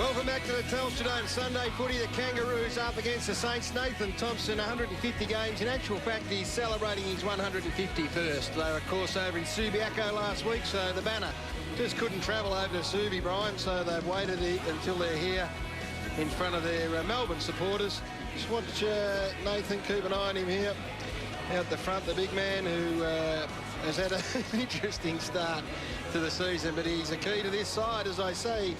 Welcome back to the Telstra Dome Sunday footy. The Kangaroos up against the Saints. Nathan Thompson, 150 games. In actual fact, he's celebrating his 151st. They were, of course, over in Subiaco last week, so the banner just couldn't travel over to Subi, Brian, so they've waited until they're here in front of their Melbourne supporters. Just watch Nathan, keep an eye on him here out the front, the big man who has had an interesting start to the season, but he's a key to this side, as I say.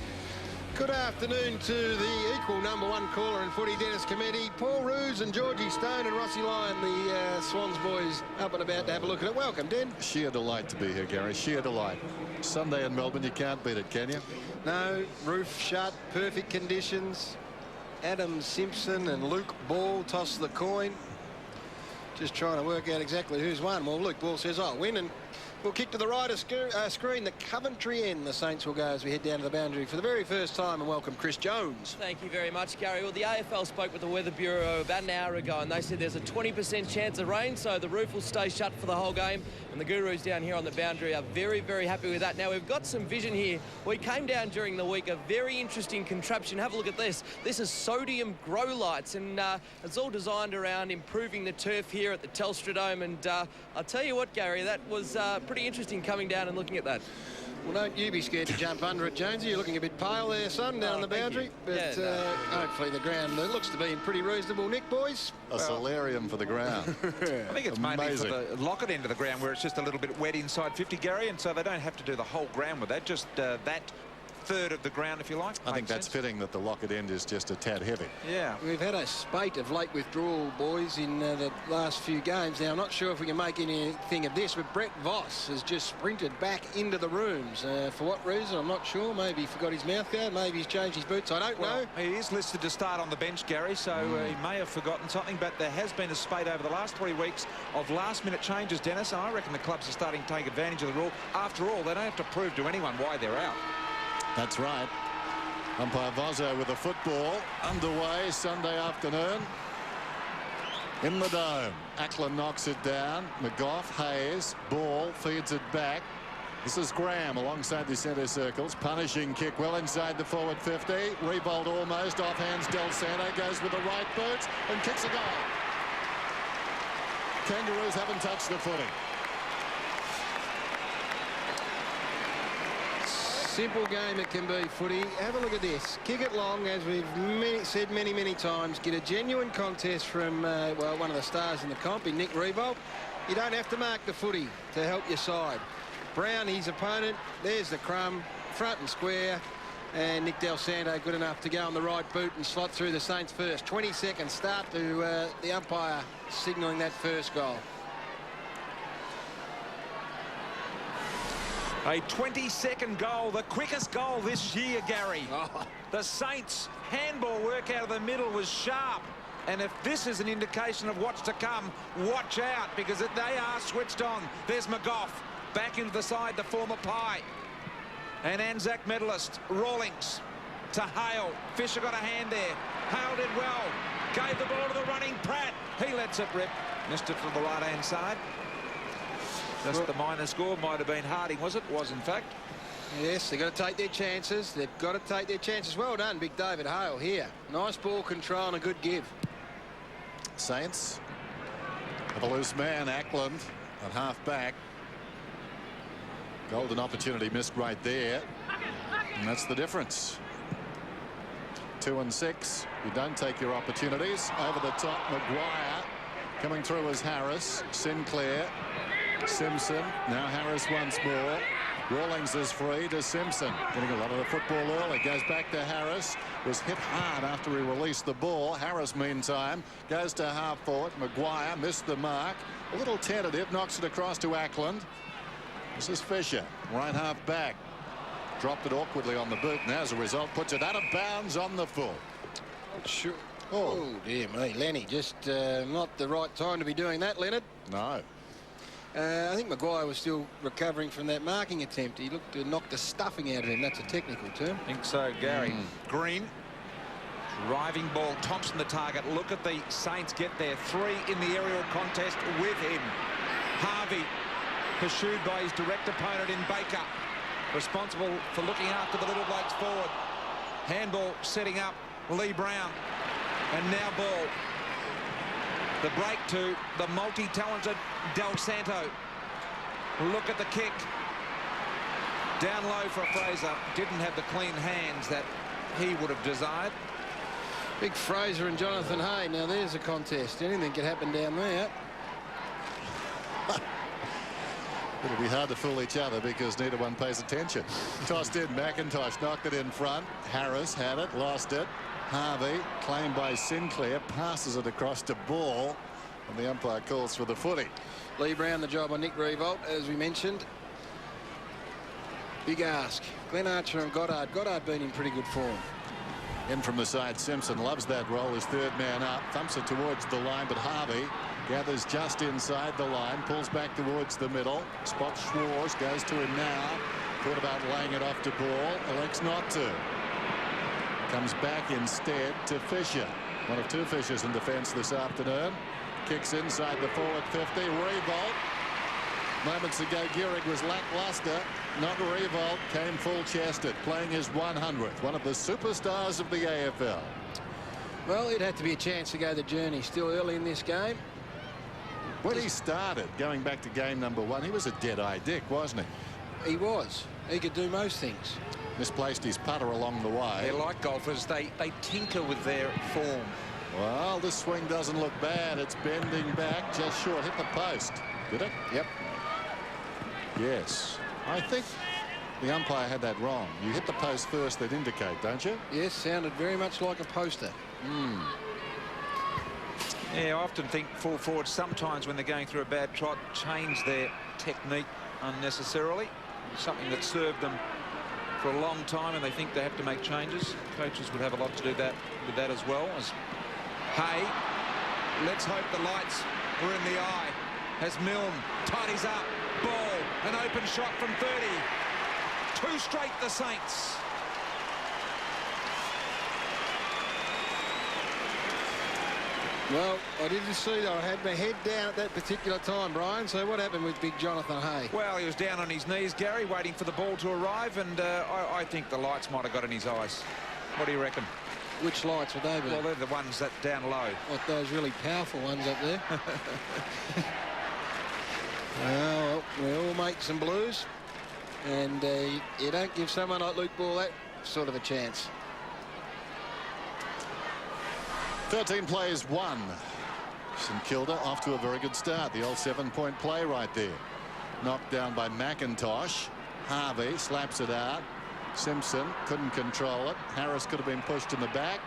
Good afternoon to the equal #1 caller in footy, Dennis Cometti, Paul Roos and Georgie Stone and Rossi Lyon, the Swans boys up and about to have a look at it. Welcome, Den. Sheer delight to be here, Gary. Sheer delight. Sunday in Melbourne, you can't beat it, can you? No, roof shut, perfect conditions. Adam Simpson and Luke Ball toss the coin. Just trying to work out exactly who's won. Well, Luke Ball says, I'll win, and we'll kick to the right of screen, the Coventry end. The Saints will go as we head down to the boundary for the very first time, and welcome Chris Jones. Thank you very much, Gary. Well, the AFL spoke with the Weather Bureau about an hour ago, and they said there's a 20% chance of rain, so the roof will stay shut for the whole game. And the Gurus down here on the boundary are very, very happy with that. Now, we've got some vision here. We came down during the week, a very interesting contraption. Have a look at this. This is sodium grow lights, and it's all designed around improving the turf here at the Telstra Dome. And I'll tell you what, Gary, that was pretty interesting coming down and looking at that. Well, don't you be scared to jump under it, Jonesy. You're looking a bit pale there, son, down the boundary. But yeah, hopefully the ground looks to be in pretty reasonable nick, boys. A solarium for the ground. I think it's mainly for the locket end of the ground where it's just a little bit wet inside 50, Gary, and so they don't have to do the whole ground with that, just that third of the ground, if you like. I think that's fitting that the locket end is just a tad heavy. Yeah. We've had a spate of late withdrawal, boys, in the last few games. Now, I'm not sure if we can make anything of this, but Brett Voss has just sprinted back into the rooms. For what reason, I'm not sure. Maybe he forgot his mouth guard. Maybe he's changed his boots. I don't know. He is listed to start on the bench, Gary, so he may have forgotten something, but there has been a spate over the last 3 weeks of last-minute changes, Dennis, and I reckon the clubs are starting to take advantage of the rule. After all, they don't have to prove to anyone why they're out. That's right. Umpire Vozzo with the football underway Sunday afternoon in the Dome. Ackland knocks it down. McGough, Hayes, Ball feeds it back. This is Graham alongside the centre circles. Punishing kick well inside the forward 50. Rebold almost off hands. Del Santo goes with the right boot and kicks a goal. Kangaroos haven't touched the footing. Simple game it can be, footy. Have a look at this. Kick it long, as we've said many, many times. Get a genuine contest from, well, one of the stars in the comp, in Nick Rebold. You don't have to mark the footy to help your side. Brown, his opponent. There's the crumb, front and square. And Nick Del Santo good enough to go on the right boot and slot through the Saints first. 20-second start to the umpire signalling that first goal. A 20-second goal, the quickest goal this year, Gary. Oh. The Saints' handball work out of the middle was sharp. And if this is an indication of what's to come, watch out, because they are switched on. There's McGough back into the side, the former Pie. And Anzac medalist Rawlings to Hale. Fisher got a hand there. Hale did well. Gave the ball to the running Pratt. He lets it rip. Missed it from the right-hand side. Just the minor score. Might have been Harding, was it? Was, in fact. Yes, they've got to take their chances. They've got to take their chances. Well done, big David Hale here. Nice ball control and a good give. Saints have a loose man, Ackland, at half-back. Golden opportunity missed right there. And that's the difference. 2 and 6. You don't take your opportunities. Over the top, Maguire. Coming through as Harris. Sinclair. Simpson. Now Harris once more. Rawlings is free to Simpson. Getting a lot of the football early. Goes back to Harris. Was hit hard after he released the ball. Harris, meantime, goes to half forward. Maguire missed the mark. A little tentative. Knocks it across to Ackland. This is Fisher. Right half back. Dropped it awkwardly on the boot, and as a result puts it out of bounds on the full. Sure. Oh, dear me. Lenny, just not the right time to be doing that, Leonard. No. I think Maguire was still recovering from that marking attempt. He looked to knock the stuffing out of him. That's a technical term. I think so, Gary. Green. Driving ball. Thompson the target. Look at the Saints get there. 3 in the aerial contest with him. Harvey pursued by his direct opponent in Baker. Responsible for looking after the little blokes forward. Handball setting up Lee Brown. And now ball. The break to the multi-talented Del Santo. Look at the kick. Down low for Fraser. Didn't have the clean hands that he would have desired. Big Fraser and Jonathan Hay. Now there's a contest. Anything could happen down there. It'll be hard to fool each other because neither one pays attention. Tossed in, McIntosh knocked it in front. Harris had it, lost it. Harvey, claimed by Sinclair, passes it across to Ball, and the umpire calls for the footy. Lee Brown, the job on Nick Revolt, as we mentioned. Big ask. Glenn Archer and Goddard. Goddard been in pretty good form. In from the side, Simpson loves that roll as third man up, thumps it towards the line, but Harvey gathers just inside the line, pulls back towards the middle, spots Schwarz, goes to him now, thought about laying it off to Ball, elects not to. Comes back instead to Fisher. One of two Fishers in defence this afternoon. Kicks inside the forward 50. Revolt. Moments ago, Gehrig was lackluster. Not Revolt. Came full-chested, playing his 100th. One of the superstars of the AFL. Well, it had to be a chance to go the journey. Still early in this game. When he started, going back to game number 1, he was a dead-eye Dick, wasn't he? He was. He could do most things. Misplaced his putter along the way. They're like golfers. They tinker with their form. Well, this swing doesn't look bad. It's bending back just short. Hit the post. Did it? Yep. Yes. I think the umpire had that wrong. You hit the post first, they'd indicate, don't you? Yes, sounded very much like a poster. Yeah, I often think full forwards sometimes when they're going through a bad trot change their technique unnecessarily. Something that served them for a long time, and they think they have to make changes. Coaches would have a lot to do with that as well. As Hay, let's hope the lights were in the eye as Milne tidies up. Ball, an open shot from 30. Two straight the Saints. Well, I didn't see that. I had my head down at that particular time, Brian. So what happened with big Jonathan Hay? Well, he was down on his knees, Gary, waiting for the ball to arrive, and I think the lights might have got in his eyes. What do you reckon? Which lights would they be? Well, they're the ones that down low. Like those really powerful ones up there. Well, we all make some blues, and you don't give someone like Luke Ball that sort of a chance. 13 plays, 1. St Kilda off to a very good start. The old 7-point play right there. Knocked down by McIntosh. Harvey slaps it out. Simpson couldn't control it. Harris could have been pushed in the back.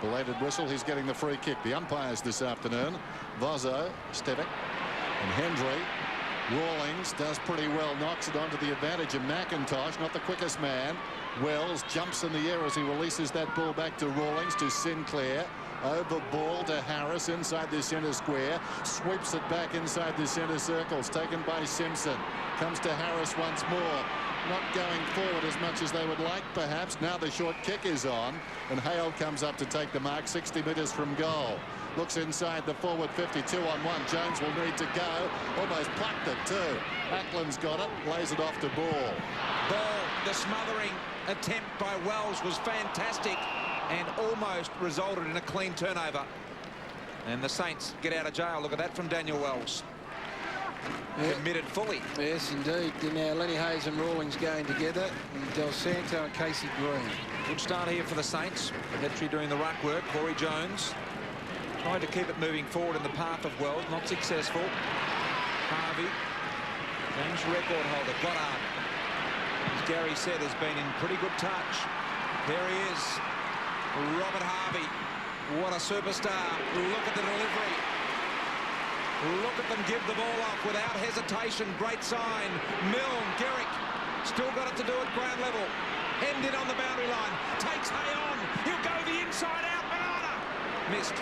Belated whistle. He's getting the free kick. The umpires this afternoon. Vozzo, Stevic, and Hendry. Rawlings does pretty well. Knocks it onto the advantage of McIntosh. Not the quickest man. Wells jumps in the air as he releases that ball back to Rawlings, to Sinclair. Over ball to Harris inside the centre square. Sweeps it back inside the centre circles. Taken by Simpson. Comes to Harris once more. Not going forward as much as they would like, perhaps. Now the short kick is on, and Hale comes up to take the mark 60 metres from goal. Looks inside the forward 52 on 1. Jones will need to go. Almost plucked it too. Ackland's got it. Lays it off to Ball. Ball, the smothering attempt by Wells was fantastic and almost resulted in a clean turnover. And the Saints get out of jail. Look at that from Daniel Wells. Yeah. Committed fully. Yes, indeed. Now Lenny Hayes and Rawlings going together. And Del Santo and Casey Green. Good start here for the Saints. Petrie doing the ruck work. Corey Jones tried to keep it moving forward in the path of Wells. Not successful. Harvey. James record holder. Goddard, as Gary said, has been in pretty good touch. There he is. Robert Harvey. What a superstar. Look at the delivery. Look at them give the ball off without hesitation. Great sign. Milne, Gehrig, still got it to do at ground level. End in on the boundary line. Takes Hay on. He'll go the inside out. Banana. Missed.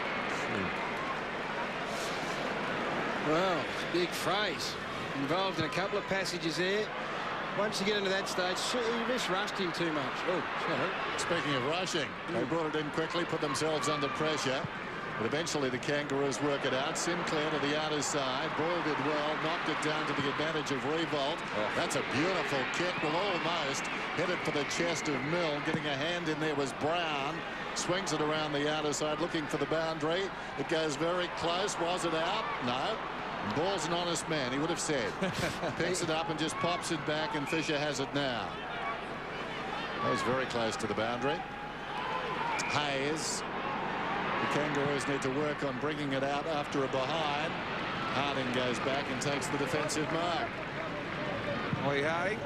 Well, big phrase. Involved in a couple of passages there. Once you get into that stage, you just rushed him too much. Oh, sorry. Speaking of rushing, they brought it in quickly, put themselves under pressure. But eventually the Kangaroos work it out. Sinclair to the outer side. Ball did well. Knocked it down to the advantage of Revolt. Oh. That's a beautiful kick. Well, almost hit it for the chest of Mill. Getting a hand in there was Brown. Swings it around the outer side looking for the boundary. It goes very close. Was it out? No. Ball's an honest man, he would have said. Picks it up and just pops it back, and Fisher has it now. That was very close to the boundary. Hayes. The Kangaroos need to work on bringing it out after a behind. Harding goes back and takes the defensive mark. Lee Harding.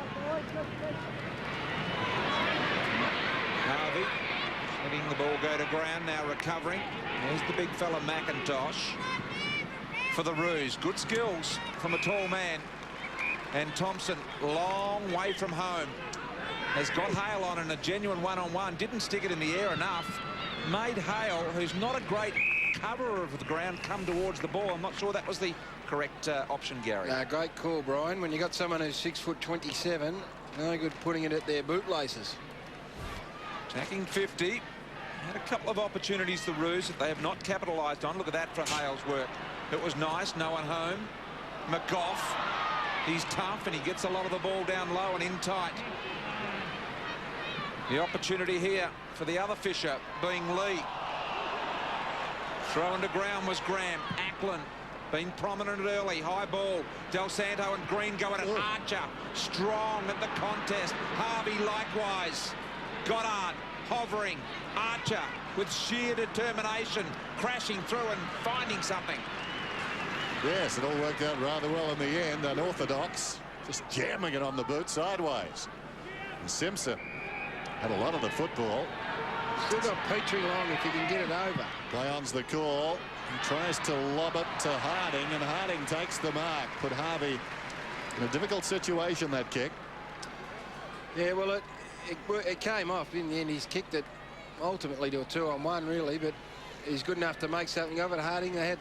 Harvey letting the ball go to ground, now recovering. There's the big fella McIntosh for the Roos. Good skills from a tall man. And Thompson, long way from home, has got Hale on in a genuine one-on-one. Didn't stick it in the air enough. Made Hale, who's not a great coverer of the ground, come towards the ball. I'm not sure that was the correct option, Gary. Great call, Brian. When you got someone who's 6'27", no good putting it at their bootlaces. Attacking 50. Had a couple of opportunities, the Roos, that they have not capitalised on. Look at that for Hale's work. It was nice. No one home. McGough. He's tough and he gets a lot of the ball down low and in tight. The opportunity here for the other Fisher being Lee. Thrown to ground was Graham. Ackland been prominent early. High ball. Del Santo and Green go at it. Archer strong at the contest. Harvey likewise. Goddard hovering. Archer with sheer determination, crashing through and finding something. Yes, it all worked out rather well in the end. Unorthodox, just jamming it on the boot sideways. And Simpson had a lot of the football. Still got Petrie long if he can get it over. Play on's the call. He tries to lob it to Harding, and Harding takes the mark. Put Harvey in a difficult situation, that kick. Yeah, well, it came off. In the end, he's kicked it ultimately to a 2-on-1, really, but he's good enough to make something of it. Harding, they had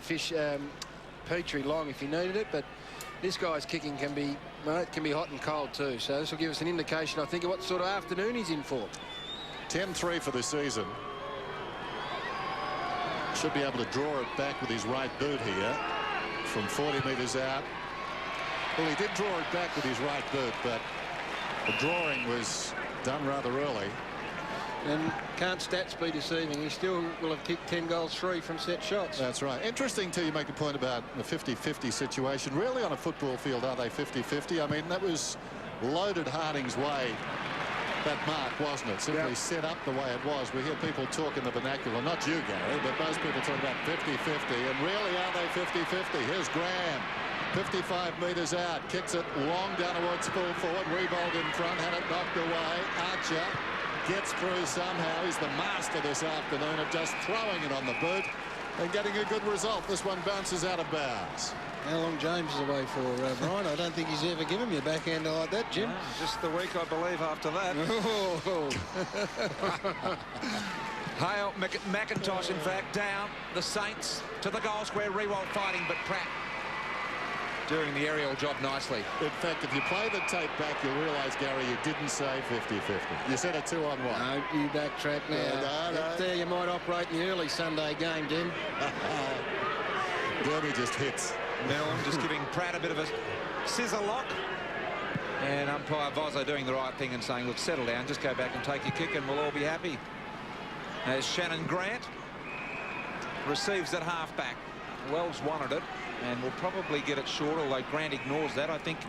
Petrie long if he needed it, but this guy's kicking can be hot and cold too. So this will give us an indication, I think, of what sort of afternoon he's in for. 10-3 for the season. Should be able to draw it back with his right boot here from 40 metres out. Well, he did draw it back with his right boot, but the drawing was done rather early. And can't stats be deceiving? He still will have kicked 10 goals free from set shots. That's right. Interesting too, you make the point about the 50-50 situation. Really on a football field, are they 50-50? I mean, that was loaded Harding's way, that mark, wasn't it? Simply set up the way it was. We hear people talk in the vernacular, not you, Gary, but most people talk about 50-50. And really, are they 50-50? Here's Graham. 55 metres out. Kicks it long down towards full forward. Revolt in front. Had it knocked away. Archer gets through somehow. He's the master this afternoon of just throwing it on the boot and getting a good result. This one bounces out of bounds. How long James is away for, Brian? I don't think he's ever given me a backhander like that, Jim. No, just the week, I believe, after that. Hale, McIntosh, in fact, down. The Saints to the goal square. Rewalt fighting, but Pratt doing the aerial job nicely. In fact, if you play the tape back, you'll realise, Gary, you didn't say 50-50. You said a 2-on-1. No, you backtrack now. No. There you might operate in the early Sunday game, Jim. Derby just hits. Melbourne just giving Pratt a bit of a scissor lock. And umpire Vozzo doing the right thing and saying, look, settle down, just go back and take your kick and we'll all be happy. As Shannon Grant receives at half-back. Wells wanted it and will probably get it short, although Grant ignores that. I think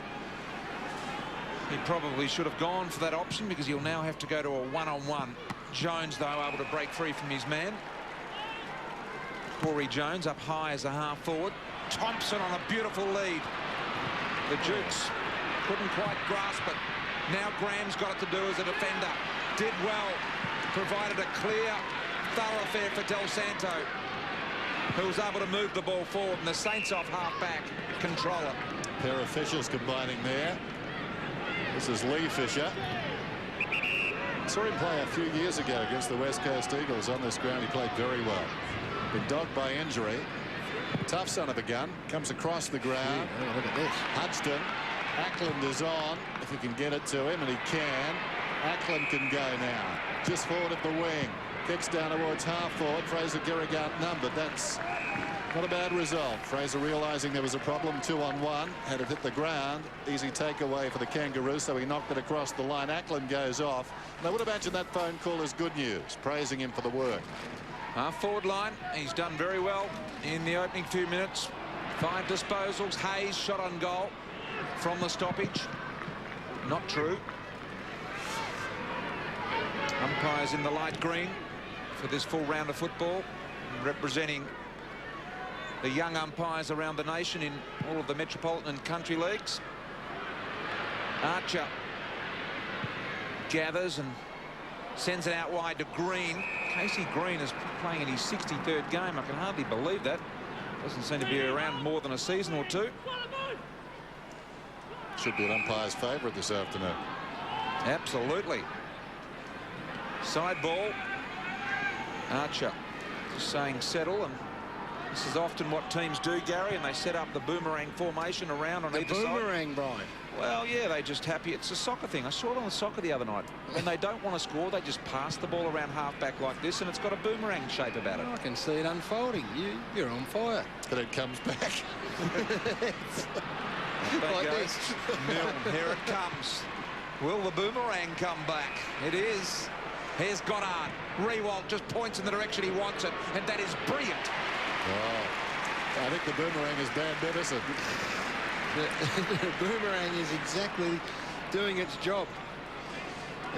he probably should have gone for that option because he'll now have to go to a one-on-one. Jones, though, able to break free from his man. Corey Jones up high as a half-forward. Thompson on a beautiful lead. The Jukes couldn't quite grasp it. Now Graham's got it to do as a defender. Did well. Provided a clear thoroughfare for Del Santo, who was able to move the ball forward, and the Saints off half-back control it. A pair of Fishers combining there. This is Lee Fisher. Saw him play a few years ago against the West Coast Eagles on this ground. He played very well. Been dogged by injury. Tough son of a gun. Comes across the ground. Oh, look at this. Hudson. Ackland is on. If he can get it to him, and he can. Ackland can go now. Just forward of the wing. Kicks down towards half forward. Fraser Gilligan numbered. That's not a bad result. Fraser realising there was a problem, 2-on-1. Had it hit the ground. Easy takeaway for the Kangaroos, so he knocked it across the line. Ackland goes off. And I would imagine that phone call is good news, praising him for the work. Half forward line. He's done very well in the opening few minutes. 5 disposals. Hayes shot on goal from the stoppage. Not true. Umpires in the light green for this full round of football, representing the young umpires around the nation in all of the metropolitan and country leagues. Archer gathers and sends it out wide to Green. Casey Green is playing in his 63rd game. I can hardly believe that. Doesn't seem to be around more than a season or two. Should be an umpire's favourite this afternoon. Absolutely. Side ball. Archer just saying settle, and this is often what teams do, Gary, and they set up the boomerang formation around on either side. The boomerang, Brian. Well, yeah, they're just happy. It's a soccer thing. I saw it on the soccer the other night. When they don't want to score, they just pass the ball around half-back like this, and it's got a boomerang shape about it. I can see it unfolding. You're on fire. But it comes back. Like this. Milne, here it comes. Will the boomerang come back? It is. Here's Goddard. Rewalt just points in the direction he wants it, and that is brilliant. Oh, I think the boomerang is bad medicine. The boomerang is exactly doing its job.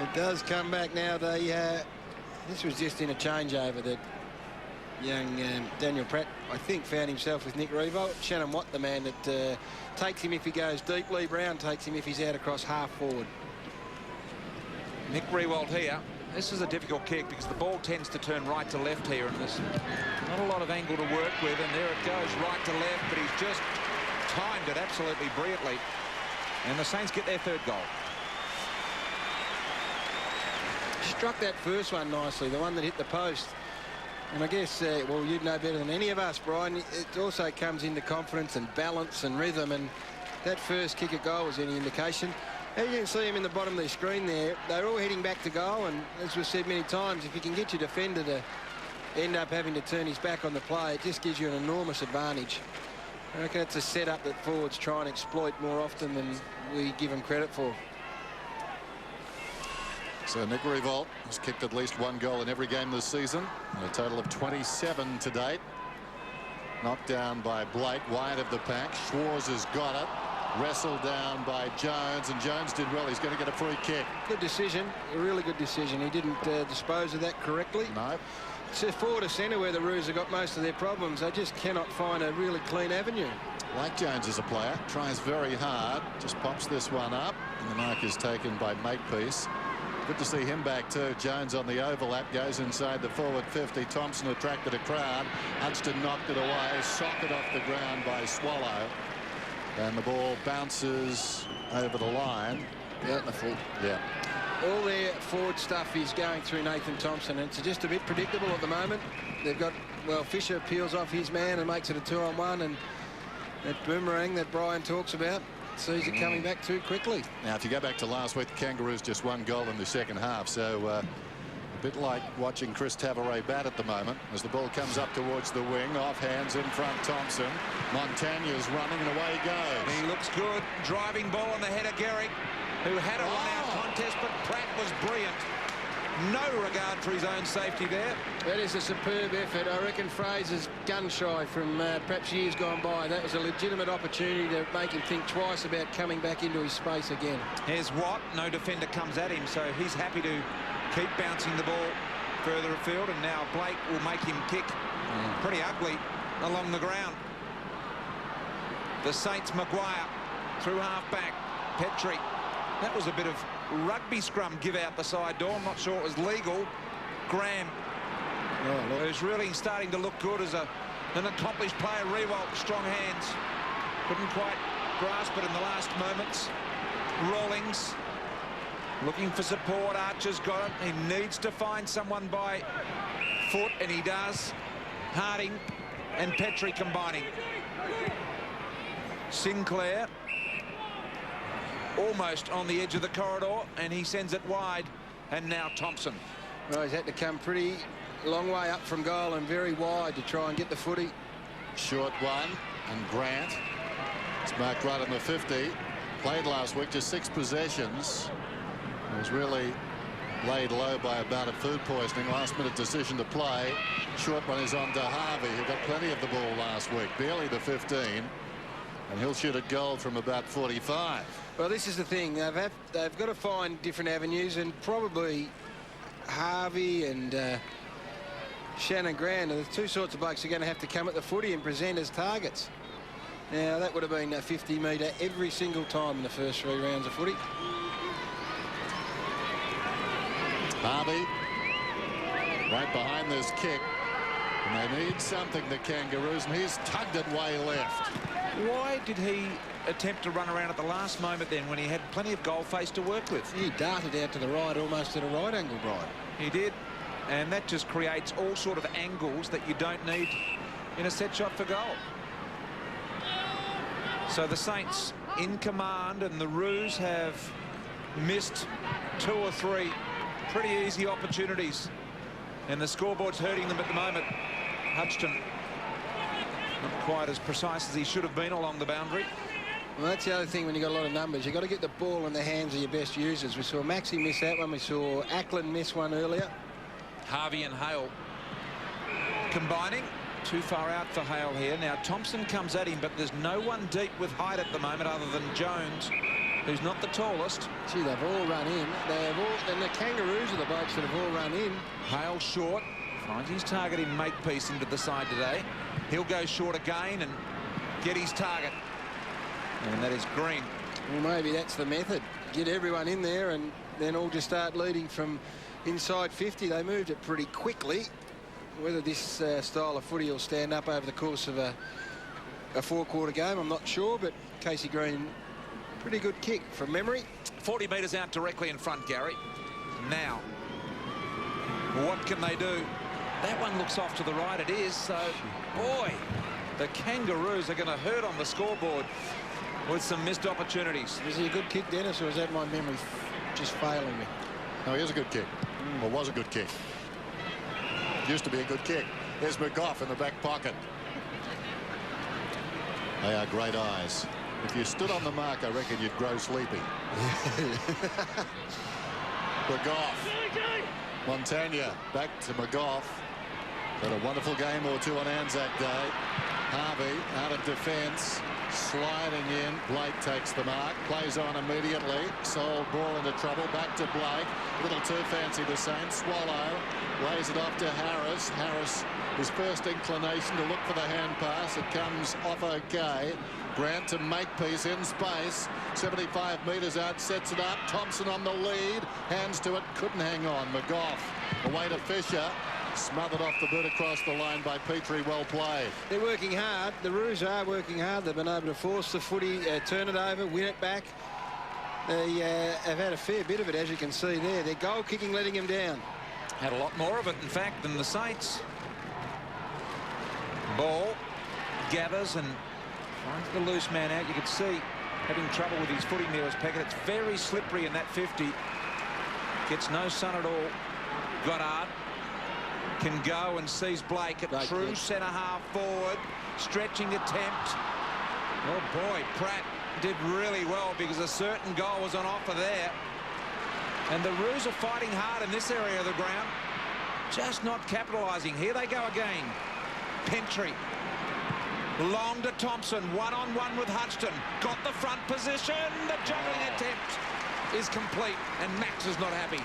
It does come back now. This was just in a changeover that young Daniel Pratt, I think, found himself with Nick Rewalt. Shannon Watt, the man that takes him if he goes deep. Lee Brown takes him if he's out across half forward. Nick Rewalt here. This is a difficult kick because the ball tends to turn right to left here, and there's not a lot of angle to work with, and there it goes right to left, but he's just timed it absolutely brilliantly, and the Saints get their 3rd goal. Struck that first one nicely, the one that hit the post. And I guess, well, you'd know better than any of us, Brian, it also comes into confidence and balance and rhythm, and that first kick at goal was any indication. As you can see them in the bottom of the screen there, they're all heading back to goal, and as we've said many times, if you can get your defender to end up having to turn his back on the play, it just gives you an enormous advantage. I reckon it's a setup that forwards try and exploit more often than we give them credit for. So Nick Rewalt has kicked at least 1 goal in every game this season, and a total of 27 to date. Knocked down by Blake, wide of the pack. Schwarz has got it. Wrestled down by Jones, and Jones did well. He's going to get a free kick. Good decision, a really good decision. He didn't dispose of that correctly. No. It's a forward to centre where the Roos have got most of their problems. They just cannot find a really clean avenue. Like Jones as a player, tries very hard, just pops this one up, and the mark is taken by Makepeace. Good to see him back too. Jones on the overlap, goes inside the forward 50. Thompson attracted a crowd. Hudson knocked it away, socket off the ground by Swallow. And the ball bounces over the line. Beautiful. Yeah. All their forward stuff is going through Nathan Thompson, and it's just a bit predictable at the moment. They've got, well, Fisher peels off his man and makes it a 2-on-1, and that boomerang that Brian talks about sees it coming back too quickly. Now, if you go back to last week, the Kangaroos just 1 goal in the second half, so a bit like watching Chris Tavares bat at the moment as the ball comes up towards the wing, off hands in front Thompson. Montagna's running and away he goes. He looks good. Driving ball on the head of Garrick, who had a one-out contest, but Pratt was brilliant. No regard for his own safety there. That is a superb effort. I reckon Fraser's gun shy from perhaps years gone by. That was a legitimate opportunity to make him think twice about coming back into his space again. Here's Watt. No defender comes at him, so he's happy to keep bouncing the ball further afield, and now Blake will make him kick pretty ugly along the ground. The Saints, Maguire through half-back. Petrie. That was a bit of rugby scrum give out the side door. I'm not sure it was legal. Graham, who's really starting to look good as an accomplished player. Rewalt, strong hands. Couldn't quite grasp it in the last moments. Rawlings looking for support. Archer's got it. He needs to find someone by foot, and he does. Harding and Petrie combining. Sinclair almost on the edge of the corridor, and he sends it wide, and now Thompson Well, he's had to come pretty long way up from goal and very wide to try and get the footy. Short one, and Grant. It's marked right on the 50. Played last week, just 6 possessions. He was really laid low by a bout of food poisoning. Last-minute decision to play. Short one is on to Harvey, who got plenty of the ball last week. Barely the 15. And he'll shoot a goal from about 45. Well, this is the thing. They've got to find different avenues, and probably Harvey and Shannon Grant are the two sorts of blokes who are going to have to come at the footy and present as targets. Now, that would have been a 50-metre every single time in the first 3 rounds of footy. Harvey right behind this kick, and they need something, the Kangaroos, and he's tugged it way left. Why did he attempt to run around at the last moment then, when he had plenty of goal face to work with? He darted out to the right, almost at a right angle, Brian. He did, and that just creates all sort of angles that you don't need in a set shot for goal. So the Saints in command, and the Roos have missed 2 or 3 pretty easy opportunities, and the scoreboard's hurting them at the moment. Hudson not quite as precise as he should have been along the boundary. Well, that's the other thing when you've got a lot of numbers. You've got to get the ball in the hands of your best users. We saw Maxey miss that one. We saw Ackland miss one earlier. Harvey and Hale combining. Too far out for Hale here. Now Thompson comes at him, but there's no one deep with height at the moment other than Jones, who's not the tallest. Gee, they've all run in. And the Kangaroos are the blokes that have all run in. Hale short. Finds his target in Makepeace into the side today. He'll go short again and get his target. And that is Green. Well, maybe that's the method. Get everyone in there and then all just start leading from inside 50. They moved it pretty quickly. Whether this style of footy will stand up over the course of a 4-quarter game, I'm not sure, but Casey Green, pretty good kick from memory. 40 metres out directly in front, Gary. Now, what can they do? That one looks off to the right. It is. So, boy, the Kangaroos are going to hurt on the scoreboard with some missed opportunities. Is he a good kick, Dennis, or is that my memory just failing me? No, he is a good kick. Well, was a good kick. Used to be a good kick. There's McGough in the back pocket. They are great eyes. If you stood on the mark, I reckon you'd grow sleepy. McGough. Montagna back to McGough. Had a wonderful game or two on Anzac Day. Harvey out of defence, sliding in. Blake takes the mark, plays on immediately. Sold ball into trouble. Back to Blake. A little too fancy the Saints. Swallow lays it off to Harris. Harris, his first inclination to look for the hand pass. It comes off okay. Grant to Makepeace in space. 75 metres out, sets it up. Thompson on the lead. Hands to it, couldn't hang on. McGough away to Fisher. Smothered off the boot across the line by Petrie. Well played. They're working hard. The Roos are working hard. They've been able to force the footy, turn it over, win it back. They have had a fair bit of it, as you can see there. Their goal kicking letting them down. Had a lot more of it, in fact, than the Saints. Ball gathers and finds the loose man out. You could see having trouble with his footing there was Peckett. It's very slippery in that 50. Gets no sun at all. Goddard can go and sees Blake at true centre half forward. Stretching attempt. Oh boy, Pratt did really well because a certain goal was on offer there. And the Roos are fighting hard in this area of the ground. Just not capitalising. Here they go again. Petrie. Long to Thompson. One-on-one with Hudson. Got the front position. The juggling attempt is complete. And Max is not happy.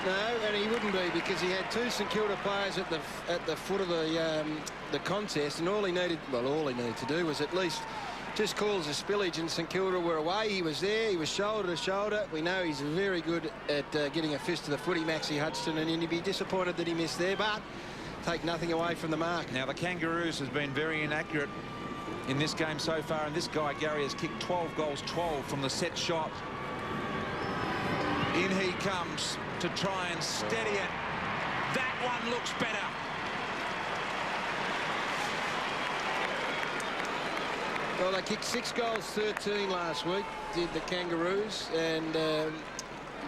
No, and he wouldn't be because he had 2 St Kilda players at the foot of the contest, and all he needed to do was at least just cause a spillage, and St Kilda were away. He was there. He was shoulder to shoulder. We know he's very good at getting a fist to the footy, Maxie Hudson, and he'd be disappointed that he missed there, but take nothing away from the mark. Now the Kangaroos has been very inaccurate in this game so far, and this guy Gary has kicked 12 goals, 12 from the set shot. In he comes to try and steady it. That one looks better. Well, they kicked 6 goals, 13 last week, did the Kangaroos, and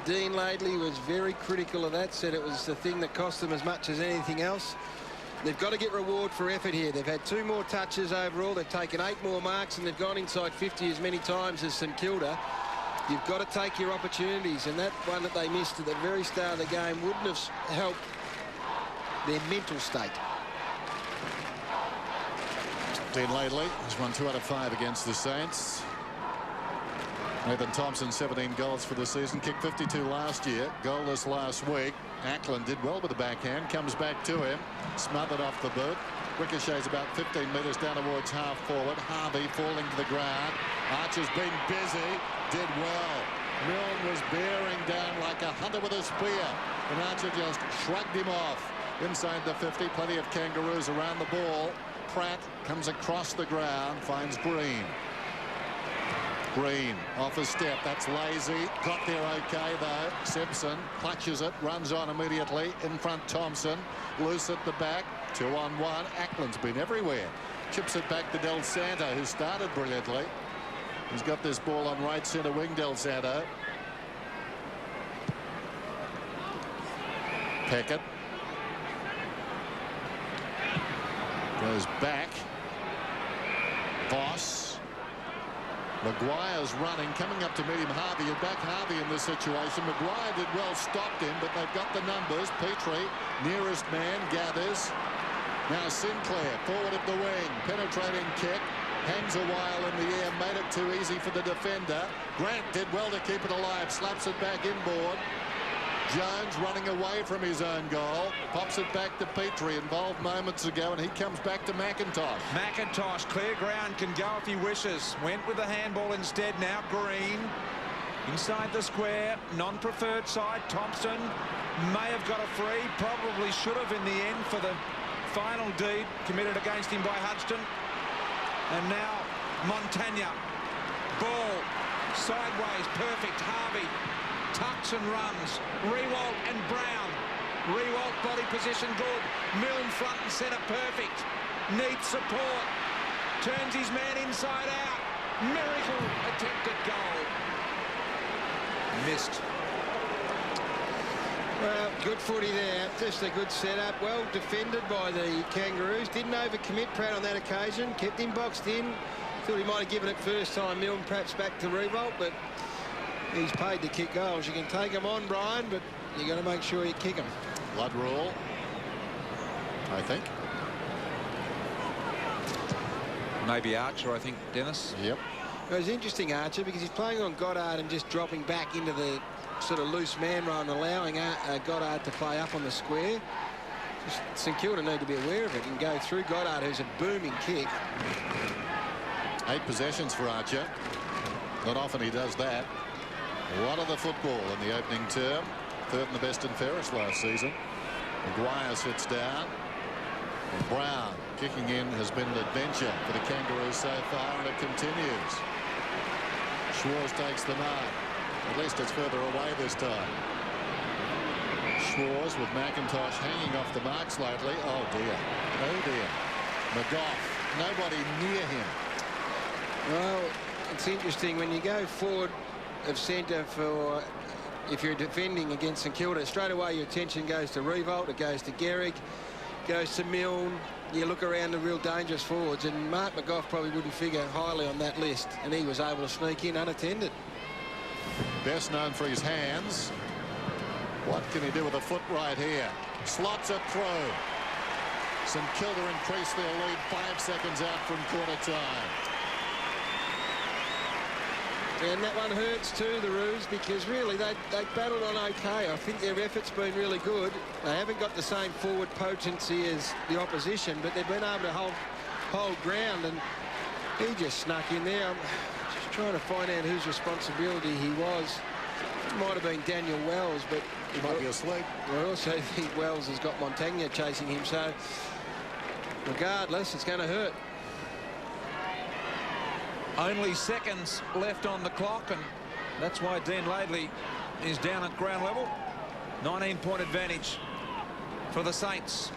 Dean Laidley was very critical of that, said it was the thing that cost them as much as anything else. They've got to get reward for effort here. They've had 2 more touches overall. They've taken 8 more marks, and they've gone inside 50 as many times as St Kilda. You've got to take your opportunities, and that one that they missed at the very start of the game wouldn't have helped their mental state. Dean Laidley has won 2 out of 5 against the Saints. Nathan Thompson, 17 goals for the season. Kicked 52 last year. Goalless last week. Ackland did well with the backhand. Comes back to him. Smothered off the boot. Ricochets about 15 metres down towards half forward. Harvey falling to the ground. Archer's been busy. Did well. Milne was bearing down like a hunter with a spear. And Archer just shrugged him off. Inside the 50. Plenty of Kangaroos around the ball. Pratt comes across the ground. Finds Green. Green off a step. That's lazy. Got there okay though. Simpson clutches it. Runs on immediately. In front Thompson. Loose at the back. 2-on-1. Ackland's been everywhere. Chips it back to Del Santo, who started brilliantly. He's got this ball on right centre wing, Del Santo. Peckett. Goes back. Voss. Maguire's running, coming up to meet him. Harvey, and back Harvey in this situation. Maguire did well, stopped him, but they've got the numbers. Petrie, nearest man, gathers. Now Sinclair, forward of the wing, penetrating kick. Hangs a while in the air, made it too easy for the defender. Grant did well to keep it alive, slaps it back inboard. Jones running away from his own goal. Pops it back to Petrie, involved moments ago, and he comes back to McIntosh. McIntosh, clear ground, can go if he wishes. Went with the handball instead. Now Green. Inside the square, non-preferred side. Thompson may have got a free. Probably should have in the end for the final deed committed against him by Hudson. And now Montagna. Ball. Sideways. Perfect. Harvey. Tucks and runs. Rewalt and Brown. Rewalt body position good. Milne front and centre perfect. Needs support. Turns his man inside out. Miracle attempted goal. Missed. Well, good footy there. Just a good setup. Well defended by the Kangaroos. Didn't overcommit Pratt on that occasion. Kept him boxed in. Thought he might have given it first time. Milne perhaps back to Rewalt, but he's paid to kick goals. You can take them on, Brian, but you got to make sure you kick them. Blood rule, I think. Maybe Archer, I think, Dennis. Yep. It was interesting, Archer, because he's playing on Goddard and just dropping back into the sort of loose man role and allowing Goddard to play up on the square. Just St Kilda need to be aware of it and go through Goddard, who's a booming kick. 8 possessions for Archer. Not often he does that. A lot of the football in the opening term. 3rd in the best and fairest last season. Maguire sits down. And Brown kicking in has been an adventure for the Kangaroos so far, and it continues. Schwarz takes the mark. At least it's further away this time. Schwarz with McIntosh hanging off the mark slightly. Oh dear. Oh dear. McGough. Nobody near him. Well, it's interesting when you go forward of centre for, if you're defending against St Kilda, straight away your attention goes to Rewalt, it goes to Gehrig, goes to Milne. You look around the real dangerous forwards, and Mark McGough probably wouldn't figure highly on that list, and he was able to sneak in unattended. Best known for his hands. What can he do with a foot right here? Slots it through. St Kilda increased their lead 5 seconds out from quarter time. And that one hurts too, the Roos, because really they battled on okay. I think their effort's been really good. They haven't got the same forward potency as the opposition, but they've been able to hold ground, and he just snuck in there. I'm just trying to find out whose responsibility he was. It might have been Daniel Wells, but He might be asleep. I also think Wells has got Montagna chasing him, so regardless, it's going to hurt. Only seconds left on the clock, and that's why Dean Laidley is down at ground level. 19-point advantage for the Saints.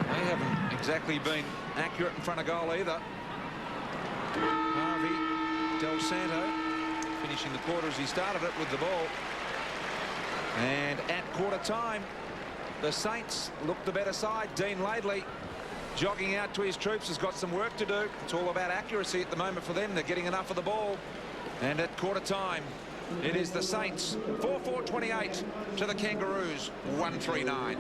They haven't exactly been accurate in front of goal either. Harvey, Del Santo. finishing the quarter as he started it with the ball. And at quarter time, the Saints look the better side. Dean Laidley jogging out to his troops has got some work to do. It's all about accuracy at the moment for them. They're getting enough of the ball. And at quarter time, it is the Saints 4-4-28 to the Kangaroos 1-3-9.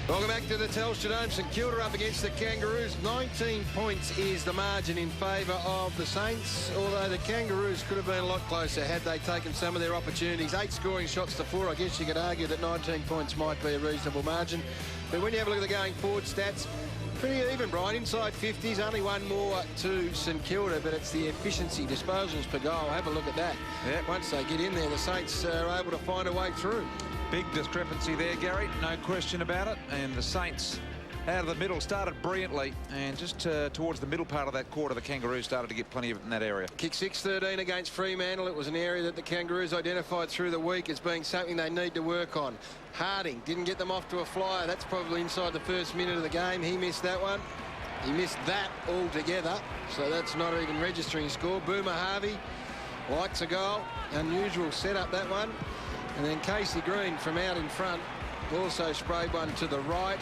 Welcome back to the Telstra Dome. St Kilda up against the Kangaroos. 19 points is the margin in favour of the Saints, although the Kangaroos could have been a lot closer had they taken some of their opportunities. 8 scoring shots to 4. I guess you could argue that 19 points might be a reasonable margin. But when you have a look at the going forward stats, pretty even, Brian. Inside 50s, only one more to St Kilda, but it's the efficiency, disposals per goal. Have a look at that. Yep. Once they get in there, the Saints are able to find a way through. Big discrepancy there, Gary, no question about it. And the Saints out of the middle started brilliantly, and just towards the middle part of that quarter, the Kangaroos started to get plenty of it in that area. Kick 6-13 against Fremantle. It was an area that the Kangaroos identified through the week as being something they need to work on. Harding didn't get them off to a flyer. That's probably inside the first minute of the game. He missed that one. He missed that altogether, so that's not even registering score. Boomer Harvey likes a goal. Unusual setup, that one. And then Casey Green from out in front also sprayed one to the right,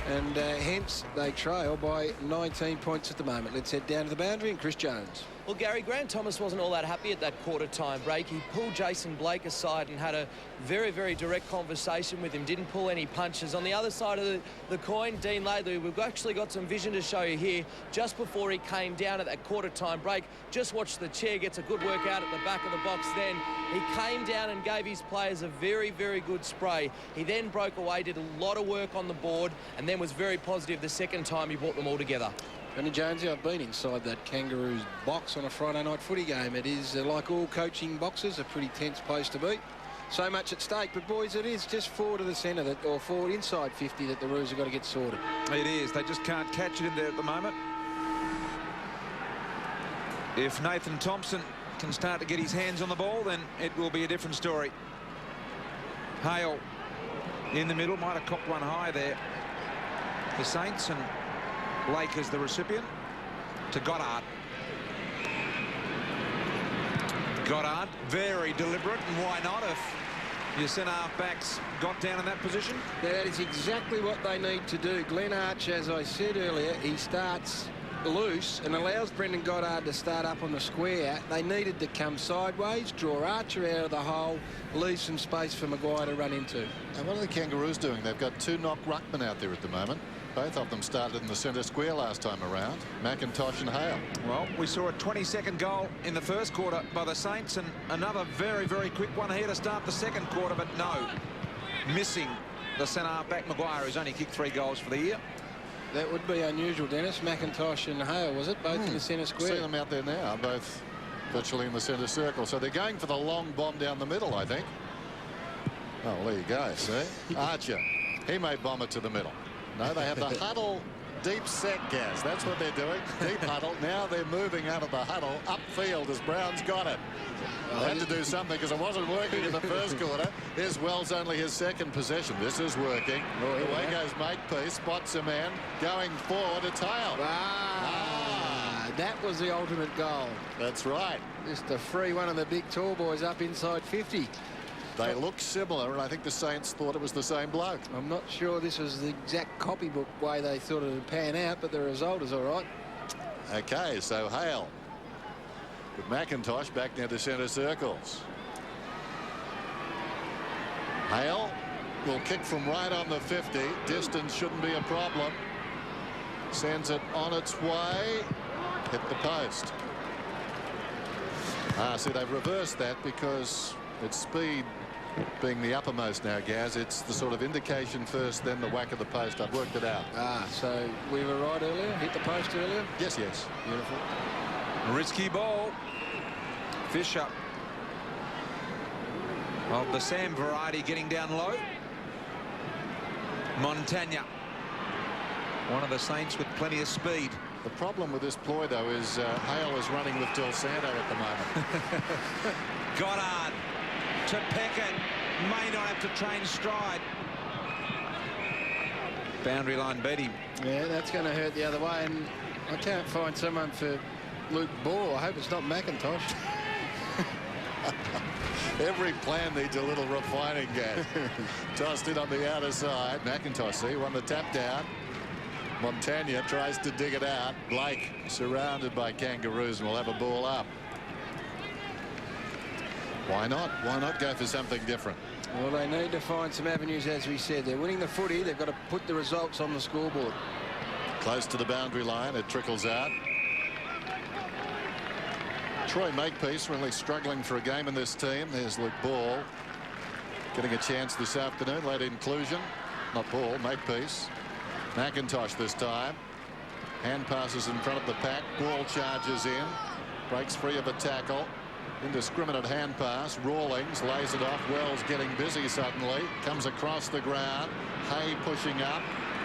and hence they trail by 19 points at the moment. Let's head down to the boundary and Chris Jones. Well, Gary, Grant Thomas wasn't all that happy at that quarter-time break. He pulled Jason Blake aside and had a very, very direct conversation with him. Didn't pull any punches. On the other side of the coin, Dean Laidley, we've actually got some vision to show you here. Just before he came down at that quarter-time break, just watch the chair, gets a good workout at the back of the box then. He came down and gave his players a very, very good spray. He then broke away, did a lot of work on the board, and then was very positive the second time he brought them all together. Johnny Jonesy, I've been inside that Kangaroos box on a Friday night footy game. It is, like all coaching boxes, a pretty tense place to be. So much at stake, but boys, it is just forward to the centre, or forward inside 50 that the Roos have got to get sorted. It is. They just can't catch it in there at the moment. If Nathan Thompson can start to get his hands on the ball, then it will be a different story. Hale in the middle, might have copped one high there. The Saints, and Blake is the recipient to Goddard. Goddard, very deliberate, and why not if your centre-half backs got down in that position? That is exactly what they need to do. Glenn Arch, as I said earlier, he starts loose and allows Brendan Goddard to start up on the square. They needed to come sideways, draw Archer out of the hole, leave some space for Maguire to run into. And what are the Kangaroos doing? They've got 2 knock ruckmen out there at the moment. Both of them started in the centre square last time around, McIntosh and Hale. Well, we saw a 20-second goal in the first quarter by the Saints, and another very, very quick one here to start the second quarter, but no. Missing the centre-half back Maguire, who's only kicked 3 goals for the year. That would be unusual, Dennis. McIntosh and Hale, was it? Both in the centre square. See them out there now, both virtually in the centre circle. So they're going for the long bomb down the middle, I think. Oh, well, there you go, see? Archer, he may bomb it to the middle. No, they have the huddle deep set, Gaz. That's what they're doing. Deep huddle. Now they're moving out of the huddle upfield as Brown's got it. They had to do something because it wasn't working in the first quarter. Here's Wells, only his second possession. This is working. Away goes Makepeace, spots a man, going forward, a tail. That was the ultimate goal. That's right. Just a free one of the big tall boys up inside 50. They look similar, and I think the Saints thought it was the same bloke. I'm not sure this was the exact copybook way they thought it would pan out, but the result is all right. Okay, so Hale with McIntosh back near the centre circles. Hale will kick from right on the 50. Distance shouldn't be a problem. Sends it on its way. Hit the post. See, they've reversed that because it's speed being the uppermost now, Gaz. It's the sort of indication first, then the whack of the post. I've worked it out. So we were right earlier? Hit the post earlier? Yes, yes. Beautiful. Risky ball. Fisher of the Sam variety getting down low. Montagna, one of the Saints with plenty of speed. The problem with this ploy, though, is Hale is running with Del Santo at the moment. Goddard to Peckett. May not have to train stride. Boundary line beat him. Yeah, that's going to hurt the other way, and I can't find someone for Luke Ball. I hope it's not McIntosh. Every plan needs a little refining gas. Tossed in on the outer side. McIntosh, see, won the tap down. Montagna tries to dig it out. Blake surrounded by Kangaroos and will have a ball up. Why not? Why not go for something different? Well, they need to find some avenues, as we said. They're winning the footy. They've got to put the results on the scoreboard. Close to the boundary line. It trickles out. Troy Makepeace really struggling for a game in this team. There's Luke Ball getting a chance this afternoon. Late inclusion. Not Ball, Makepeace. McIntosh this time. Hand passes in front of the pack. Ball charges in. Breaks free of a tackle. Indiscriminate hand pass. Rawlings lays it off. Wells getting busy suddenly. Comes across the ground. Hay pushing up.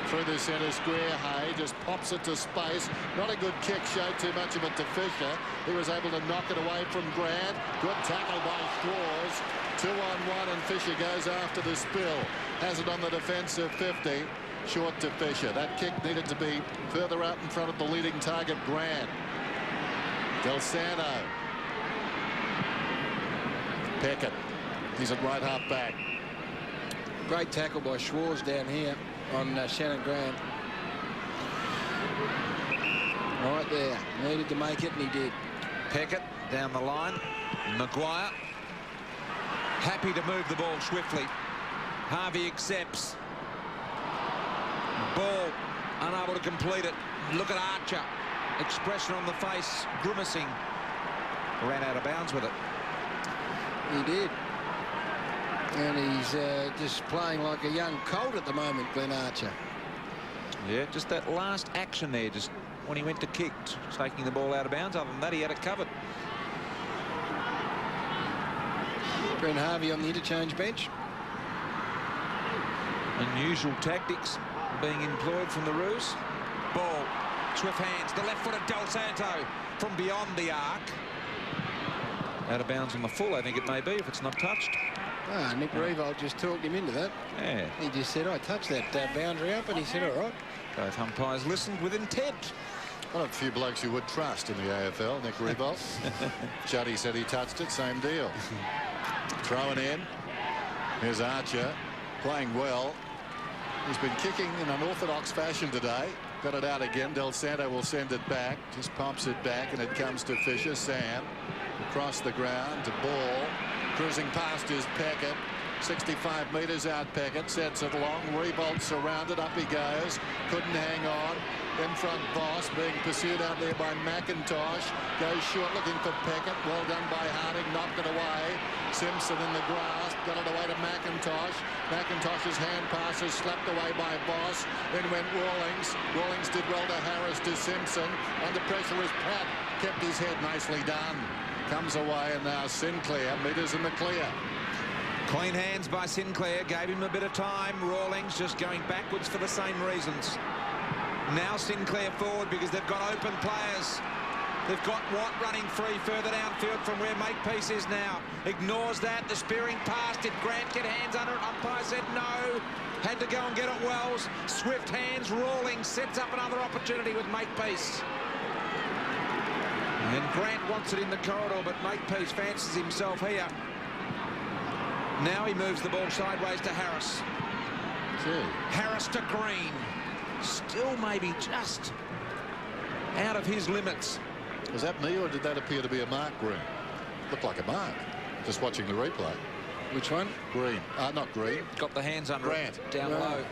Through the centre square. Hay just pops it to space. Not a good kick. Showed too much of it to Fisher. He was able to knock it away from Grant. Good tackle by Schwarz. 2-on-1 and Fisher goes after the spill. Has it on the defensive 50. Short to Fisher. That kick needed to be further out in front of the leading target, Grant. Del Santo. Peckett. He's at right half back. Great tackle by Schwarz down here on Shannon Grant. Right there. Needed to make it, and he did. Peckett down the line. Maguire. Happy to move the ball swiftly. Harvey accepts. Ball unable to complete it. Look at Archer. Expression on the face. Grimacing. Ran out of bounds with it. He did. And he's just playing like a young colt at the moment, Glenn Archer. Yeah, just that last action there, just when he went to kick, taking the ball out of bounds. Other than that, he had it covered. Brent Harvey on the interchange bench. Unusual tactics being employed from the Roos. Ball, swift hands, the left-footed Del Santo from beyond the arc. Out of bounds on the full, I think it may be, if it's not touched. Ah, Nick Revolt just talked him into that. Yeah. He just said, I touched that boundary up, and he said, all right. Both umpires listened with intent. One of the few blokes you would trust in the AFL, Nick Revolt. Juddy said he touched it, same deal. Throwing in. Here's Archer, playing well. He's been kicking in unorthodox fashion today. Got it out again. Del Santo will send it back. Just pumps it back, and it comes to Fisher. Sam across the ground to Ball. Cruising past is Peckett. 65 metres out Peckett. Sets it long. Revolt surrounded. Up he goes. Couldn't hang on. In front Voss being pursued out there by McIntosh. Goes short looking for Peckett. Well done by Harding. Knocked it away. Simpson in the grass. Got it away to McIntosh. McIntosh's hand passes slapped away by Voss. Then went Rawlings. Rawlings did well to Harris to Simpson. Under pressure is Pratt. Kept his head. Nicely done. Comes away, and now Sinclair meters in the clear. Clean hands by Sinclair. Gave him a bit of time. Rawlings just going backwards for the same reasons. Now Sinclair forward because they've got open players. They've got Watt running free further downfield from where Makepeace is now. Ignores that. The spearing pass. Did Grant get hands under it? Umpire said no. Had to go and get it Wells. Swift hands. Rawlings sets up another opportunity with Makepeace. And Grant wants it in the corridor, but Makepeace fancies himself here. Now he moves the ball sideways to Harris. Gee. Harris to Green. Still maybe just out of his limits. Was that me, or did that appear to be a mark, Green? Looked like a mark. Just watching the replay. Which one? Green. Not Green. Got the hands under Grant. it. Down low.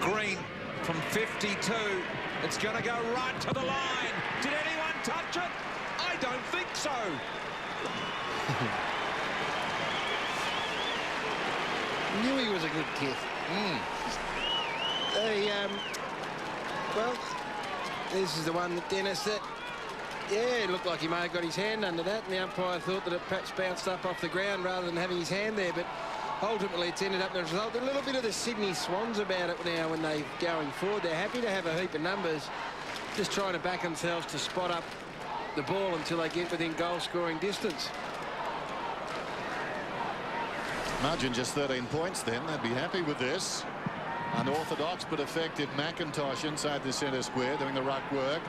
Green from 52. It's going to go right to the line. Did anyone touch it? I don't think so. Knew he was a good kid. Well, this is the one that Dennis that, yeah, it looked like he may have got his hand under that, and the umpire thought that it perhaps bounced up off the ground rather than having his hand there, but ultimately it's ended up in the result. A little bit of the Sydney Swans about it now when they're going forward. They're happy to have a heap of numbers, just trying to back themselves to spot up the ball until they get within goal-scoring distance. Margin just 13 points then. They'd be happy with this. Unorthodox but effective McIntosh inside the centre square doing the ruck work.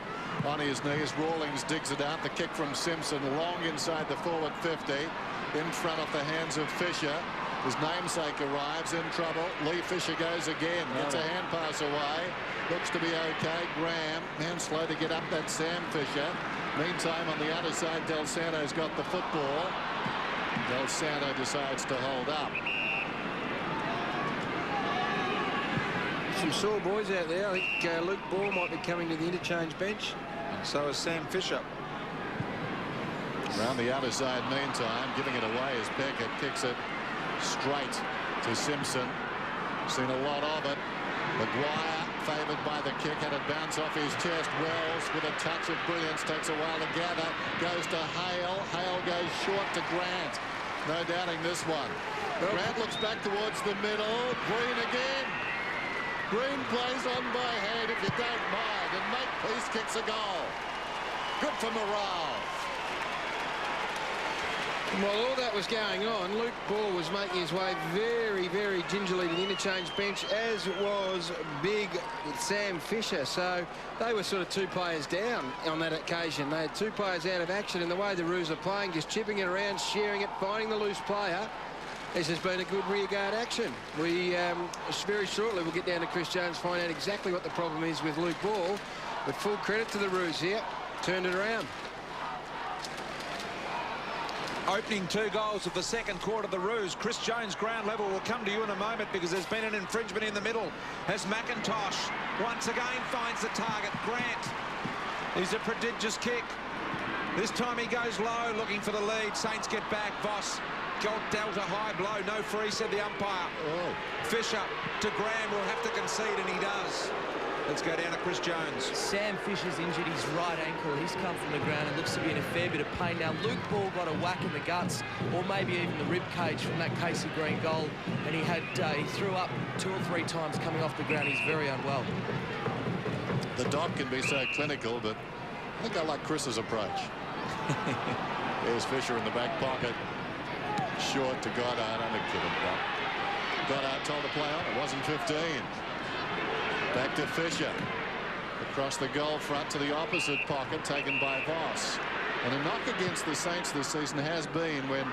On his knees, Rawlings digs it out. The kick from Simpson long inside the forward 50. In front of the hands of Fisher. His namesake arrives in trouble. Lee Fisher goes again. Gets a hand pass away. Looks to be okay. Graham, man slow to get up. That's Sam Fisher. Meantime, on the other side, Del Santo's got the football. Del Santo decides to hold up. Some sore boys out there. I think Luke Ball might be coming to the interchange bench. And so is Sam Fisher. Around the other side, meantime, giving it away as Beckett kicks it straight to Simpson. Seen a lot of it. Maguire, favoured by the kick, had it bounce off his chest. Wells, with a touch of brilliance, takes a while to gather. Goes to Hale. Hale goes short to Grant. No doubting this one. Grant looks back towards the middle. Green again. Green plays on by hand, if you don't mind, and Makepeace kicks a goal. Good for morale. While all that was going on, Luke Ball was making his way very, very gingerly to the interchange bench, as was big Sam Fisher. So they were sort of 2 players down on that occasion. They had 2 players out of action, and the way the Roos are playing, just chipping it around, sharing it, finding the loose player. This has been a good rearguard action. We very shortly we'll get down to Chris Jones, find out exactly what the problem is with Luke Ball. But full credit to the Roos here. Turned it around. Opening 2 goals of the second quarter, the Roos. Chris Jones, ground level, will come to you in a moment because there's been an infringement in the middle as McIntosh once again finds the target. Grant. He's a prodigious kick. This time he goes low, looking for the lead. Saints get back. Voss dealt a high blow. No free, said the umpire. Fisher to Graham, will have to concede, and he does. Let's go down to Chris Jones. Sam Fisher's injured his right ankle. He's come from the ground and looks to be in a fair bit of pain. Now, Luke Ball got a whack in the guts, or maybe even the rib cage from that Casey Green goal, and he threw up 2 or 3 times coming off the ground. He's very unwell. The doc can be so clinical, but I think I like Chris's approach. There's Fisher in the back pocket. Short to Goddard. I'm a kidding, Doc. Goddard told to play on. It wasn't 15. Back to Fisher. Across the goal front to the opposite pocket, taken by Voss. And a knock against the Saints this season has been when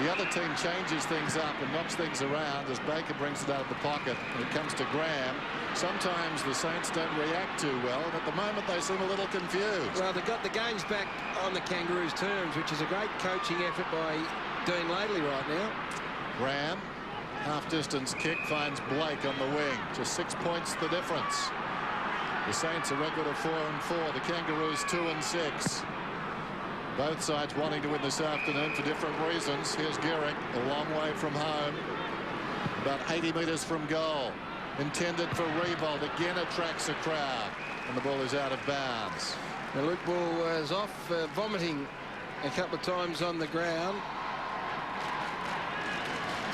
the other team changes things up and knocks things around as Baker brings it out of the pocket and it comes to Graham. Sometimes the Saints don't react too well, and at the moment they seem a little confused. Well, they've got the games back on the Kangaroos' terms, which is a great coaching effort by Dean Laidley right now. Graham, half-distance kick, finds Blake on the wing. Just 6 points the difference. The Saints a record of 4-4. The Kangaroos 2-6. Both sides wanting to win this afternoon for different reasons. Here's Gehrig, a long way from home. About 80 metres from goal. Intended for Riebold. Again attracts a crowd. And the ball is out of bounds. Now Luke Ball was off vomiting a couple of times on the ground.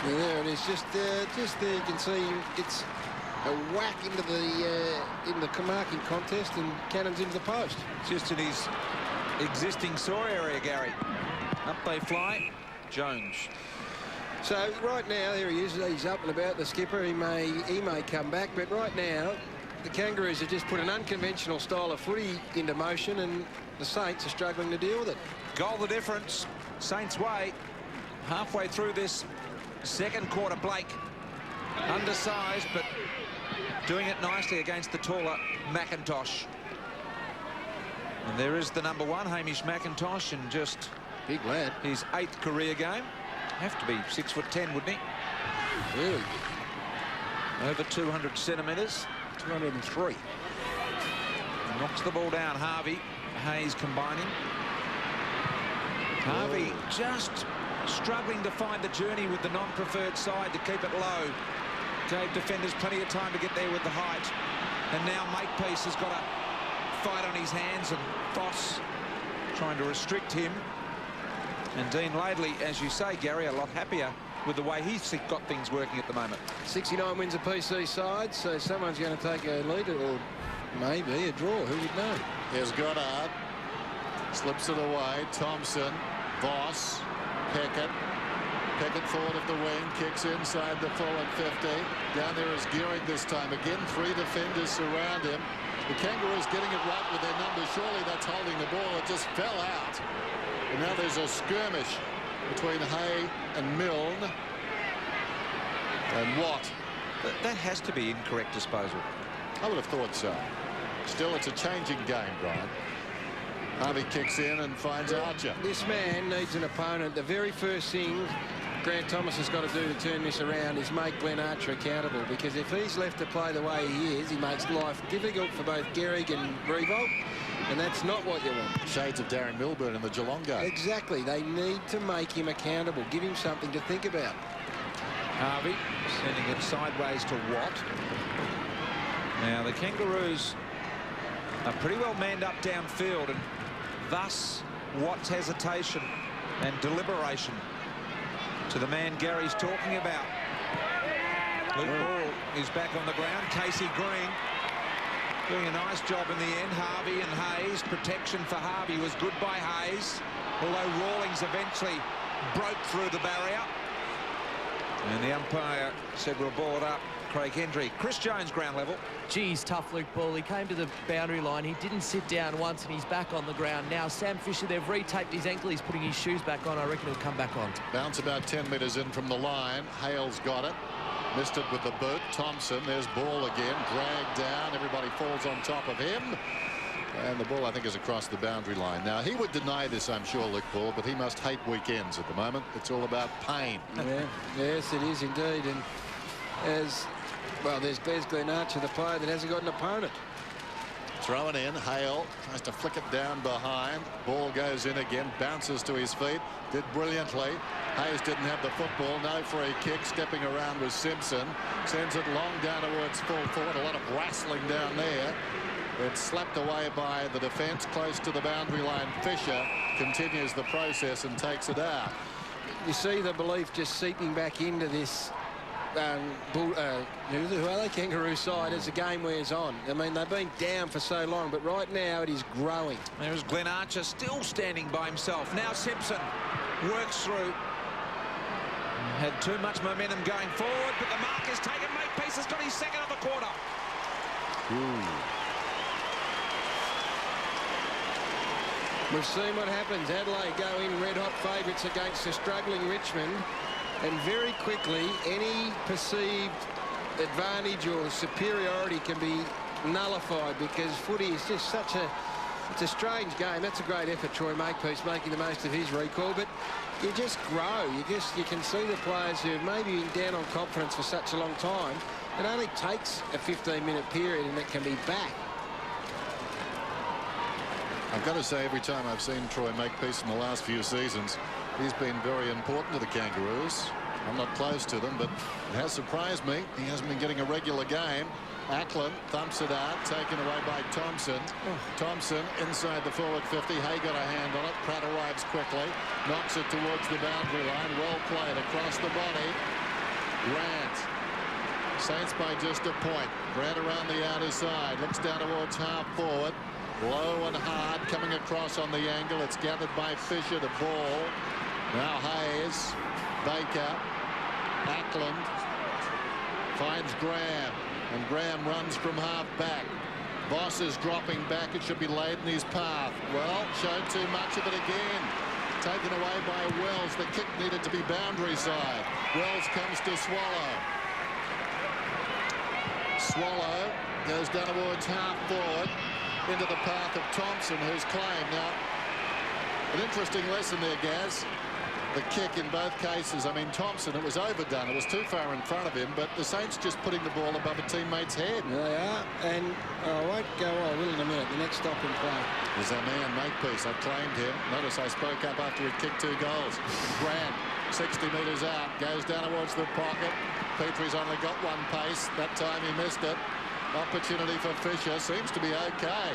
And there it is, just there you can see it's a whack into the marking contest and cannons into the post. Just in his existing sore area, Gary. Up they fly. Jones. So right now, there he is. He's up and about, the skipper. He may come back, but right now the Kangaroos have just put an unconventional style of footy into motion, and the Saints are struggling to deal with it. Goal the difference. Saints way. Halfway through this second quarter, Blake undersized, but doing it nicely against the taller McIntosh. And there is the number 1, Hamish McIntosh, in just big lad. His 8th career game. Have to be 6'10", wouldn't he? Really? Over 200 centimetres. 203. Knocks the ball down. Harvey. Hayes combining. Harvey just struggling to find the journey with the non-preferred side to keep it low. Gave defenders plenty of time to get there with the height. And now Makepeace has got a fight on his hands, and Voss trying to restrict him. And Dean Laidley, as you say, Gary, a lot happier with the way he's got things working at the moment. 69 wins a PC side, so someone's going to take a lead, or maybe a draw. Who would know? Here's Goddard. Slips it away. Thompson. Voss. Peckett. Pickett forward of the wing, kicks inside the forward 50. Down there is Gearing this time. Again, 3 defenders surround him. The Kangaroos getting it right with their numbers. Surely that's holding the ball. It just fell out. And now there's a skirmish between Hay and Milne. And Watt. That has to be incorrect disposal. I would have thought so. Still, it's a changing game, Brian. Harvey kicks in and finds Archer. This man needs an opponent. The very first thing Grant Thomas has got to do to turn this around is make Glenn Archer accountable, because if he's left to play the way he is, he makes life difficult for both Gehrig and Revolt, and that's not what you want. Shades of Darren Milburn in the Geelong game. Exactly. They need to make him accountable, give him something to think about. Harvey sending it sideways to Watt. Now the Kangaroos are pretty well manned up downfield, and thus Watt's hesitation and deliberation to the man Gary's talking about. Luke Ball is back on the ground. Casey Green doing a nice job in the end. Harvey and Hayes. Protection for Harvey was good by Hayes, although Rawlings eventually broke through the barrier. And the umpire said we'll ball it up. Craig Hendry. Chris Jones ground level. Geez, tough Luke Ball. He came to the boundary line. He didn't sit down once, and he's back on the ground now. Sam Fisher, they've retaped his ankle. He's putting his shoes back on. I reckon he'll come back on. Bounce about 10 metres in from the line. Hale's got it. Missed it with the boot. Thompson, there's Ball again. Dragged down. Everybody falls on top of him. And the ball, I think, is across the boundary line. Now, he would deny this, I'm sure, Luke Ball, but he must hate weekends at the moment. It's all about pain. Yeah, yes, it is indeed. And as well, there's Glenn Archer, the player that hasn't got an opponent. Thrown in. Hale tries to flick it down behind. Ball goes in again. Bounces to his feet. Did brilliantly. Hayes didn't have the football. No free kick. Stepping around was Simpson. Sends it long down towards full forward. A lot of wrestling down there. It's slapped away by the defence close to the boundary line. Fisher continues the process and takes it out. You see the belief just seeping back into this who are they, Kangaroo side, as the game wears on. I mean, they've been down for so long, but right now it is growing. There's Glenn Archer still standing by himself. Now Simpson works through. Had too much momentum going forward, but the mark is taken. Makepeace has got his second of the quarter. We've seen what happens. Adelaide go in red-hot favourites against a struggling Richmond, and very quickly any perceived advantage or superiority can be nullified, because footy is just such a... It's a strange game. That's a great effort, Troy Makepeace, making the most of his recall, but you just grow. You can see the players who have maybe been down on confidence for such a long time. It only takes a 15-minute period and it can be back. I've got to say, every time I've seen Troy Makepeace in the last few seasons, he's been very important to the Kangaroos. I'm not close to them, but it has surprised me. He hasn't been getting a regular game. Ackland thumps it out, taken away by Thompson. Thompson inside the forward 50. Hay got a hand on it. Pratt arrives quickly, knocks it towards the boundary line. Well played across the body. Grant. Saints by just a point. Grant around the outer side. Looks down towards half forward. Low and hard, coming across on the angle. It's gathered by Fisher to Ball. Now Hayes, Baker, Ackland finds Graham, and Graham runs from half back. Voss is dropping back. It should be laid in his path. Well, showed too much of it again. Taken away by Wells. The kick needed to be boundary side. Wells comes to Swallow. Swallow goes down towards half forward, into the path of Thompson, who's claimed. Now, an interesting lesson there, Gaz. The kick in both cases. I mean, Thompson, it was overdone. It was too far in front of him, but the Saints just putting the ball above a teammate's head. They are, and I won't go, I will in a minute. The next stop in play. There's our man, Makepeace. I claimed him. Notice I spoke up after he'd kicked 2 goals. Grant, 60 metres out, goes down towards the pocket. Petrie's only got one pace. That time he missed it. Opportunity for Fisher. Seems to be okay.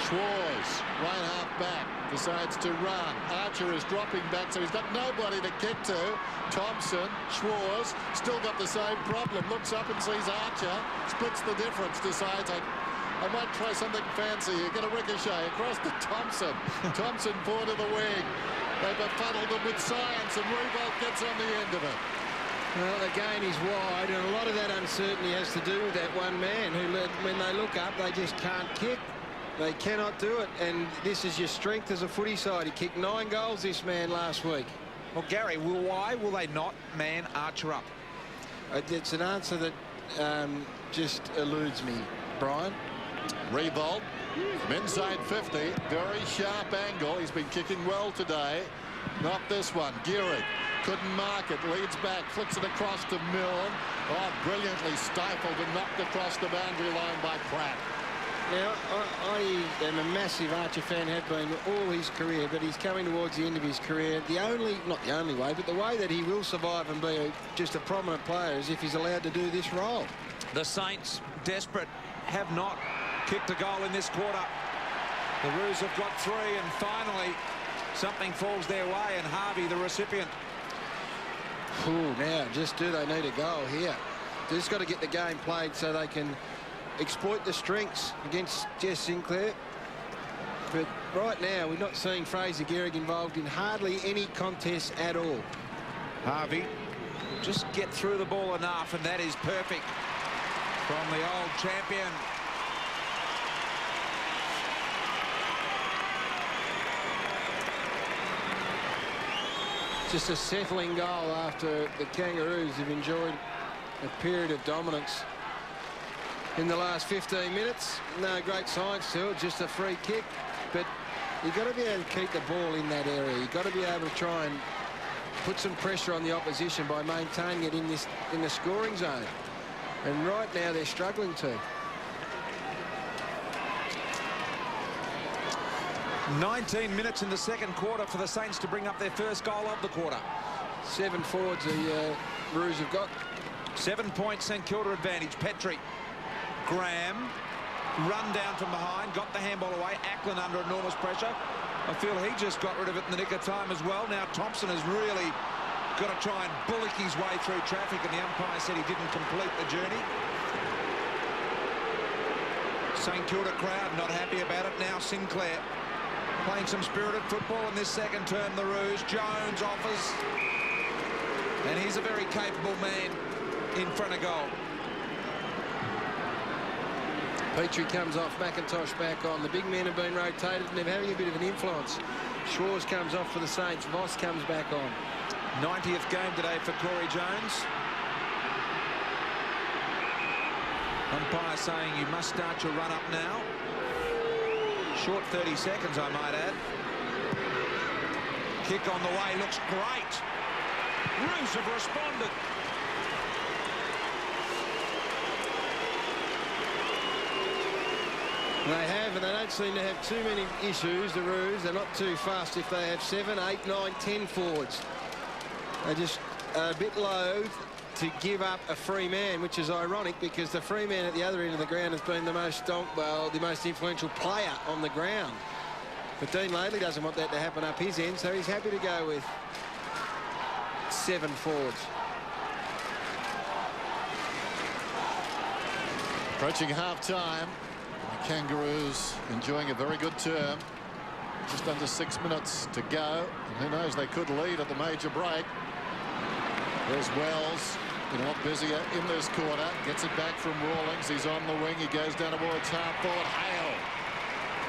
Schwarz, right half back, decides to run. Archer is dropping back, so he's got nobody to kick to. Thompson, Schwarz, still got the same problem. Looks up and sees Archer, splits the difference, decides I might try something fancy here. Get a ricochet across to Thompson. Thompson forward to the wing. They befuddled them with science, and Revolt gets on the end of it. Well, again, he's wide, and a lot of that uncertainty has to do with that one man who, when they look up, they just can't kick. They cannot do it, and this is your strength as a footy side. He kicked 9 goals, this man, last week. Well, Gary, why will they not man Archer up? It's an answer that just eludes me, Brian. Revolt from inside 50, very sharp angle. He's been kicking well today. Not this one. Gearig couldn't mark it, leads back, flicks it across to Milne. Oh, brilliantly stifled and knocked across the boundary line by Pratt. Now, I am a massive Archer fan, have been all his career, but he's coming towards the end of his career. Not the only way, but the way that he will survive and be just a prominent player is if he's allowed to do this role. The Saints, desperate, have not kicked a goal in this quarter. The Roos have got 3, and finally something falls their way, and Harvey, the recipient. Ooh, now, just do they need a goal here? They just got to get the game played so they can exploit the strengths against Jess Sinclair. But right now, we're not seeing Fraser Gehrig involved in hardly any contests at all. Harvey just get through the ball enough, and that is perfect from the old champion. Just a settling goal after the Kangaroos have enjoyed a period of dominance in the last 15 minutes. No great science to it, just a free kick. But you've got to be able to keep the ball in that area. You've got to be able to try and put some pressure on the opposition by maintaining it in the scoring zone. And right now they're struggling to. 19 minutes in the second quarter for the Saints to bring up their first goal of the quarter. 7 forwards the Roos have got. 7 points St Kilda advantage. Petrie, Graham, run down from behind, got the handball away. Ackland under enormous pressure. I feel he just got rid of it in the nick of time as well. Now Thompson has really got to try and bullock his way through traffic, and the umpire said he didn't complete the journey. St Kilda crowd not happy about it. Now Sinclair playing some spirited football in this second term. The Roos. Jones offers, and he's a very capable man in front of goal. Petrie comes off, McIntosh back on. The big men have been rotated and they're having a bit of an influence. Schwarz comes off for the Saints. Voss comes back on. 90th game today for Corey Jones. Umpire saying you must start your run up now. Short 30 seconds, I might add. Kick on the way, looks great. Roos have responded. They have, and they don't seem to have too many issues, the Roos. They're not too fast if they have 7, 8, 9, 10 forwards. They're just a bit loath to give up a free man, which is ironic because the free man at the other end of the ground has been the most influential player on the ground. But Dean Laidley doesn't want that to happen up his end, so he's happy to go with 7 forwards. Approaching half-time. The Kangaroos enjoying a very good term. Just under 6 minutes to go. And who knows, they could lead at the major break. There's Wells, a lot busier in this quarter. Gets it back from Rawlings. He's on the wing. He goes down towards half-forward. Hale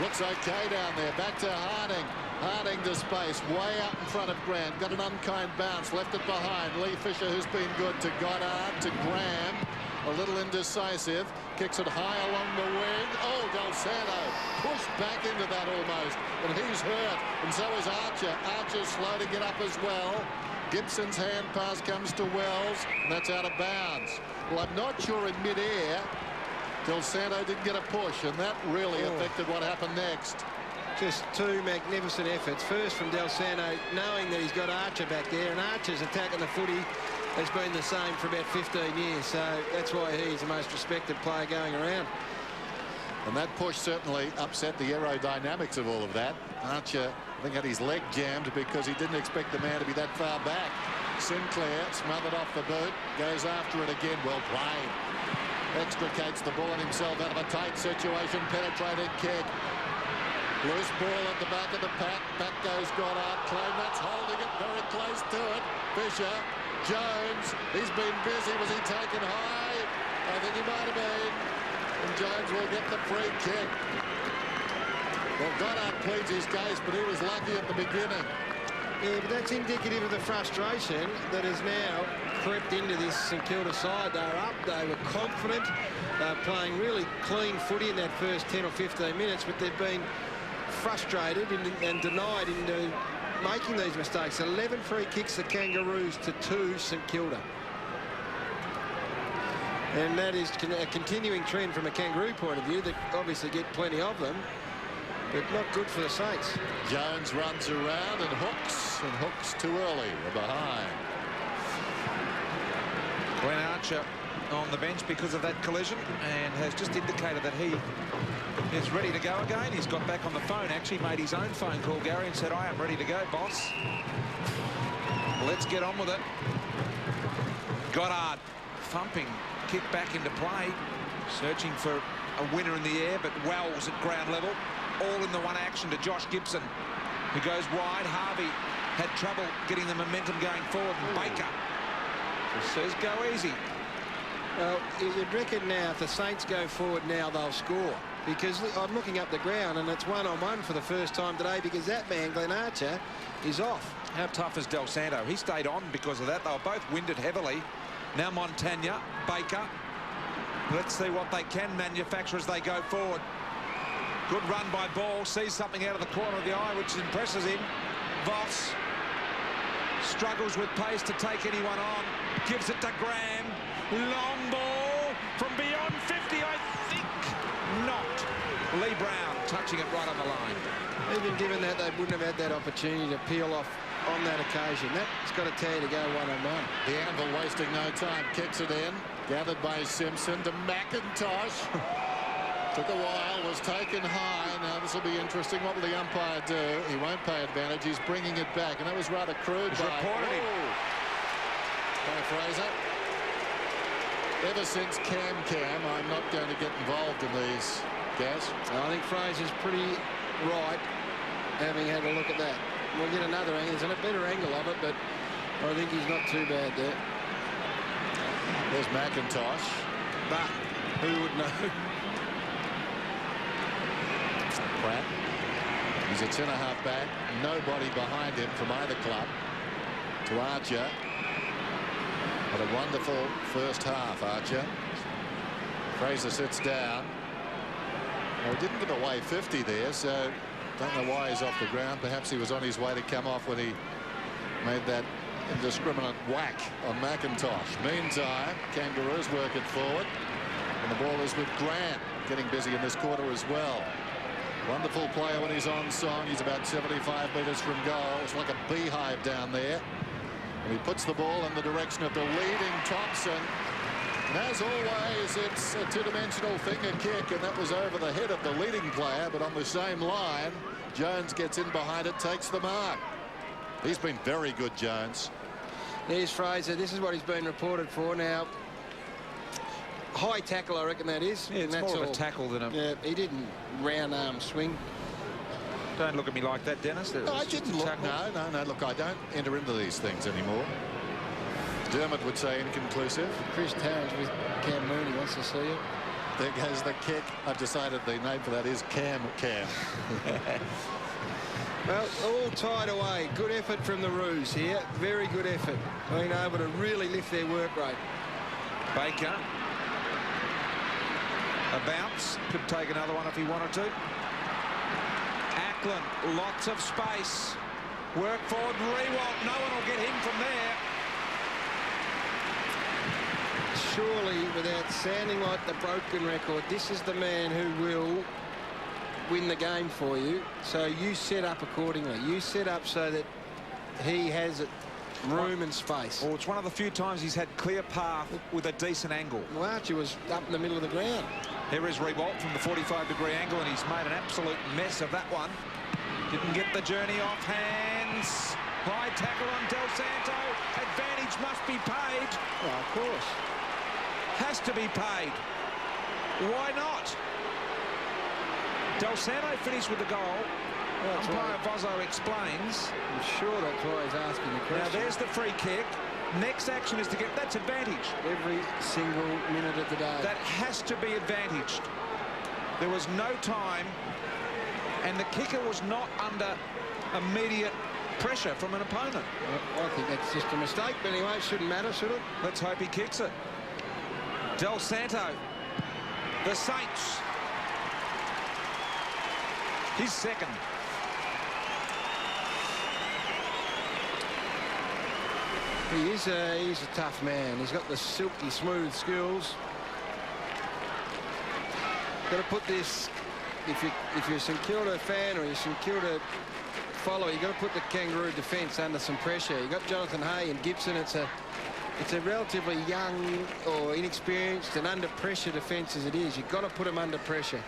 looks okay down there. Back to Harding. Harding to space. Way out in front of Grant. Got an unkind bounce. Left it behind. Lee Fisher, who's been good, to Goddard, to Graham. A little indecisive. Kicks it high along the wing. Oh, Del Santo pushed back into that almost. And he's hurt. And so is Archer. Archer's slow to get up as well. Gibson's hand pass comes to Wells. And that's out of bounds. Well, I'm not sure in mid-air Del Santo didn't get a push. And that really affected what happened next. Just 2 magnificent efforts. First from Del Santo, knowing that he's got Archer back there. And Archer's attacking the footy has been the same for about 15 years, so that's why he's the most respected player going around. And that push certainly upset the aerodynamics of all of that. Archer, I think, had his leg jammed because he didn't expect the man to be that far back. Sinclair smothered off the boot, goes after it again. Well played. Extricates the ball himself out of a tight situation. Penetrated kick. Loose ball at the back of the pack. Back goes Goddard. Klein, that's holding it very close to it. Fisher. Jones. He's been busy. Was he taken high? I think he might have been. And Jones will get the free kick. Well, Goddard pleads his case, but he was lucky at the beginning. Yeah, but that's indicative of the frustration that has now crept into this St Kilda side. They're up, they were confident, they're playing really clean footy in that first 10 or 15 minutes, but they've been frustrated and denied into making these mistakes. 11 free kicks, the Kangaroos, to 2 St Kilda. And that is a continuing trend from a Kangaroo point of view. They obviously get plenty of them, but not good for the Saints. Jones runs around and hooks too early. We're behind. Glenn Archer on the bench because of that collision and has just indicated that he is ready to go again. He's got back on the phone, actually made his own phone call, Gary, and said, I am ready to go, boss. Let's get on with it. Goddard thumping, kick back into play, searching for a winner in the air, but Wells at ground level. All in the one action to Josh Gibson, who goes wide. Harvey had trouble getting the momentum going forward. And Baker says go easy. Well, you'd reckon now if the Saints go forward now they'll score, because I'm looking up the ground and it's one-on-one for the first time today because that man, Glenn Archer, is off. How tough is Del Santo? He stayed on because of that. They were both winded heavily. Now Montagna, Baker. Let's see what they can manufacture as they go forward. Good run by Ball, sees something out of the corner of the eye which impresses him. Voss struggles with pace to take anyone on, gives it to Graham. Long ball from beyond 50, I think not. Lee Brown touching it right on the line. Even given that, they wouldn't have had that opportunity to peel off on that occasion. That's got to tell you to go one-on-one. The Anvil wasting no time, kicks it in, gathered by Simpson to McIntosh. Took a while, was taken high. Now this will be interesting. What will the umpire do? He won't pay advantage. He's bringing it back, and that was rather crude. Reported him. By Fraser. Ever since Cam, I'm not going to get involved in these, Gaz. I think Fraser's pretty right, having had a look at that. We'll get another angle. There's a better angle of it, but I think he's not too bad there. There's McIntosh. But who would know? Pratt. He's a centre-half back. Nobody behind him from either club. To Archer. What a wonderful first half, Archer. Fraser sits down. Well, he didn't give away 50 there, so don't know why he's off the ground. Perhaps he was on his way to come off when he made that indiscriminate whack on McIntosh. Meantime, Kangaroos work it forward. And the ball is with Grant, getting busy in this quarter as well. Wonderful player when he's on song. He's about 75 metres from goal. It's like a beehive down there. And he puts the ball in the direction of the leading Thompson. And as always, it's a two-dimensional finger kick, and that was over the head of the leading player, but on the same line, Jones gets in behind it, takes the mark. He's been very good, Jones. Here's Fraser. This is what he's been reported for now. High tackle, I reckon that is. Yeah, it's more of a tackle than a... Yeah, he didn't round arm swing. Don't look at me like that, Dennis. No, I didn't look. No. Look, I don't enter into these things anymore. Dermot would say inconclusive. Chris Tarrant with Cam Mooney wants to see it. There goes the kick. I've decided the name for that is Cam. Well, all tied away. Good effort from the Roos here. Very good effort. Being able to really lift their work rate. Baker. A bounce. Could take another one if he wanted to. Ackland, lots of space. Work forward, Rewalt. No one will get him from there. Surely, without sounding like the broken record, this is the man who will win the game for you. So you set up accordingly. You set up so that he has room and space. Well, it's one of the few times he's had clear path with a decent angle. Well, Archer was up in the middle of the ground. Here is Rewalt from the 45-degree angle, and he's made an absolute mess of that one. Didn't get the journey off hands. High tackle on Del Santo. Advantage must be paid. Well, of course. Has to be paid. Why not? Del Santo finished with the goal. Well, Umpire Vozzo explains. I'm sure that's why he's asking the question. Now there's the free kick. Next action is to get... That's advantage. Every single minute of the day. That has to be advantaged. There was no time, and the kicker was not under immediate pressure from an opponent. Well, I think that's just a mistake, but anyway, it shouldn't matter, should it? Let's hope he kicks it. Del Santo, the Saints. His second. He's a tough man. He's got the silky smooth skills. Got to put this, if you're a St Kilda fan or you're a St Kilda follower, you've got to put the Kangaroo defence under some pressure. You've got Jonathan Hay and Gibson. It's a relatively young or inexperienced and under pressure defence as it is. You've got to put them under pressure.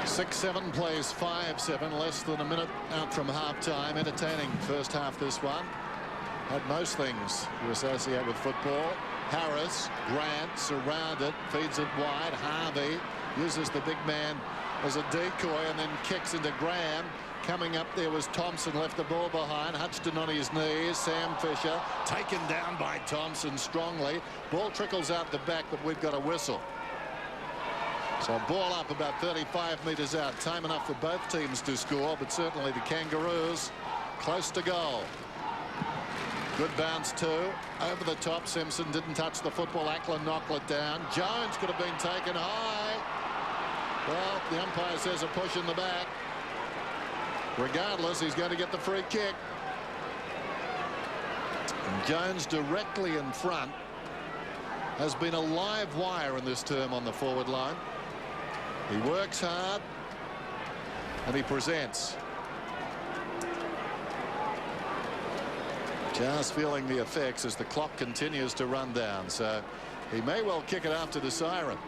Six-7 plays 5-7, less than a minute out from half-time. Entertaining first half, this one. Had most things you associate with football. Harris, Grant, surrounded, feeds it wide. Harvey uses the big man as a decoy and then kicks into Graham. Coming up there was Thompson, left the ball behind. Hutchton on his knees. Sam Fisher taken down by Thompson strongly. Ball trickles out the back, but we've got a whistle. So ball up about 35 metres out. Time enough for both teams to score, but certainly the Kangaroos close to goal. Good bounce too. Over the top. Simpson didn't touch the football. Ackland knocked it down. Jones could have been taken high. Well, the umpire says a push in the back. Regardless, he's going to get the free kick. And Jones directly in front has been a live wire in this term on the forward line. He works hard and he presents. Just feeling the effects as the clock continues to run down, so he may well kick it after the siren.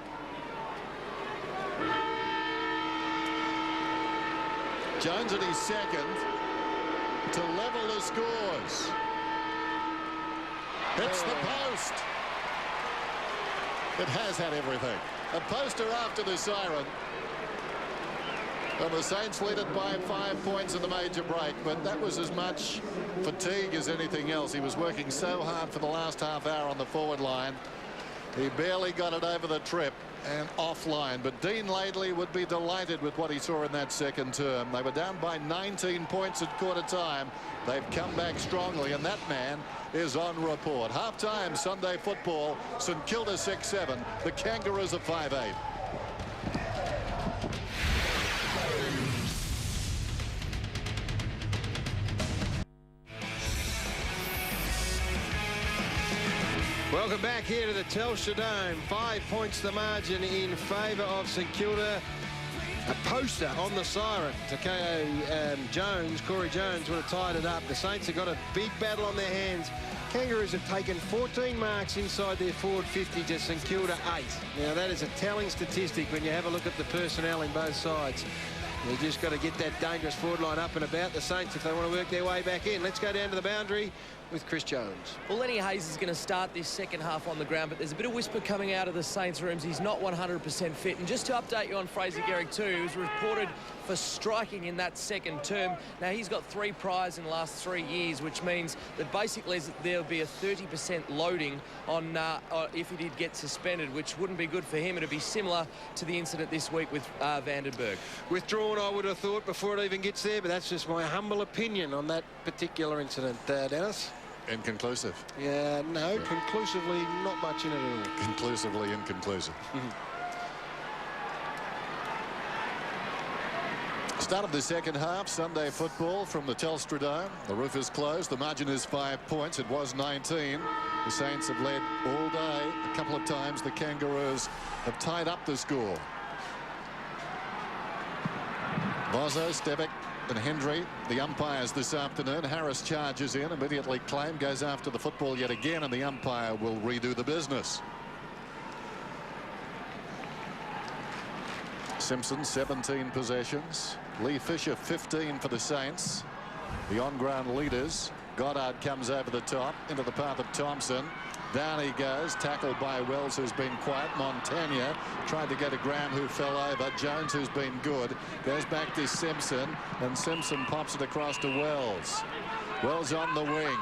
Jones at his second to level the scores. Hits the post. It has had everything. A poster after the siren. Well, the Saints lead it by 5 points in the major break, but that was as much fatigue as anything else. He was working so hard for the last half hour on the forward line. He barely got it over the trip and offline, but Dean Laidley would be delighted with what he saw in that second term. They were down by 19 points at quarter time. They've come back strongly, and that man is on report. Half-time Sunday football, St Kilda 6-7, the Kangaroos are 5-8. Welcome back here to the Telstra Dome. 5 points the margin in favour of St Kilda. A poster on the siren to KO Jones. Corey Jones would have tied it up. The Saints have got a big battle on their hands. Kangaroos have taken 14 marks inside their forward 50 to St Kilda 8. Now that is a telling statistic when you have a look at the personnel in both sides. They've just got to get that dangerous forward line up and about the Saints if they want to work their way back in. Let's go down to the boundary with Chris Jones. Well, Lenny Hayes is going to start this second half on the ground, but there's a bit of whisper coming out of the Saints rooms. He's not 100% fit. And just to update you on Fraser Gehrig too, he was reported for striking in that second term. Now, he's got 3 priors in the last 3 years, which means that basically there'll be a 30% loading on if he did get suspended, which wouldn't be good for him. It'd be similar to the incident this week with Vandenberg. Withdrawn, I would have thought, before it even gets there, but that's just my humble opinion on that particular incident, Dennis. Inconclusive. Yeah, no, conclusively not much in it at all. Conclusively inconclusive. Start of the second half, Sunday football from the Telstra Dome. The roof is closed. The margin is 5 points. It was 19. The Saints have led all day. A couple of times the Kangaroos have tied up the score. Vozzo, Stevic and Hendry, the umpires this afternoon. Harris charges in, immediately claimed, goes after the football yet again, and the umpire will redo the business. Simpson, 17 possessions. Lee Fisher, 15 for the Saints. The on-ground leaders Goddard comes over the top into the path of Thompson. Down he goes, tackled by Wells, who's been quiet. Montagna tried to get to Graham, who fell over. Jones, who's been good, goes back to Simpson, and Simpson pops it across to Wells. Wells on the wing.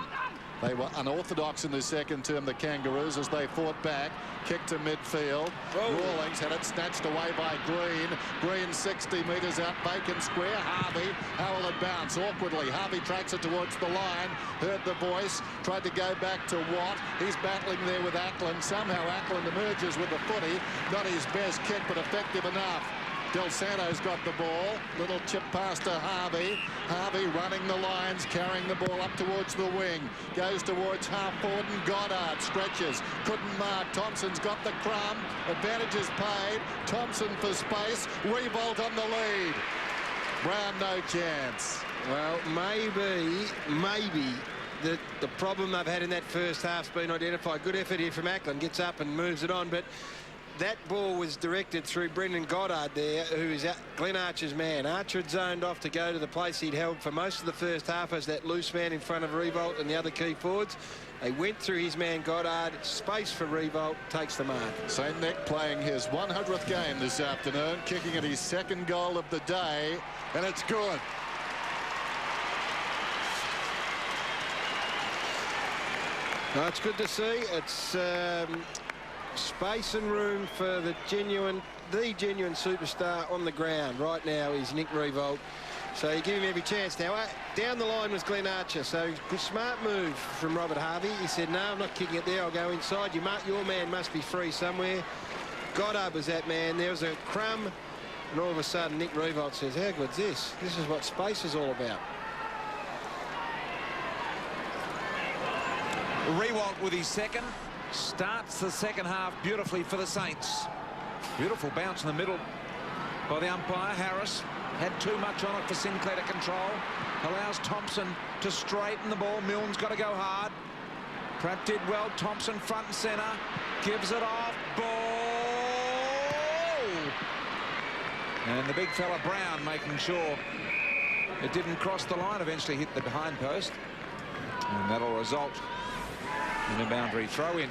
They were unorthodox in the second term, the Kangaroos, as they fought back. Kick to midfield. Rawlings had it snatched away by Green. Green 60 metres out, Bacon square. Harvey, how will it bounce? Awkwardly, Harvey tracks it towards the line. Heard the voice, tried to go back to Watt. He's battling there with Ackland. Somehow Ackland emerges with the footy. Not his best kick, but effective enough. Del Santo's got the ball. Little chip pass to Harvey. Harvey running the lines, carrying the ball up towards the wing. Goes towards half forward, and Goddard stretches. Couldn't mark. Thompson's got the crumb. Advantage is paid. Thompson for space. Revolt on the lead. Brown no chance. Well, maybe the problem they've had in that first half's been identified. Good effort here from Ackland. Gets up and moves it on, but that ball was directed through Brendan Goddard there, who is Glenn Archer's man. Archer had zoned off to go to the place he'd held for most of the first half as that loose man in front of Revolt and the other key forwards. They went through his man Goddard. Space for Revolt, takes the mark. St. Nick playing his 100th game this afternoon, kicking at his second goal of the day, and it's good. No, it's good to see. It's space and room for the genuine superstar on the ground right now is Nick Revolt. So you give him every chance. Now, down the line was Glenn Archer. So smart move from Robert Harvey. He said, no, I'm not kicking it there. I'll go inside. Your man must be free somewhere. Goddard was that man. There was a crumb. And all of a sudden, Nick Revolt says, how good's this? This is what space is all about. Revolt with his second. Starts the second half beautifully for the Saints. Beautiful bounce in the middle by the umpire. Harris had too much on it for Sinclair to control. Allows Thompson to straighten the ball. Milne's got to go hard. Pratt did well. Thompson front and centre. Gives it off. Ball! And the big fella Brown making sure it didn't cross the line. Eventually hit the behind post. And that'll result in a boundary throw-in.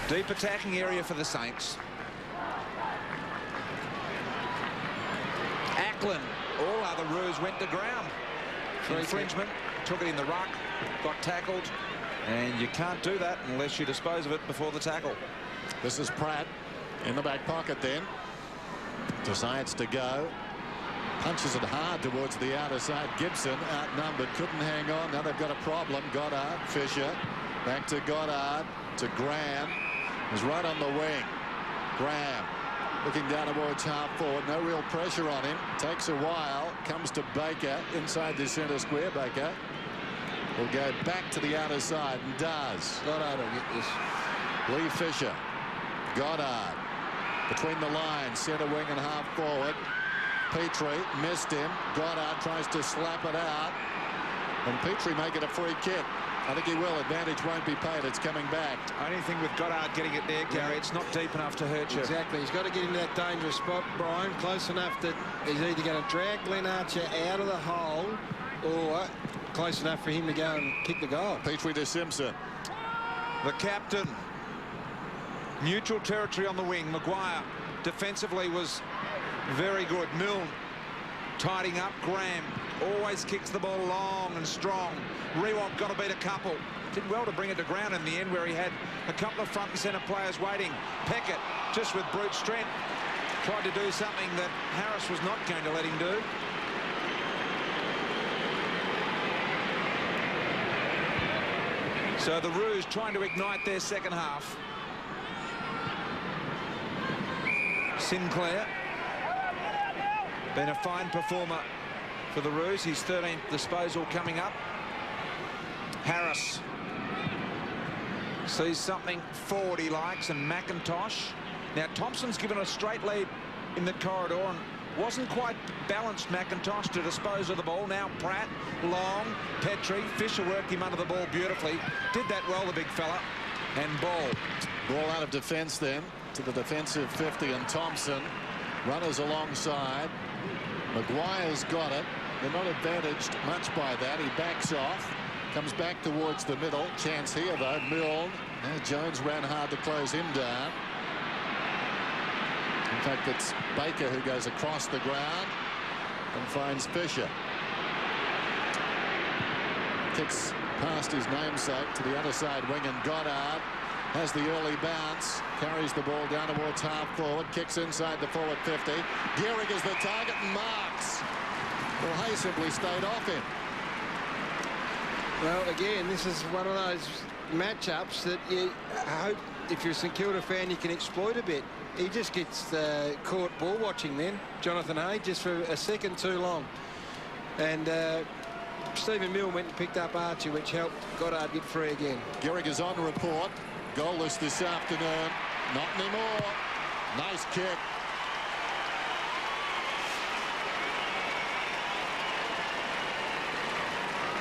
Deep attacking area for the Saints. Ackland, all other roos went to ground. Infringement, took it in the ruck, got tackled, and you can't do that unless you dispose of it before the tackle. This is Pratt in the back pocket then. Decides to go. Punches it hard towards the outer side. Gibson outnumbered, couldn't hang on. Now they've got a problem. Goddard, Fisher, back to Goddard, to Graham. He's right on the wing. Graham looking down towards half forward. No real pressure on him. Takes a while. Comes to Baker inside the centre square. Baker will go back to the outer side and does. Goddard will get this. Lee Fisher. Goddard between the lines, centre wing and half forward. Petrie missed him. Goddard tries to slap it out, and Petrie may get a free kick. I think he will. Advantage won't be paid. It's coming back. Only thing with Goddard getting it there, Gary, it's not deep enough to hurt you. Exactly. He's got to get into that dangerous spot, Brian, close enough that he's either going to drag Glenn Archer out of the hole or close enough for him to go and kick the goal. Petrie to Simpson. The captain. Neutral territory on the wing. Maguire defensively was very good. Milne tidying up. Graham always kicks the ball long and strong. Rewalt got to beat a couple. Did well to bring it to ground in the end, where he had a couple of front and centre players waiting. Peckett, just with brute strength, tried to do something that Harris was not going to let him do. So the Roos trying to ignite their second half. Sinclair been a fine performer for the Roos. His 13th disposal coming up. Harris sees something forward he likes, and McIntosh. Now Thompson's given a straight lead in the corridor and wasn't quite balanced, McIntosh, to dispose of the ball. Now Pratt, Long, Petrie, Fisher worked him under the ball beautifully. Did that well, the big fella. And ball. Ball out of defence then to the defensive 50, and Thompson. Runners alongside. Maguire's got it. they're not advantaged much by that. He backs off, comes back towards the middle. Chance here though. Milne. Now Jones ran hard to close him down. In fact, it's Baker who goes across the ground and finds Fisher. Kicks past his namesake to the other side wing, and Goddard has the early bounce, carries the ball down towards half forward, kicks inside the forward 50. Gehrig is the target and marks. Well, Hay simply stayed off him. Well, again, this is one of those matchups that you hope, if you're a St Kilda fan, you can exploit a bit. He just gets caught ball watching then, Jonathan Hay, just for a second too long. And Stephen Milne went and picked up Archie, which helped Goddard get free again. Gehrig is on report. Goalless this afternoon. Not anymore. Nice kick.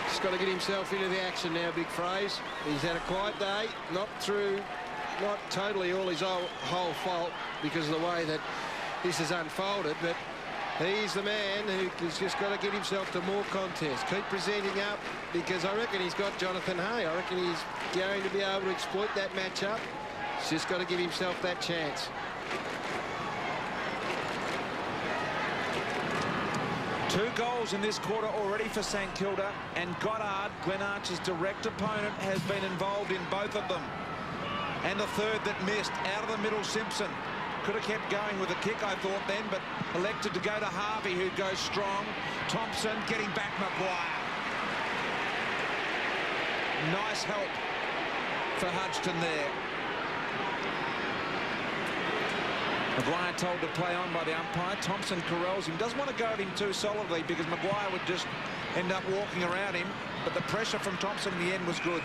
He's got to get himself into the action now, Big Fraze. He's had a quiet day, not totally all his whole fault because of the way that this has unfolded, but he's the man who's just got to get himself to more contests. Keep presenting up, because I reckon he's got Jonathan Hay. I reckon he's going to be able to exploit that matchup. He's just got to give himself that chance. Two goals in this quarter already for St Kilda, and Goddard, Glenn Archer's direct opponent, has been involved in both of them. And the third that missed, out of the middle, Simpson. Could have kept going with a kick, I thought then, but elected to go to Harvey, who goes strong. Thompson getting back Maguire. Nice help for Hodgson there. Maguire told to play on by the umpire. Thompson corrals him. Doesn't want to go at him too solidly because Maguire would just end up walking around him. But the pressure from Thompson in the end was good.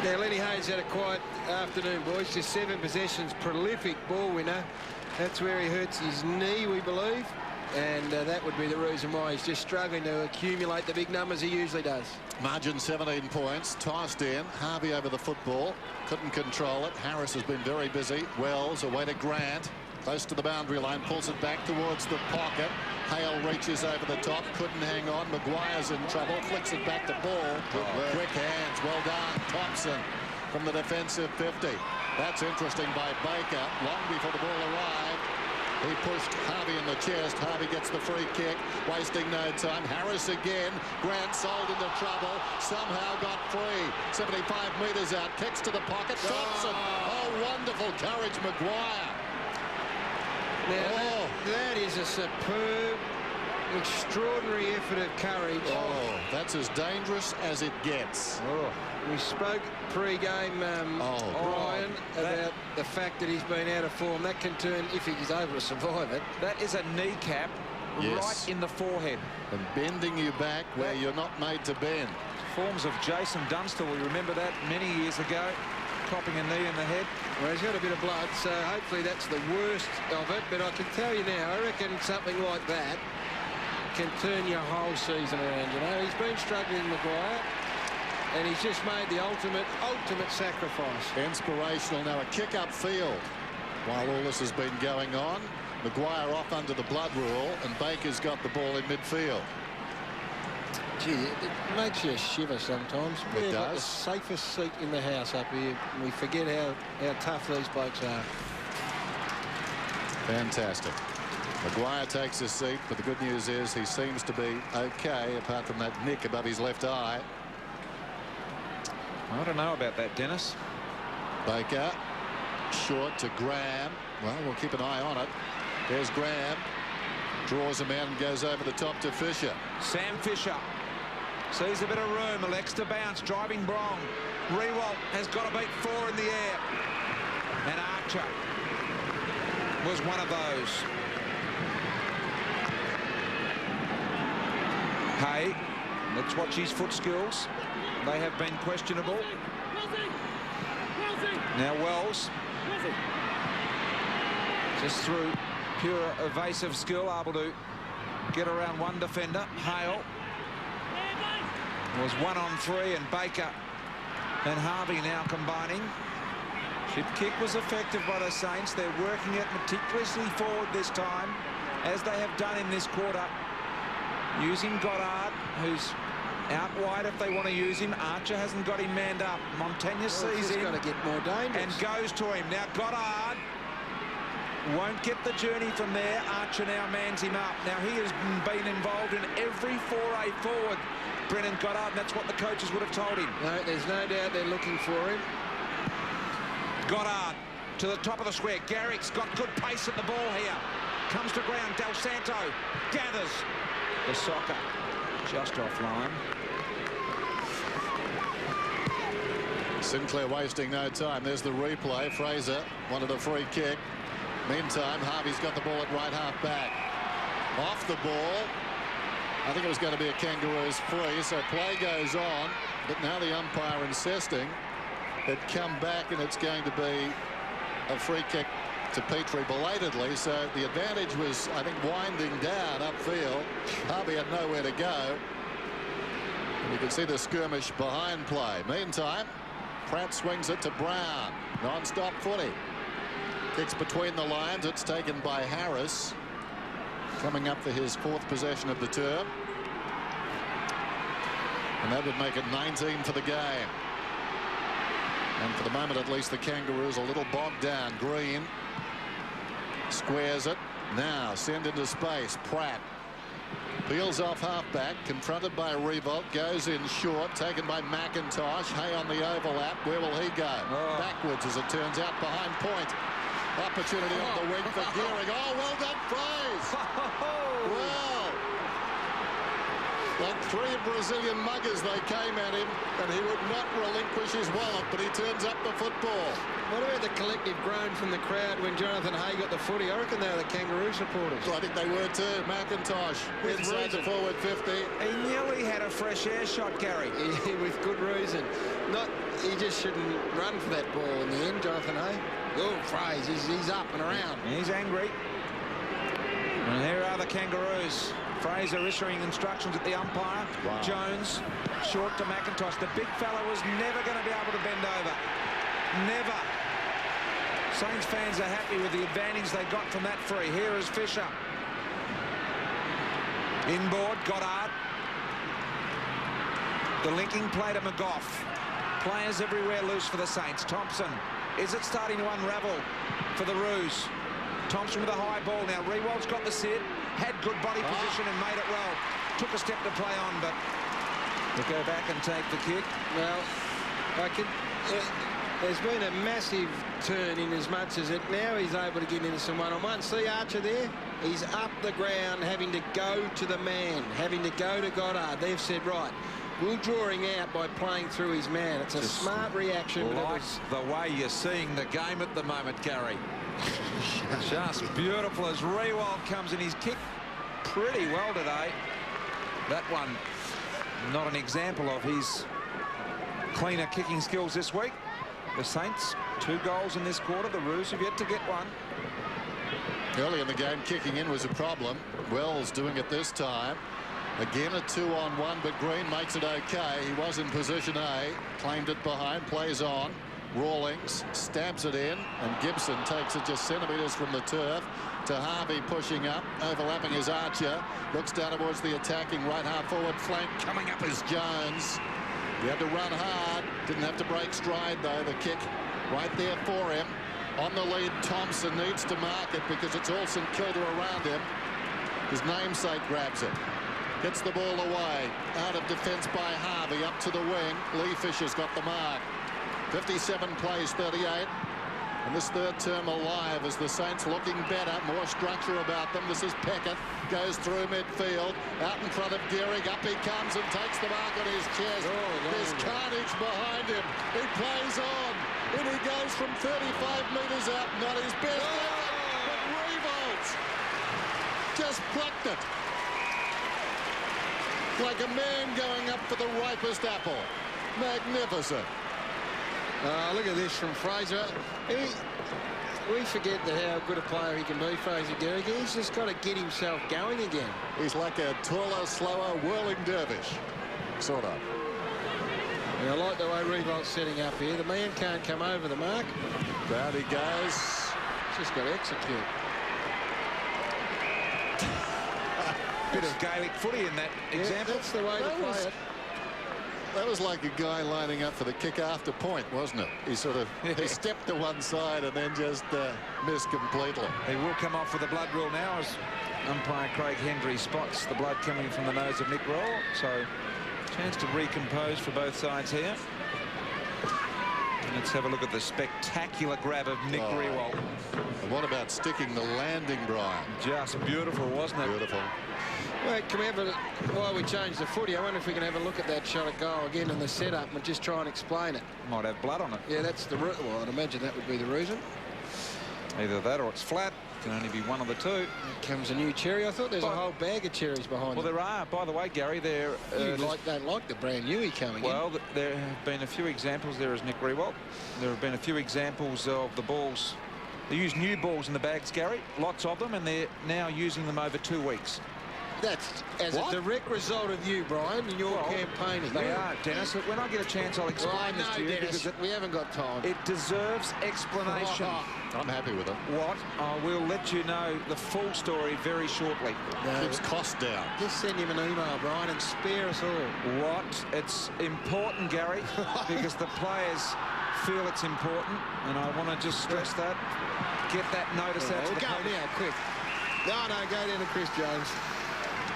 Now, Lenny Hayes had a quiet afternoon, boys. Just 7 possessions, prolific ball winner. That's where he hurts his knee, we believe. And that would be the reason why he's just struggling to accumulate the big numbers he usually does. Margin 17 points, tossed in. Harvey over the football, couldn't control it. Harris has been very busy. Wells away to Grant, close to the boundary line, pulls it back towards the pocket. Hale reaches over the top, couldn't hang on. Maguire's in trouble, flicks it back to Ball. Quick hands, well done. Thompson from the defensive 50. That's interesting by Baker. Long before the ball arrived, he pushed Harvey in the chest. Harvey gets the free kick, wasting no time. Harris again. Grant sold into trouble, somehow got free. 75 metres out, kicks to the pocket. Thompson. Oh, wonderful courage, Maguire. Now, that is a superb, extraordinary effort of courage. Oh, that's as dangerous as it gets. Oh. We spoke pre-game, Brian, about the fact that he's been out of form. That can turn, if he's able to survive it. That is a kneecap right in the forehead. And bending you back where you're not made to bend. Forms of Jason Dunstall, we remember that many years ago, copping a knee in the head. Well, he's got a bit of blood, so hopefully that's the worst of it. But I can tell you now, I reckon something like that can turn your whole season around. You know, he's been struggling, Maguire, and he's just made the ultimate sacrifice. Inspirational. Now a kick upfield while all this has been going on. Maguire off under the blood rule, and Baker's got the ball in midfield. Gee, it makes you shiver sometimes. It does. Got the safest seat in the house up here. We forget how tough these blokes are. Fantastic. Maguire takes his seat, but the good news is he seems to be okay, apart from that nick above his left eye. I don't know about that, Dennis. Baker, short to Graham. Well, we'll keep an eye on it. There's Graham. Draws him out and goes over the top to Fisher. Sam Fisher sees a bit of room, elects to bounce, driving Brong. Rewalt has got to beat 4 in the air. And Archer was one of those. Hay, let's watch his foot skills. They have been questionable. Now Wells, just through pure evasive skill, able to get around one defender. Hale was 1-on-3, and Baker and Harvey now combining. Chip kick was effective by the Saints. They're working it meticulously forward this time, as they have done in this quarter. Using Goddard, who's out wide if they want to use him. Archer hasn't got him manned up. Montagna sees him. He's got to get more dangerous. And goes to him. Now Goddard won't get the journey from there. Archer now mans him up. Now he has been involved in every foray forward, Brennan Goddard, and that's what the coaches would have told him. No, there's no doubt they're looking for him. Goddard to the top of the square. Garrick's got good pace at the ball here. Comes to ground. Del Santo gathers the soccer just offline. Sinclair wasting no time. There's the replay. Fraser wanted a free kick. Meantime, Harvey's got the ball at right half back. Off the ball. I think it was going to be a Kangaroos free, so play goes on. But now the umpire insisting it come back, and it's going to be a free kick to Petrie belatedly. So the advantage was, I think, winding down upfield. Harvey had nowhere to go. And you can see the skirmish behind play. Meantime, Pratt swings it to Brown. Non-stop footy. Kicks between the lines. It's taken by Harris. Coming up for his 4th possession of the term. And that would make it 19 for the game. And for the moment, at least, the Kangaroos a little bogged down. Green squares it. Now send into space. Pratt peels off halfback, confronted by Revolt, goes in short, taken by McIntosh. Hay on the overlap. Where will he go? Backwards, as it turns out, behind point. Opportunity on the wing for Gearing. Oh, well done, Fraser. Well, like 3 Brazilian muggers, they came at him, and he would not relinquish his wallet, but he turns up the football. What about the collective groan from the crowd when Jonathan Hay got the footy? I reckon they were the Kangaroo supporters. Well, I think they were too. McIntosh inside the forward 50. He nearly had a fresh air shot, Gary. With good reason. He just shouldn't run for that ball in the end, Jonathan Hay. Oh, Fraser, he's up and around. He's angry. And here are the Kangaroos. Fraser issuing instructions at the umpire. Wow. Jones short to McIntosh. The big fella was never going to be able to bend over. Never. Saints fans are happy with the advantage they got from that free. Here is Fisher. Inboard, Goddard. The linking play to McGough. Players everywhere loose for the Saints. Thompson. Is it starting to unravel for the Roos? Thompson with a high ball now. Rewald's got the sit. Had good body position and made it well. Took a step to play on, but we'll go back and take the kick. Well, there's been a massive turn in as much as it now he's able to get into some one-on-one. See Archer there? He's up the ground, having to go to the man, having to go to Goddard. They've said, right, we'll draw him out by playing through his man. It's a smart reaction. Like the way you're seeing the game at the moment, Gary. Just beautiful as Rewald comes in. He's kicked pretty well today. That one, not an example of his cleaner kicking skills this week. The Saints, 2 goals in this quarter. The Roos have yet to get one. Early in the game, kicking in was a problem. Wells doing it this time. Again, a 2-on-1, but Green makes it okay. He was in position A, claimed it behind, plays on. Rawlings stabs it in, and Gibson takes it just centimetres from the turf to Harvey pushing up, overlapping his Archer. Looks down towards the attacking right half forward flank. Coming up is Jones. He had to run hard. Didn't have to break stride, though. The kick right there for him. On the lead, Thompson needs to mark it because it's all St.Kilda around him. His namesake grabs it. Gets the ball away. Out of defence by Harvey. Up to the wing. Lee Fisher's got the mark. 57 plays 38. And this third term alive as the Saints looking better. More structure about them. This is Peckett. Goes through midfield. Out in front of Gearing. Up he comes and takes the mark on his chest. There's carnage behind him. He plays on. And he goes from 35 metres out. Not his best effort. But Revolts just plucked it. Like a man going up for the ripest apple. Magnificent. Look at this from Fraser. We forget how good a player he can be, Fraser Gehrig. He's just got to get himself going again. He's like a taller, slower, whirling dervish. Sort of. And I like the way Revolt's setting up here. The man can't come over the mark. Round he goes. Just got to execute. Bit of Gaelic footy in that example. That's the way to play it. That was like a guy lining up for the kick after point, wasn't it? He sort of he stepped to one side and then just missed completely. He will come off with the blood rule now as umpire Craig Hendry spots the blood coming from the nose of Nick Roll. So chance to recompose for both sides here. And let's have a look at the spectacular grab of Nick Rewalt. And what about sticking the landing, Brian? Just beautiful, wasn't it? Beautiful. Well, can we have a, while we change the footy, I wonder if we can have a look at that shot at goal again in the setup and just try and explain it. Might have blood on it. Yeah, that's the root. Well, I'd imagine that would be the reason. Either that or it's flat. Can only be one of the two. Here comes a new cherry. I thought there's a whole bag of cherries behind Well, them. there are. By the way, Gary, there. You don't like the brand newie coming in. Well, there have been a few examples. There is Nick Rewalt. There have been a few examples of the balls. They use new balls in the bags, Gary. Lots of them, and they're now using them over 2 weeks. That's as a direct result of you, Brian, and your campaigning. They are, Dennis. When I get a chance, I'll explain this to you, Dennis, because we haven't got time. it deserves explanation. I'm happy with it. What? I will let you know the full story very shortly. Keeps costs down. Just send him an email, Brian, and spare us all. What? It's important, Gary, because the players feel it's important, and I want to just stress that. Get that notice out to the Go now, quick. No, go down to Chris Jones.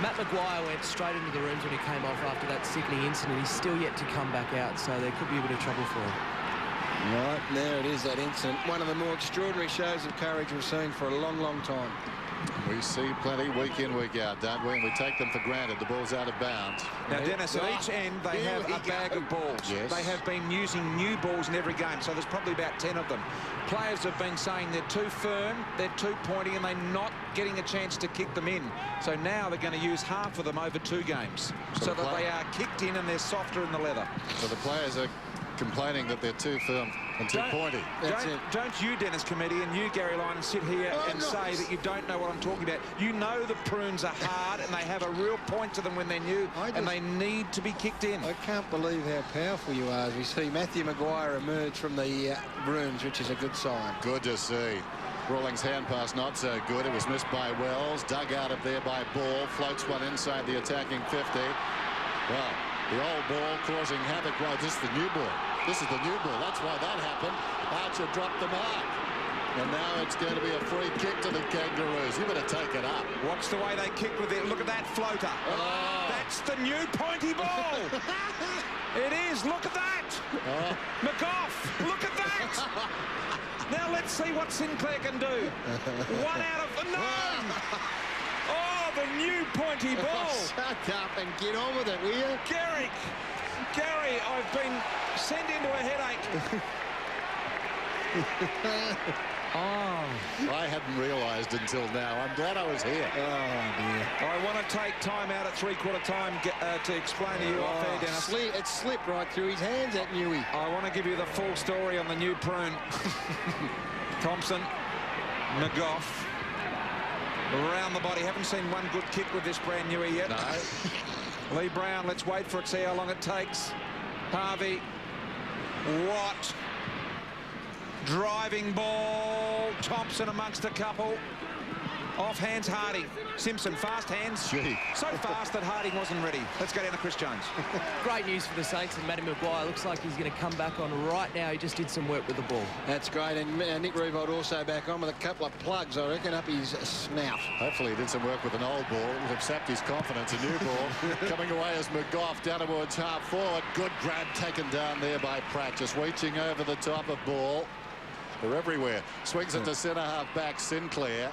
Matt Maguire went straight into the rooms when he came off after that sickening incident. He's still yet to come back out, so there could be a bit of trouble for him. Right, there it is, that incident. One of the more extraordinary shows of courage we've seen for a long, long time. We see plenty week in, week out, don't we? And we take them for granted. The ball's out of bounds. Now, Dennis, at each end, they have a bag of balls. Yes. They have been using new balls in every game, so there's probably about 10 of them. Players have been saying they're too firm, they're too pointy, and they're not getting a chance to kick them in. So now they're going to use half of them over 2 games, so that they are kicked in and they're softer in the leather. So the players are complaining that they're too firm and too pointy. Don't you, Dennis Committee, and you, Gary Lyon, sit here and say that you don't know what I'm talking about. You know the prunes are hard and they have a real point to them when they're new, and they need to be kicked in. I can't believe how powerful you are as we see Matthew Maguire emerge from the rooms, which is a good sign. Good to see. Rawlings' hand pass not so good. It was missed by Wells. Dug out of there by Ball. Floats one inside the attacking 50. Well, the old ball causing havoc. Well, this is the new ball. This is the new ball. That's why that happened. Archer dropped the mark. And now it's going to be a free kick to the Kangaroos. You better take it up. Watch the way they kick with it. Look at that floater. Oh. That's the new pointy ball. It is. Look at that. McGough. Look at that. Now let's see what Sinclair can do. 1 out of... No! Oh, the new pointy ball. Shut up and get on with it, will you? Gary, I've been sent into a headache. I hadn't realised until now. I'm glad I was here. Oh, dear. I want to take time out at 3/4 time to explain to you off air, Dennis. It slipped right through his hands, that Newey. I want to give you the full story on the new prune. Thompson, McGough, around the body. Haven't seen one good kick with this brand newie yet. No. Lee Brown, let's wait for it, see how long it takes. Harvey, Watt, driving ball. Thompson amongst a couple. Off hands Harding. Simpson, fast hands. Gee. So fast that Harding wasn't ready. Let's go down to Chris Jones. Great news for the Saints, and Matty Maguire looks like he's going to come back on right now. He just did some work with the ball. That's great, and Nick Revolt also back on with a couple of plugs, I reckon, up his snout. Hopefully he did some work with an old ball. Would have sapped his confidence. A new ball coming away as McGough down towards half forward. Good grab taken down there by Pratt. Just reaching over the top of ball. They're everywhere. Swings it to centre half back Sinclair.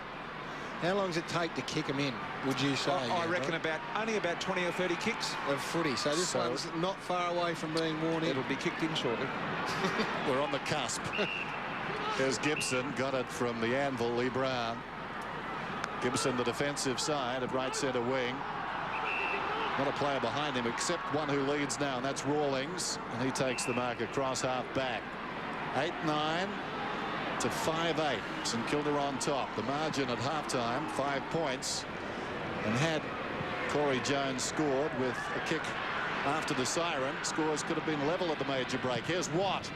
How long does it take to kick him in, would you say? I reckon only about 20 or 30 kicks of footy. So this one's not far away from being worn in. It'll be kicked in shortly. We're on the cusp. There's Gibson. Got it from the anvil, Lee Brown. Gibson, the defensive side of right centre wing. Not a player behind him except one who leads now, and that's Rawlings. And he takes the mark across half back. 8-9. To 5-8. St Kilda on top. The margin at halftime, 5 points. And had Corey Jones scored with a kick after the siren. Scores could have been level at the major break. Here's Watt.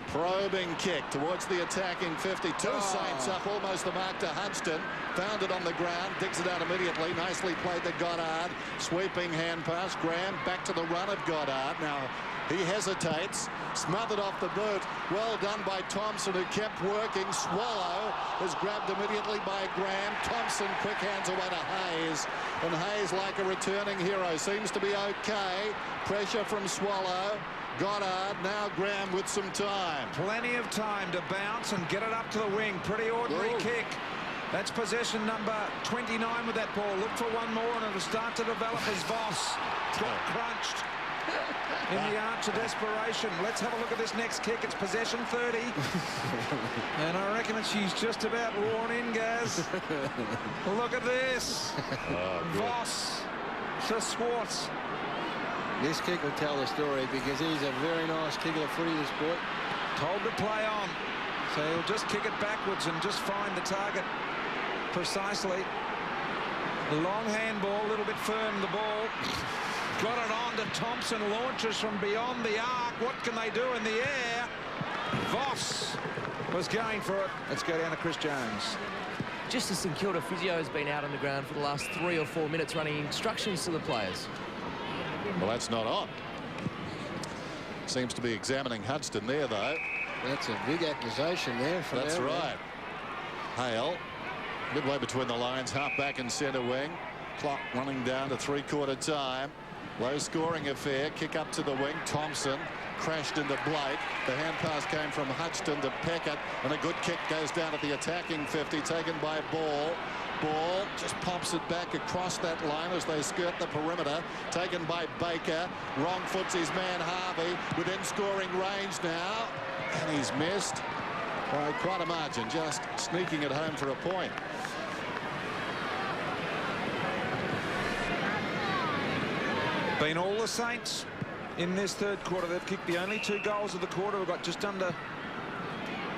Probing kick towards the attacking 52. Saints up almost the mark to Hudson. Found it on the ground. Digs it out immediately. Nicely played to Goddard. Sweeping hand pass. Graham back to the run of Goddard. Now he hesitates. Smothered off the boot. Well done by Thompson, who kept working. Swallow is grabbed immediately by Graham. Thompson quick hands away to Hayes. And Hayes, like a returning hero, seems to be okay. Pressure from Swallow. Goddard, now Graham with some time. Plenty of time to bounce and get it up to the wing. Pretty ordinary kick. That's possession number 29 with that ball. Look for one more and it'll start to develop as Voss got crunched in the arch of desperation. Let's have a look at this next kick. It's possession 30. And I reckon she's just about worn in, Gaz. Look at this. Voss to Swartz. This kick will tell the story because he's a very nice kicker of footy, this boy. Told to play on. So he'll just kick it backwards and just find the target precisely. Long handball, a little bit firm, the ball. Got it on to Thompson, launches from beyond the arc. What can they do in the air? Voss was going for it. Let's go down to Chris Jones. Just as St Kilda physio has been out on the ground for the last 3 or 4 minutes running instructions to the players. Well, that's not on. Seems to be examining Hudson there, though. That's a big accusation there. That's right. Hale, midway between the lines, half back and centre wing. Clock running down to three-quarter time. Low scoring affair. Kick up to the wing. Thompson crashed into Blake. The hand pass came from Hudson to Peckett, and a good kick goes down at the attacking 50, taken by Ball. Ball just pops it back across that line as they skirt the perimeter. Taken by Baker. Wrong foots his man Harvey within scoring range now. And he's missed by quite a margin, just sneaking it home for a point. Been all the Saints in this third quarter. They've kicked the only 2 goals of the quarter. We've got just under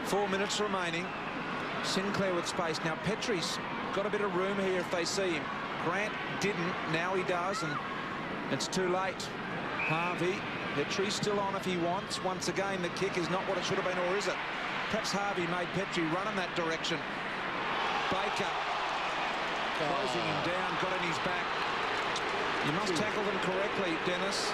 4 minutes remaining. Sinclair with space. Now Petrie's got a bit of room here if they see him. Grant didn't. Now he does, and it's too late. Harvey. Petrie's still on if he wants. Once again, the kick is not what it should have been, or is it? Perhaps Harvey made Petrie run in that direction. Baker closing him down, got in his back. You must tackle them correctly, Dennis.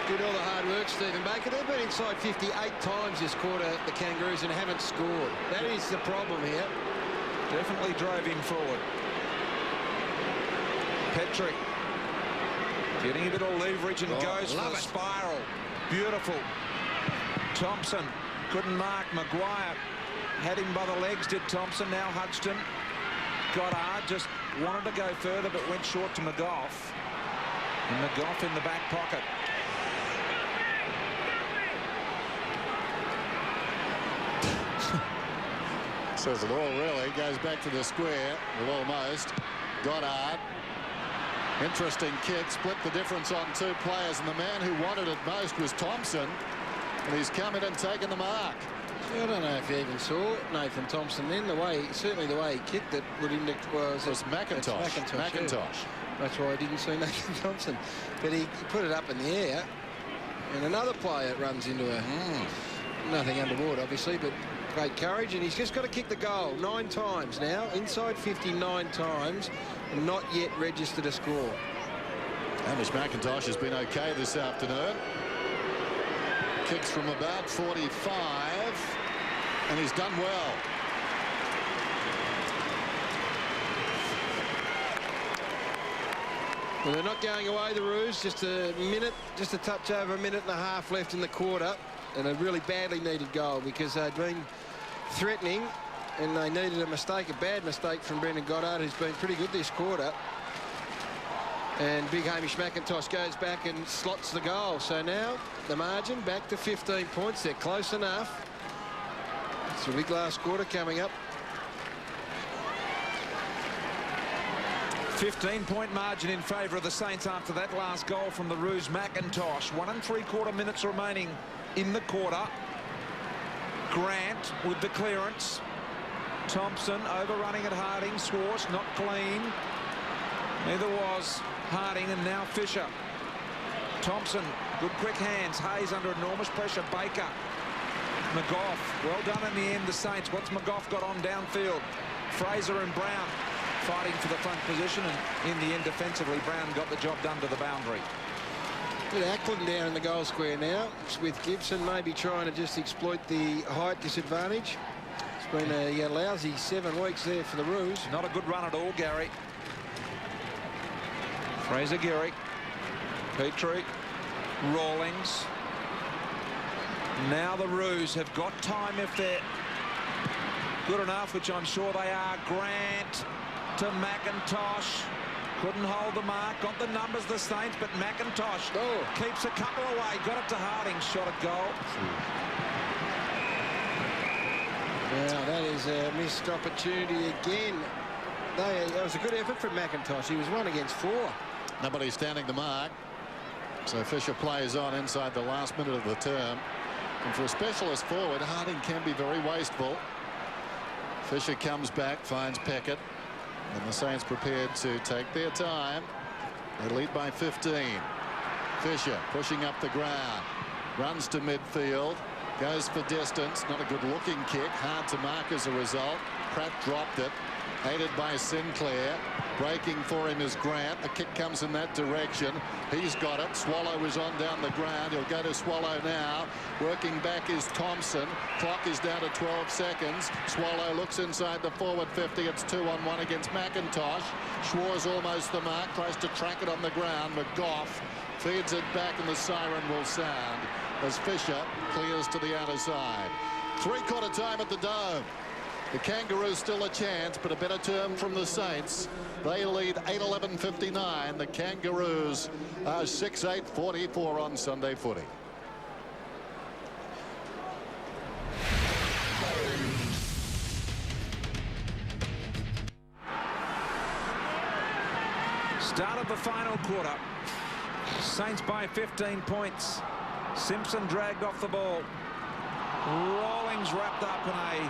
Did all the hard work, Stephen Baker. They've been inside 58 times this quarter, the Kangaroos, and haven't scored. That is the problem here. Definitely drove him forward. Petrie getting a bit of leverage and goes for the spiral. Beautiful. Thompson couldn't mark. Maguire had him by the legs, did Thompson. Now Hudson. Goddard just wanted to go further but went short to McGough. And McGough in the back pocket. So the ball really goes back to the square. Well, almost. Goddard. Interesting kick. Split the difference on 2 players. And the man who wanted it most was Thompson. And he's come in and taken the mark. I don't know if you even saw Nathan Thompson then. Certainly the way he kicked it would indicate was McIntosh. McIntosh. Yeah. That's why I didn't see Nathan Thompson. But he put it up in the air. And another player runs into a... Nothing underwater, obviously, but great courage. And he's just got to kick the goal 9 times now. Inside 59 times. And not yet registered a score. Hamish McIntosh has been okay this afternoon. Kicks from about 45. And he's done well. Well, they're not going away, the Roos. Just a minute, just a touch over a minute and a half left in the quarter. And a really badly needed goal because they'd been threatening and they needed a mistake, a bad mistake from Brendan Goddard, who's been pretty good this quarter. And big Hamish McIntosh goes back and slots the goal. So now the margin back to 15 points. They're close enough. It's a big last quarter coming up. 15-point margin in favour of the Saints after that last goal from the Roos. McIntosh. 1 3/4 minutes remaining in the quarter. Grant with the clearance. Thompson overrunning at Harding. Swartz not clean. Neither was Harding, and now Fisher. Thompson, good quick hands. Hayes under enormous pressure. Baker. McGough, well done in the end, the Saints. What's McGough got on downfield? Fraser and Brown fighting for the front position, and in the end, defensively, Brown got the job done to the boundary. With Ackland down in the goal square now, with Gibson maybe trying to just exploit the height disadvantage. It's been a lousy 7 weeks there for the Roos. Not a good run at all, Gary. Fraser Gehrig, Petrie, Rawlings. Now the Roos have got time if they're good enough, which I'm sure they are. Grant to McIntosh. Couldn't hold the mark. Got the numbers, the Saints, but McIntosh keeps a couple away. Got it to Harding. Shot at goal. Now that is a missed opportunity again. That was a good effort from McIntosh. He was 1 against 4. Nobody standing the mark. So Fisher plays on inside the last minute of the term. And for a specialist forward, Harding can be very wasteful. Fisher comes back, finds Peckett. And the Saints prepared to take their time. They lead by 15. Fisher pushing up the ground. Runs to midfield. Goes for distance. Not a good looking kick. Hard to mark as a result. Pratt dropped it. Aided by Sinclair. Breaking for him is Grant. The kick comes in that direction. He's got it. Swallow is on down the ground. He'll go to Swallow now. Working back is Thompson. Clock is down to 12 seconds. Swallow looks inside the forward 50. It's 2-on-1 against McIntosh. Schwarz almost the mark. Tries to track it on the ground. McGough feeds it back and the siren will sound as Fisher clears to the outer side. 3/4 time at the Dome. The Kangaroos still a chance, but a better term from the Saints. They lead 8-11-59. The Kangaroos are 6-8-44 on Sunday footy. Start of the final quarter. Saints by 15 points. Simpson dragged off the ball. Rawlings wrapped up in a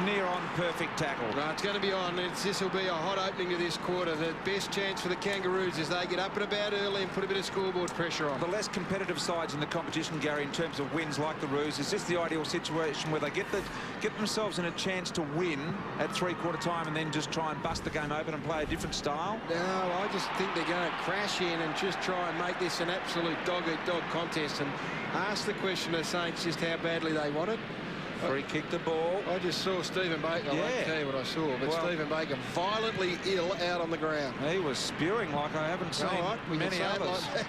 near-on perfect tackle. No, it's going to be on. This will be a hot opening to this quarter. The best chance for the Kangaroos is they get up and about early and put a bit of scoreboard pressure on. The less competitive sides in the competition, Gary, in terms of wins like the Roos, is this the ideal situation where they get themselves in a chance to win at 3/4 time and then just try and bust the game open and play a different style? No, I just think they're going to crash in and just try and make this an absolute dog-eat-dog contest and ask the question of the Saints just how badly they want it. Free kick the ball. I just saw Stephen Baker. I won't tell you what I saw, but Stephen Baker violently ill out on the ground. He was spewing like I haven't seen many others. Like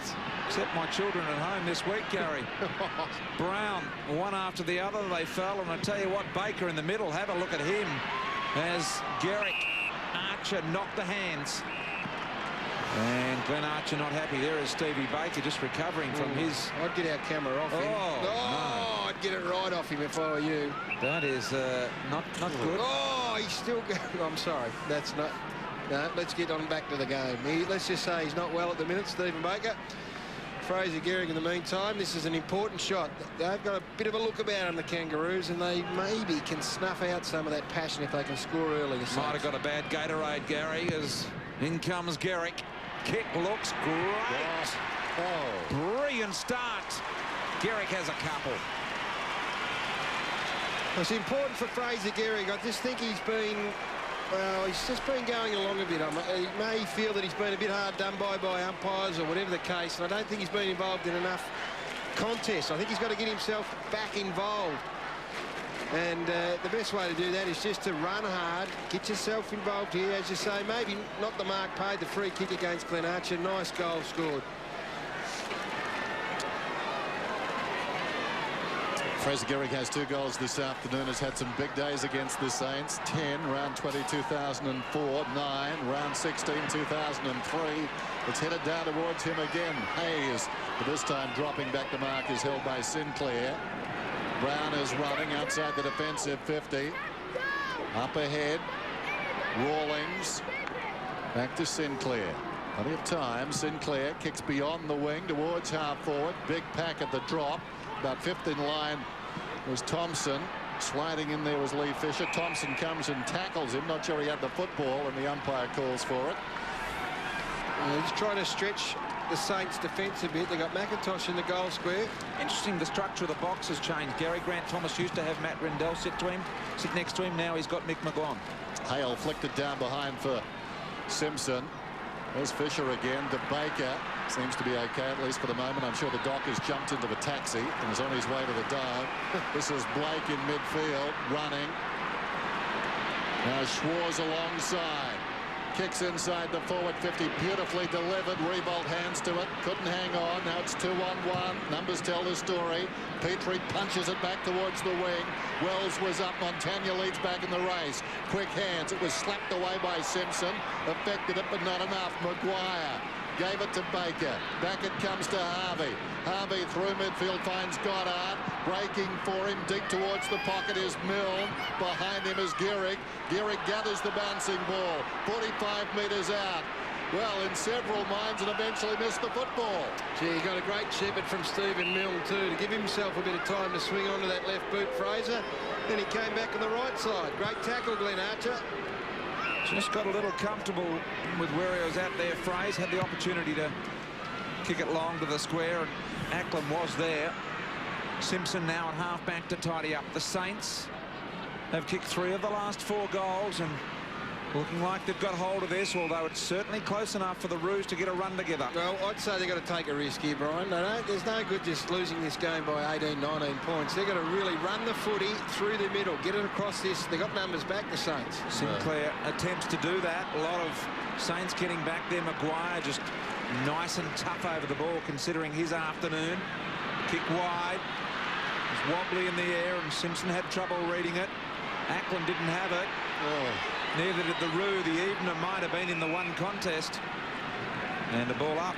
Except my children at home this week, Gary. Brown, one after the other, they fell. And I tell you what, Baker in the middle, have a look at him as Garrick Archer knocked the hands. And Glenn Archer not happy. There is Stevie Baker just recovering from his... I'd get our camera off him. No. I'd get it right off him if I were you. That is not good. Oh, he's still going. I'm sorry. That's not... No, let's get on back to the game. Let's just say he's not well at the minute, Stephen Baker. Fraser Gehrig in the meantime. This is an important shot. They've got a bit of a look about them, the Kangaroos, and they maybe can snuff out some of that passion if they can score early. Might have got a bad Gatorade, Gary, as in comes Gehrig. Kick looks great. Oh. Brilliant start. Gehrig has a couple. It's important for Fraser Gehrig. I just think he's been, well, he's just been going along a bit. He may feel that he's been a bit hard done by umpires or whatever the case, and I don't think he's been involved in enough contests. I think he's got to get himself back involved. And the best way to do that is just to run hard, get yourself involved here. As you say, maybe not the mark paid, the free kick against Glenn Archer. Nice goal scored. Fraser Gehrig has 2 goals this afternoon. Has had some big days against the Saints. 10, round 20, 2004. 9, round 16, 2003. It's headed down towards him again. Hayes, but this time dropping back the mark, is held by Sinclair. Brown is running outside the defensive 50. Up ahead, Rawlings. Back to Sinclair. Plenty of time. Sinclair kicks beyond the wing towards half forward. Big pack at the drop. About 5th in line was Thompson. Sliding in there was Lee Fisher. Thompson comes and tackles him. Not sure he had the football, and the umpire calls for it. He's trying to stretch the Saints' defence a bit. They got McIntosh in the goal square. Interesting, the structure of the box has changed. Gary Grant Thomas used to have Matt Rendell sit next to him. Now he's got Mick McGlone. Hale flicked it down behind for Simpson. There's Fisher again to Baker. Seems to be okay, at least for the moment. I'm sure the Doc has jumped into the taxi and is on his way to the dive. This is Blake in midfield, running. Now Schwarz alongside. Kicks inside the forward 50, beautifully delivered. Revolt hands to it, couldn't hang on. Now it's 2-on-1. Numbers tell the story. Petrie punches it back towards the wing. Wells was up. Montagna leads back in the race. Quick hands. It was slapped away by Simpson. Affected it, but not enough. Maguire gave it to Baker. Back it comes to Harvey. Harvey through midfield finds Goddard. Breaking for him deep towards the pocket is Milne. Behind him is Gehrig. Gehrig gathers the bouncing ball. 45 metres out. Well, in several minds, and eventually missed the football. Gee, he got a great shepherd from Stephen Milne too to give himself a bit of time to swing onto that left boot, Fraser. Then he came back on the right side. Great tackle, Glenn Archer. Just got a little comfortable with where he was at there. Fraser had the opportunity to kick it long to the square, and Ackland was there. Simpson now at half-back to tidy up. The Saints have kicked 3 of the last 4 goals and looking like they've got hold of this, although it's certainly close enough for the Roos to get a run together. Well, I'd say they've got to take a risk here, Brian. There's no good just losing this game by 18, 19 points. They've got to really run the footy through the middle, get it across this. They've got numbers back, the Saints. Sinclair attempts to do that. A lot of Saints getting back there. Maguire just nice and tough over the ball, considering his afternoon. Kick wide. It was wobbly in the air, and Simpson had trouble reading it. Ackland didn't have it. Neither did the Roo. The evener might have been in the one contest. And the ball up.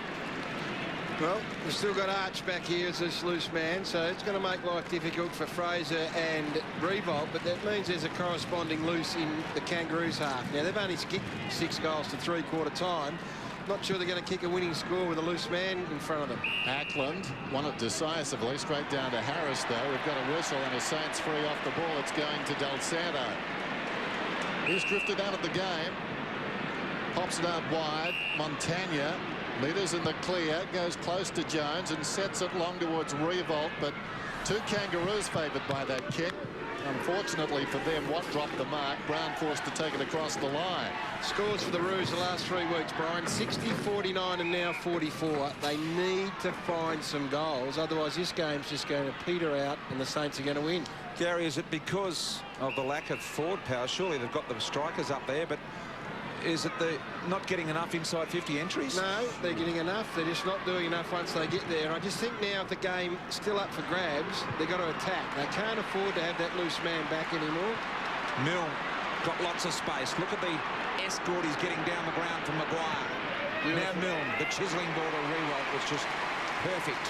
Well, we've still got Arch back here as this loose man, so it's going to make life difficult for Fraser and Revolt, but that means there's a corresponding loose in the Kangaroos half. Now, they've only kicked 6 goals to 3/4 time. Not sure they're going to kick a winning score with a loose man in front of them. Ackland won it decisively, straight down to Harris, though. We've got a whistle and a Saints free off the ball. It's going to Del Santo. He's drifted out of the game. Pops it out wide. Montagna, meters in the clear, goes close to Jones and sets it long towards Revolt, but 2 Kangaroos favoured by that kick. Unfortunately for them, Watt dropped the mark. Brown forced to take it across the line. Scores for the Roos the last 3 weeks, Brian. 60, 49 and now 44. They need to find some goals. Otherwise, this game's just going to peter out and the Saints are going to win. Gary, is it because of the lack of forward power? Surely they've got the strikers up there, but is it the not getting enough inside 50 entries? No, they're getting enough. They're just not doing enough once they get there. And I just think now if the game's still up for grabs, they've got to attack. They can't afford to have that loose man back anymore. Milne got lots of space. Look at the escort he's getting down the ground from Maguire. Now Milne, the chiselling ball to Rewalt was just perfect.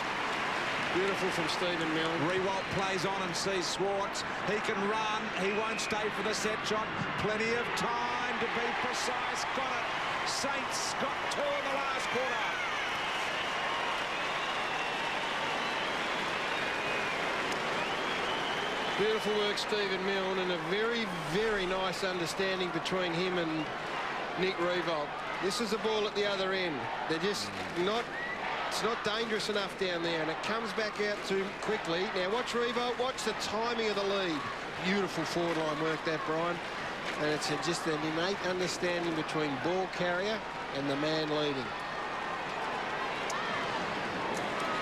Beautiful from Stephen Milne. Rewalt plays on and sees Schwarz. He can run. He won't stay for the set shot. Plenty of time to be precise. Got it. Saints got 2 in the last quarter. Beautiful work, Stephen Milne, and a very, very nice understanding between him and Nick Revolt. This is the ball at the other end. They're just not... It's not dangerous enough down there, and it comes back out too quickly. Now, watch Revolt. Watch the timing of the lead. Beautiful forward line work, that, Brian. And it's just an innate understanding between ball carrier and the man leading.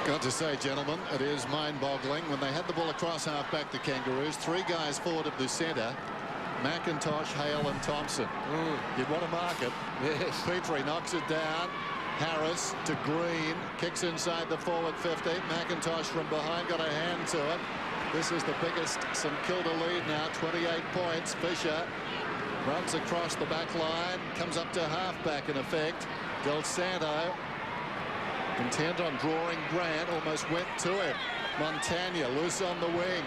Got to say, gentlemen, it is mind-boggling. When they had the ball across half-back, the Kangaroos, 3 guys forward of the centre, McIntosh, Hale and Thompson. You'd want to mark it. Yes. Petrie knocks it down. Harris to Green, kicks inside the forward 50. McIntosh from behind got a hand to it. This is the biggest St Kilda lead now, 28 points. Fisher runs across the back line, comes up to halfback in effect. Del Santo, intent on drawing Grant, almost went to him. Montagna loose on the wing.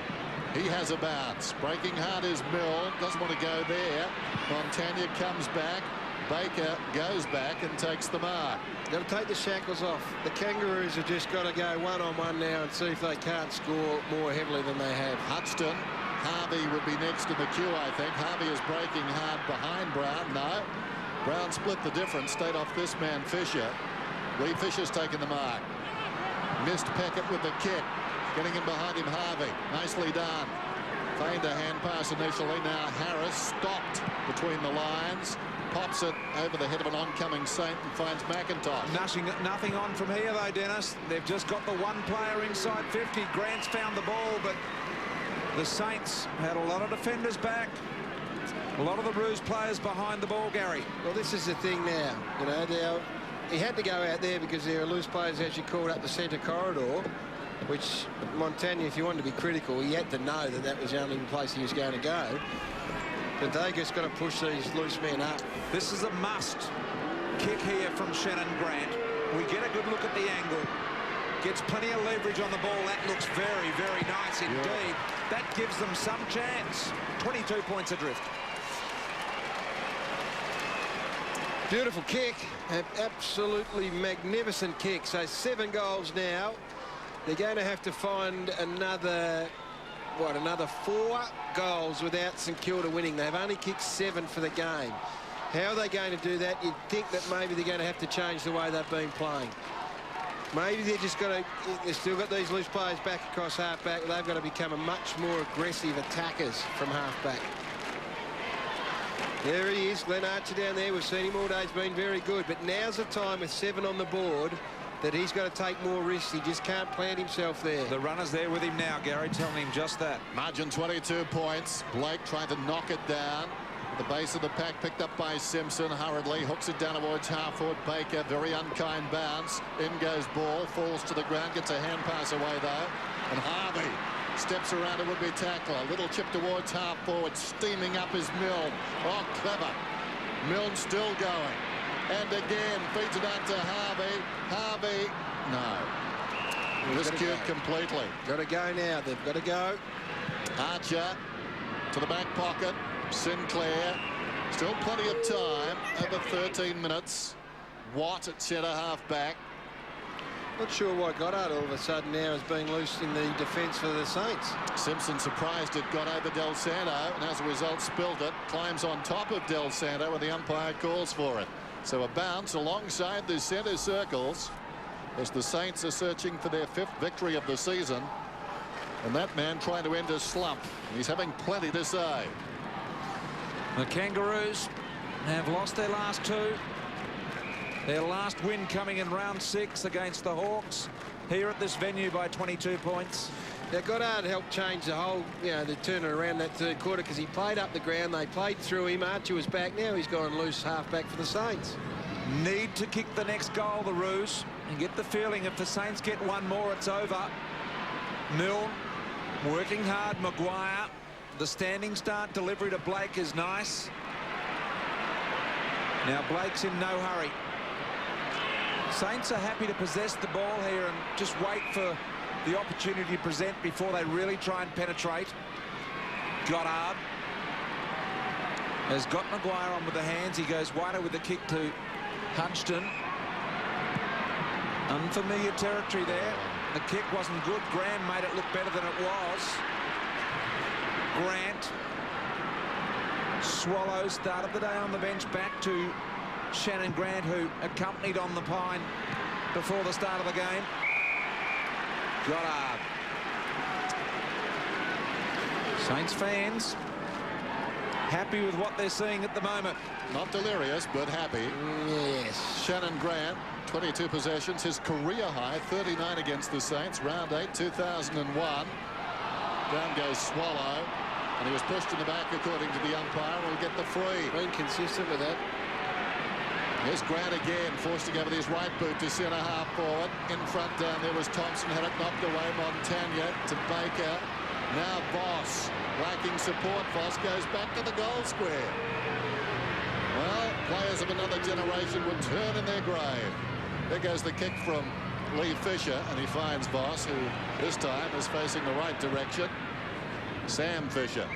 He has a bounce. Breaking hard is Milne, doesn't want to go there. Montagna comes back. Baker goes back and takes the mark. Got to take the shackles off. The Kangaroos have just got to go one-on-one now and see if they can't score more heavily than they have. Hudson, Harvey would be next in the queue, I think. Harvey is breaking hard behind Brown. No. Brown split the difference, stayed off this man, Fisher. Lee Fisher's taken the mark. Missed Peckett with the kick. Getting in behind him, Harvey. Nicely done. Feigned a hand pass initially. Now Harris stopped between the lines. Pops it over the head of an oncoming Saint and finds McIntosh. Nothing on from here, though, Dennis. They've just got the one player inside 50. Grant's found the ball, but the Saints had a lot of defenders back. A lot of the Roos players behind the ball, Gary. Well, this is the thing now. You know, he had to go out there because there are loose players actually called up the centre corridor, which Montagna, if you wanted to be critical, he had to know that that was the only place he was going to go. But they just got to push these loose men up. This is a must kick here from Shannon Grant. We get a good look at the angle. Gets plenty of leverage on the ball. That looks very, very nice indeed. That gives them some chance. 22 points adrift. Beautiful kick. An absolutely magnificent kick. So 7 goals now. They're going to have to find another 4 goals without St Kilda winning. They've only kicked 7 for the game. How are they going to do that? You'd think that maybe they're going to have to change the way they've been playing. Maybe they've still got these loose players back across half-back. They've got to become a much more aggressive attackers from half-back. There he is, Glenn Archer down there. We've seen him all day. He's been very good. But now's the time with 7 on the board that he's got to take more risks. He just can't plant himself there. The runner's there with him now, Gary, telling him just that. Margin 22 points. Blake trying to knock it down. At the base of the pack, picked up by Simpson. Hurriedly hooks it down towards half-forward. Baker, very unkind bounce. In goes ball, falls to the ground, gets a hand pass away though. And Harvey steps around a would-be tackler. A little chip towards half-forward. Steaming up is Milne. Oh, clever. Milne still going. And again, feeds it out to Harvey. Harvey, no. Miscued completely. Got to go now. They've got to go. Archer to the back pocket. Sinclair. Still plenty of time. Over 13 minutes. Watt at centre half back. Not sure why Goddard all of a sudden now is being loose in the defence for the Saints. Simpson surprised it got over Del Santo and as a result spilled it. Climbs on top of Del Santo when the umpire calls for it. So a bounce alongside the centre circles as the Saints are searching for their 5th victory of the season. And that man trying to end a slump. He's having plenty to say. The Kangaroos have lost their last 2. Their last win coming in round 6 against the Hawks here at this venue by 22 points. Now Goddard helped change the whole, the turn around that third quarter because he played up the ground. They played through him. Archer was back. Now he's gone loose half-back for the Saints. Need to kick the next goal, the Roos, and get the feeling if the Saints get one more, it's over. Milne working hard. Maguire. The standing start delivery to Blake is nice. Now Blake's in no hurry. Saints are happy to possess the ball here and just wait for the opportunity to present before they really try and penetrate. Goddard has got Maguire on with the hands. He goes wider with the kick to Hunston. Unfamiliar territory there. The kick wasn't good. Graham made it look better than it was. Grant. Swallows started the day on the bench. Back to Shannon Grant, who accompanied on the pine before the start of the game. Goddard. Saints fans happy with what they're seeing at the moment. Not delirious, but happy. Yes. Shannon Grant, 22 possessions, his career high, 39 against the Saints, round 8, 2001. Down goes Swallow, and he was pushed in the back according to the umpire. Will get the free. Been consistent with that. Here's Grant again, forced to go with his right boot to centre half forward. In front down there was Thompson, had it knocked away. Montagna to Baker. Now Voss, lacking support. Voss goes back to the goal square. Well, players of another generation would turn in their grave. There goes the kick from Lee Fisher, and he finds Voss, who this time is facing the right direction. Sam Fisher.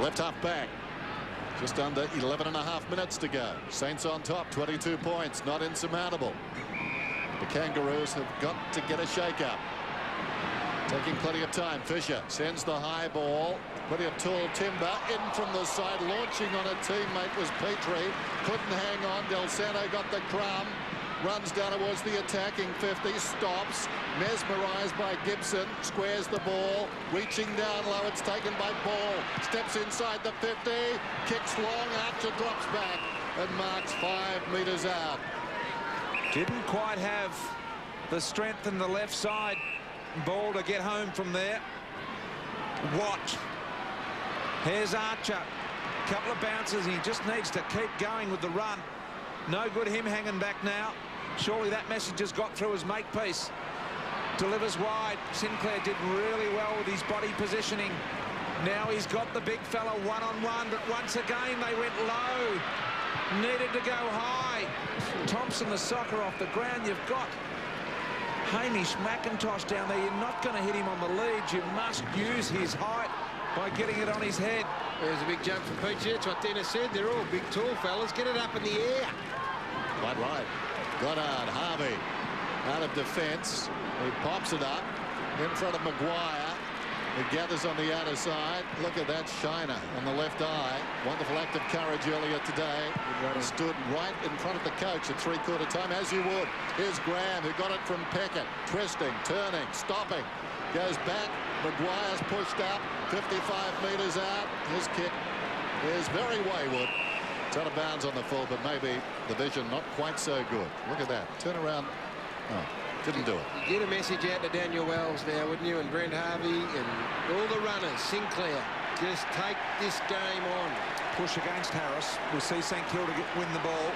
Left half back. Just under 11.5 minutes to go. Saints on top, 22 points, not insurmountable. The Kangaroos have got to get a shake-up. Taking plenty of time. Fisher sends the high ball. Plenty of tall timber in from the side. Launching on a teammate was Petrie. Couldn't hang on. Del Santo got the crumb. Runs down towards the attacking 50. Stops. Mesmerised by Gibson. Squares the ball. Reaching down low. It's taken by Ball. Steps inside the 50. Kicks long. Archer drops back and marks 5 metres out. Didn't quite have the strength in the left side. Ball to get home from there. Watch. Here's Archer. Couple of bounces. He just needs to keep going with the run. No good him hanging back now. Surely that message has got through his makepiece. Delivers wide. Sinclair did really well with his body positioning. Now he's got the big fella one-on-one, but once again they went low. Needed to go high. Thompson, the soccer off the ground. You've got Hamish McIntosh down there. You're not going to hit him on the lead. You must use his height by getting it on his head. There's a big jump from Peachy. That's what Dennis said. They're all big, tall fellas. Get it up in the air. Quite right. Goddard, Harvey out of defence. He pops it up in front of Maguire. It gathers on the outer side. Look at that shiner on the left eye. Wonderful act of courage earlier today. He stood right in front of the coach at three-quarter time, as you would. Here's Graham, who got it from Peckett. Twisting, turning, stopping. Goes back. Maguire's pushed up. 55 metres out. His kick is very wayward. It's out of bounds on the full, but maybe the vision not quite so good. Look at that. Turn around. Oh. Didn't do it. You get a message out to Daniel Wells now, wouldn't you? And Brent Harvey and all the runners. Sinclair, just take this game on. Push against Harris. We'll see St Kilda win the ball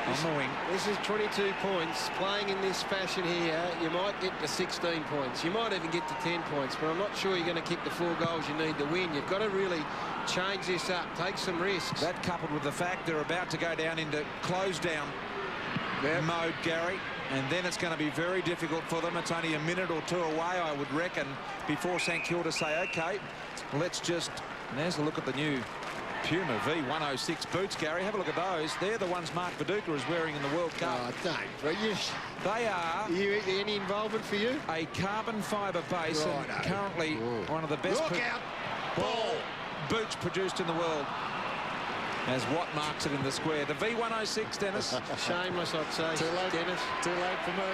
on the wing. This is 22 points. Playing in this fashion here, you might get to 16 points. You might even get to 10 points, but I'm not sure you're going to kick the 4 goals you need to win. You've got to really change this up. Take some risks. That coupled with the fact they're about to go down into close-down mode, Gary. And then it's going to be very difficult for them. It's only a minute or two away, I would reckon, before St Kilda say, OK, let's just... And there's a look at the new Puma V106 boots, Gary. Have a look at those. They're the ones Mark Viduka is wearing in the World Cup. Oh, don't. They are... Any involvement for you? A carbon fibre base, and currently one of the best... Look out! Ball boots produced in the world. As Watt marks it in the square. The V106, Dennis. Shameless, I'd say. Too late, Dennis. Too late for me.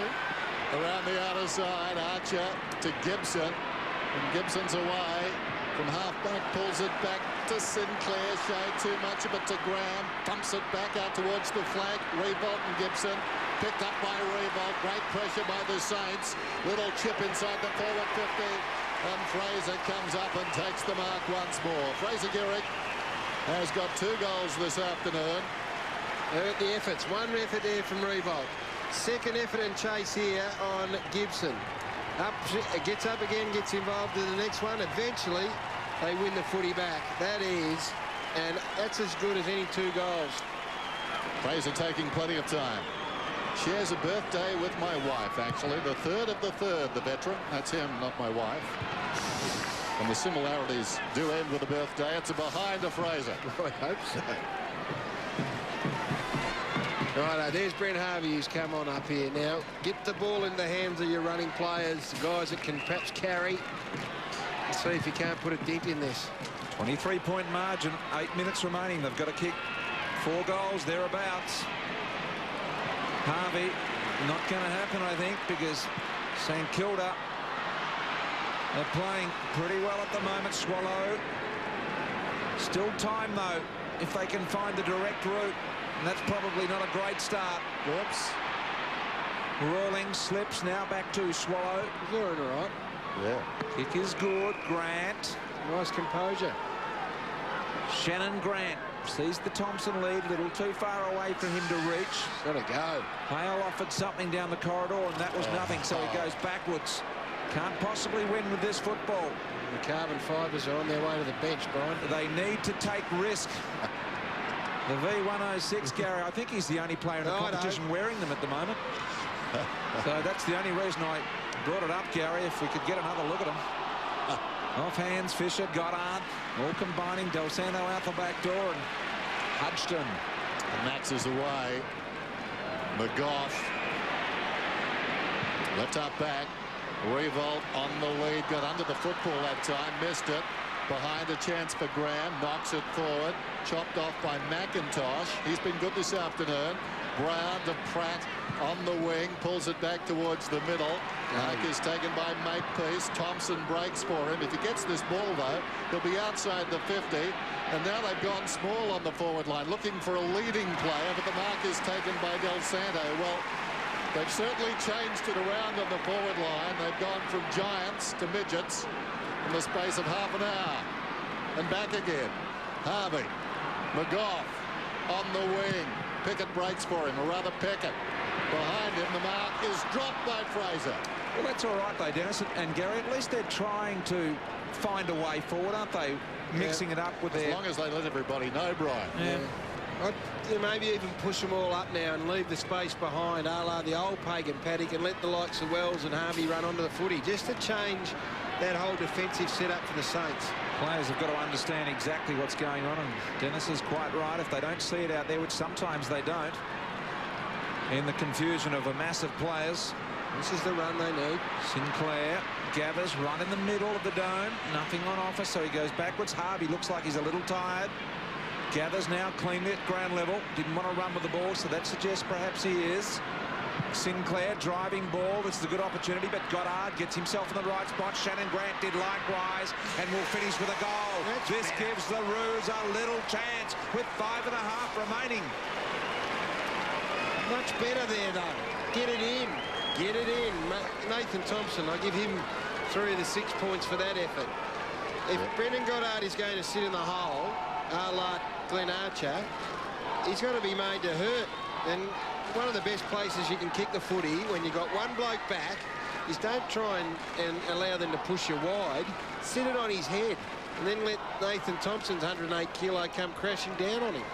Around the outer side, Archer to Gibson. And Gibson's away. From half-back, pulls it back to Sinclair. Showed too much of it to Graham. Pumps it back out towards the flank. Revolt and Gibson. Picked up by Revolt. Great pressure by the Saints. Little chip inside the forward 50. And Fraser comes up and takes the mark once more. Fraser Gehrig has got 2 goals this afternoon. Hurt the efforts. One effort there from Revolt. Second effort and chase here on Gibson. Up, gets up again, gets involved in the next one. Eventually, they win the footy back. That is, and that's as good as any 2 goals. Fraser taking plenty of time. Shares a birthday with my wife, actually. The 3rd of the 3rd, the veteran. That's him, not my wife. And the similarities do end with a birthday. It's a behind to Fraser. I hope so. Right, there's Brent Harvey who's come on up here now. Get the ball in the hands of your running players, the guys that can perhaps carry. Let's see if you can't put a dent in this. 23-point margin, 8 minutes remaining. They've got to kick 4 goals thereabouts. Harvey, not going to happen, I think, because St Kilda, they're playing pretty well at the moment. Swallow. Still time, though, if they can find the direct route. And that's probably not a great start. Whoops. Rawlings slips now back to Swallow. He's doing all right. Yeah. Kick is good. Grant. Nice composure. Shannon Grant sees the Thompson lead. A little too far away for him to reach. Got to go. Hale offered something down the corridor, and that was nothing, so he goes backwards. Can't possibly win with this football. The carbon fibres are on their way to the bench, Brian. They need to take risk. The V106, Gary, I think he's the only player in the competition wearing them at the moment. So that's the only reason I brought it up, Gary, if we could get another look at him. Off hands, Fisher, Goddard, all combining. Del Santo out the back door, and Hudson. And Max is away. McGough. Left up back. Revolt on the lead, got under the football that time, missed it. Behind a chance for Graham, knocks it forward, chopped off by McIntosh. He's been good this afternoon. Brown to Pratt on the wing, pulls it back towards the middle. Is taken by Makepeace. Thompson breaks for him. If he gets this ball, though, he'll be outside the 50. And now they've gone small on the forward line, looking for a leading player, but the mark is taken by Del Santo. Well, they've certainly changed it around on the forward line. They've gone from giants to midgets in the space of half an hour. And back again. Harvey. McGough on the wing. Pickett breaks for him, or rather Pickett. Behind him, the mark is dropped by Fraser. Well, that's all right, though, Dennis and Gary. At least they're trying to find a way forward, aren't they? Mixing it up with as long as they let everybody know, Brian. I'd maybe even push them all up now and leave the space behind, a la the old pagan paddock, and let the likes of Wells and Harvey run onto the footy, just to change that whole defensive setup for the Saints. Players have got to understand exactly what's going on, and Dennis is quite right. If they don't see it out there, which sometimes they don't, in the confusion of a mass of players. This is the run they need. Sinclair gathers right in the middle of the dome. Nothing on offer, so he goes backwards. Harvey looks like he's a little tired. Gathers now cleanly at ground level. Didn't want to run with the ball, so that suggests perhaps he is. Sinclair driving ball. This is a good opportunity, but Goddard gets himself in the right spot. Shannon Grant did likewise and will finish with a goal. This gives the Roos a little chance with 5.5 remaining. Much better there, though. Get it in. Get it in. Nathan Thompson, I give him 3 of the 6 points for that effort. If Brendan Goddard is going to sit in the hole, like Glenn Archer, he's going to be made to hurt. And one of the best places you can kick the footy when you've got one bloke back is don't try and allow them to push you wide. Sit it on his head and then let Nathan Thompson's 108 kilo come crashing down on him.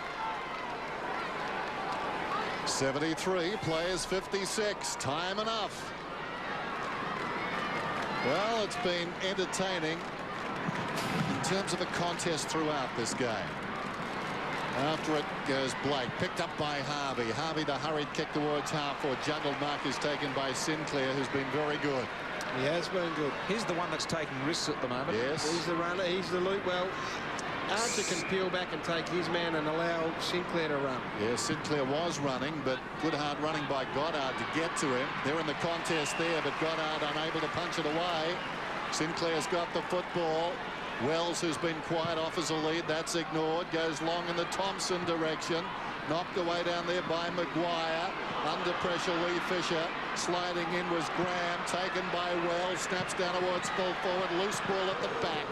73, players 56. Time enough. Well, it's been entertaining in terms of the contest throughout this game. After it goes Blake, picked up by Harvey. Harvey, the hurried kick towards half-forward. Juggled mark is taken by Sinclair, who's been very good. He has been good. He's the one that's taking risks at the moment. Yes. He's the runner. He's the loop. Well, Archer can peel back and take his man and allow Sinclair to run. Yeah, Sinclair was running, but good hard running by Goddard to get to him. They're in the contest there, but Goddard unable to punch it away. Sinclair's got the football. Wells, who's been quiet, offers a lead. That's ignored. Goes long in the Thompson direction. Knocked away down there by Maguire. Under pressure, Lee Fisher. Sliding in was Graham. Taken by Wells. Snaps down towards full forward. Loose ball at the back.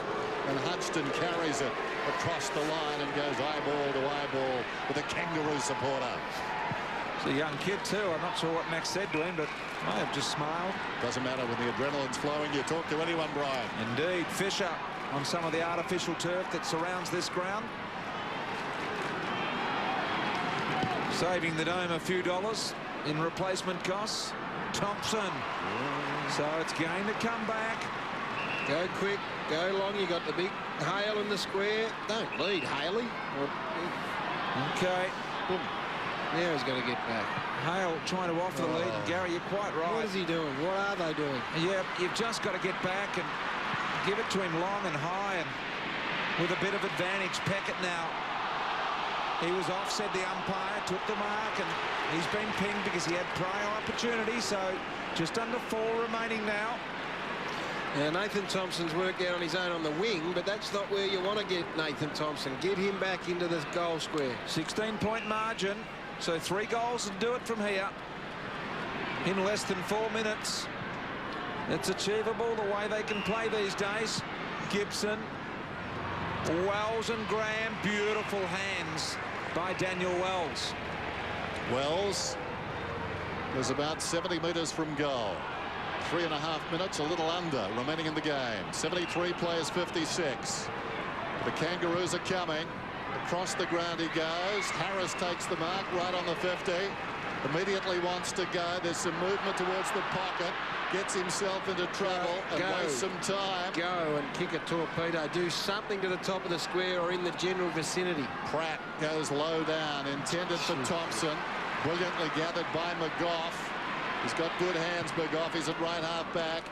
And Hodgson carries it across the line and goes eyeball to eyeball with a Kangaroo supporter. It's a young kid too. I'm not sure what Max said to him, but I have just smiled. Doesn't matter when the adrenaline's flowing. You talk to anyone, Brian. Indeed. Fisher on some of the artificial turf that surrounds this ground. Saving the Dome a few dollars in replacement costs. Thompson. So it's going to come back. Go quick, go long. You got the big Hale in the square. Don't lead, Haley. Okay. Boom. Now he's going to get back. Hale trying to offer the lead. And Gary, you're quite right. What is he doing? What are they doing? Yeah, you've just got to get back and give it to him long and high and with a bit of advantage. Peckett now. He was offset, the umpire took the mark, and he's been pinged because he had prior opportunity. So just under 4 remaining now. Now, Nathan Thompson's worked out on his own on the wing, but that's not where you want to get Nathan Thompson. Get him back into the goal square. 16-point margin, so 3 goals to do it from here in less than 4 minutes. It's achievable the way they can play these days. Gibson, Wells and Graham. Beautiful hands by Daniel Wells. Wells was about 70 metres from goal. 3.5 minutes, a little under, remaining in the game. 73 players, 56. The Kangaroos are coming. Across the ground he goes. Harris takes the mark right on the 50. Immediately wants to go. There's some movement towards the pocket. Gets himself into trouble and wastes some time. Go and kick a torpedo. Do something to the top of the square or in the general vicinity. Pratt goes low down, intended for Thompson. Brilliantly gathered by McGough. He's got good hands, McGough. He's at right half back.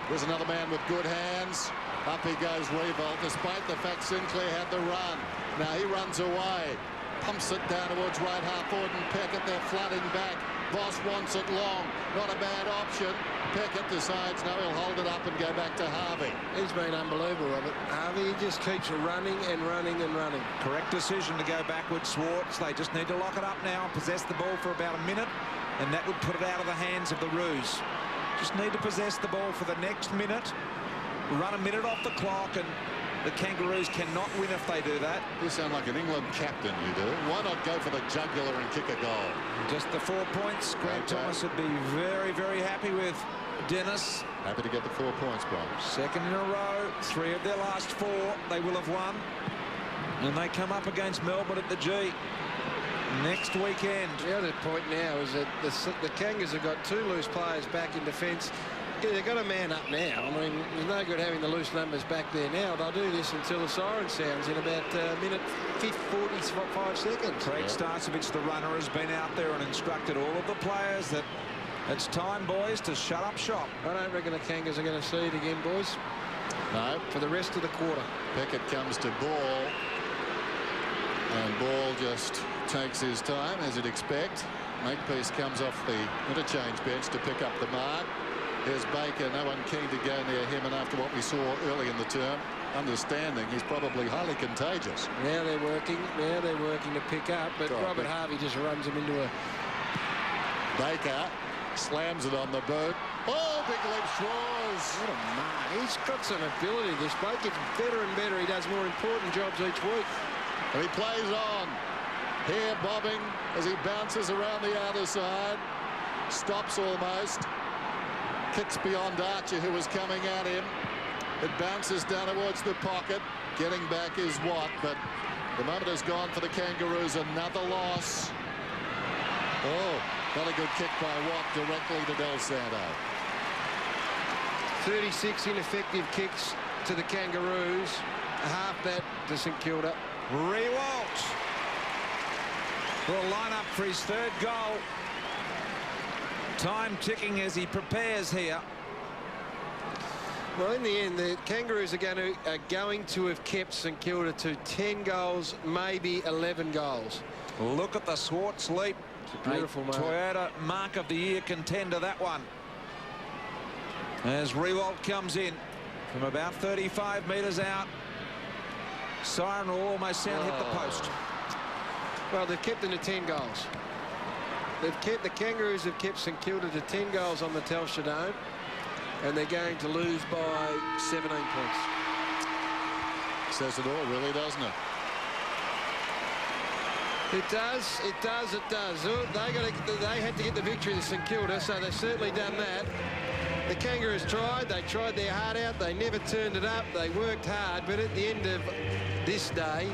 Here's another man with good hands. Up he goes, Revolt, despite the fact Sinclair had the run. Now he runs away. Pumps it down towards right half forward, and Peckett, they're flooding back. Voss wants it long. Not a bad option. Peckett decides, no, he'll hold it up and go back to Harvey. He's been unbelievable, Robert. Harvey, he just keeps running and running and running. Correct decision to go backwards, Schwartz. They just need to lock it up now and possess the ball for about a minute, and that would put it out of the hands of the Roos. Just need to possess the ball for the next minute, run a minute off the clock, and the Kangaroos cannot win if they do that. You sound like an England captain, you do. Why not go for the jugular and kick a goal? Just the 4 points. Grant Thomas would be very, very happy with Dennis. Happy to get the 4 points, Bob. Second in a row. 3 of their last 4 they will have won. And they come up against Melbourne at the G next weekend. The other point now is that the Kangas have got 2 loose players back in defence. Yeah, they've got a man up now. I mean, there's no good having the loose numbers back there now. They'll do this until the siren sounds in about minute 45 seconds. Craig Starcevich, the runner, has been out there and instructed all of the players that it's time, boys, to shut up shop. I don't reckon the Kangas are going to see it again, boys. No. For the rest of the quarter. Peckett comes to Ball. And Ball just takes his time, as you'd expect. Makepeace comes off the interchange bench to pick up the mark. Here's Baker, no one keen to go near him, and after what we saw early in the term, understanding he's probably highly contagious. Now they're working to pick up, but Robert Harvey just runs him into a... Baker slams it on the boot. Oh, big leap, Schwartz. What a mark. He's got some ability. This bloke gets better and better. He does more important jobs each week. And he plays on. Here bobbing as he bounces around the outer side. Stops almost. Kicks beyond Archer, who was coming at him. It bounces down towards the pocket. Getting back is Watt, but the moment has gone for the Kangaroos. Another loss. Oh, not a good kick by Watt directly to Del Santo. 36 ineffective kicks to the Kangaroos. Half that to St Kilda. Rewalt will line up for his 3rd goal. Time ticking as he prepares here. Well, in the end, the Kangaroos are going to have kept St Kilda to 10 goals, maybe 11 goals. Look at the Schwartz leap. It's a beautiful mark. Toyota Mark of the Year contender, that one. As Rewalt comes in from about 35 metres out. Siren will almost sound hit the post. Well, they've kept them to 10 goals. The Kangaroos have kept St Kilda to 10 goals on the Telstra Dome, and they're going to lose by 17 points. Says it all, really, doesn't it? It does. Oh, they had to get the victory to St Kilda, so they've certainly done that. The Kangaroos tried. They tried their heart out. They never turned it up. They worked hard, but at the end of this day,